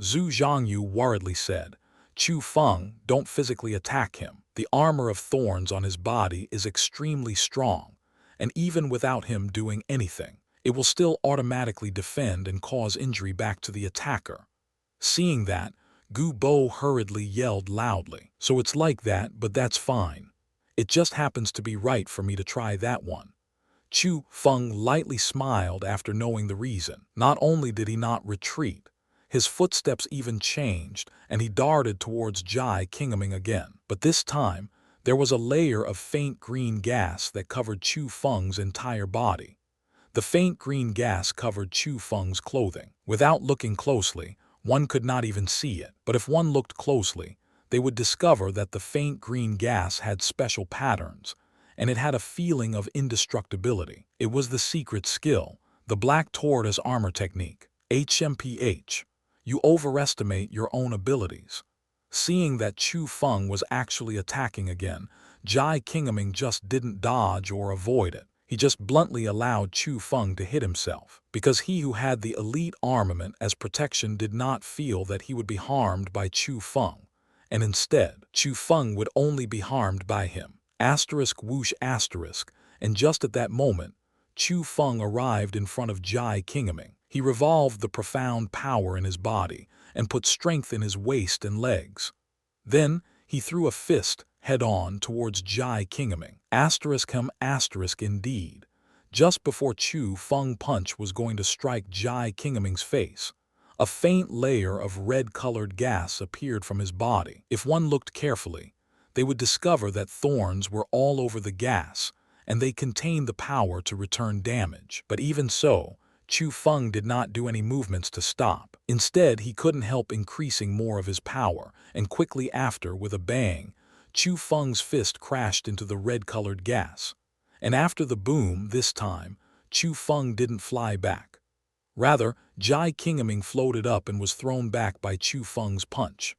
Zhu Zhangyu worriedly said, "Chu Feng, don't physically attack him. The armor of thorns on his body is extremely strong, and even without him doing anything, it will still automatically defend and cause injury back to the attacker." Seeing that, Gu Bo hurriedly yelled loudly, "So it's like that, but that's fine. It just happens to be right for me to try that one." Chu Feng lightly smiled after knowing the reason. Not only did he not retreat, his footsteps even changed, and he darted towards Jai Qingming again. But this time, there was a layer of faint green gas that covered Chu Feng's entire body. The faint green gas covered Chu Feng's clothing. Without looking closely, one could not even see it. But if one looked closely, they would discover that the faint green gas had special patterns, and it had a feeling of indestructibility. It was the secret skill, the Black Tortoise armor technique. HMPH. You overestimate your own abilities. Seeing that Chu Feng was actually attacking again, Jai Qingming just didn't dodge or avoid it. He just bluntly allowed Chu Feng to hit himself, because he who had the elite armament as protection did not feel that he would be harmed by Chu Feng, and instead, Chu Feng would only be harmed by him. Asterisk whoosh asterisk, and just at that moment, Chu Feng arrived in front of Jai Qingming. He revolved the profound power in his body and put strength in his waist and legs. Then, he threw a fist head-on towards Jai Qingming. Asterisk him asterisk indeed. Just before Chu Feng punch was going to strike Jai Qingming's face, a faint layer of red-colored gas appeared from his body. If one looked carefully, they would discover that thorns were all over the gas, and they contained the power to return damage. But even so, Chu Feng did not do any movements to stop. Instead, he couldn't help increasing more of his power, and quickly after, with a bang, Chu Feng's fist crashed into the red-colored gas. And after the boom, this time, Chu Feng didn't fly back. Rather, Jai Qingming floated up and was thrown back by Chu Feng's punch.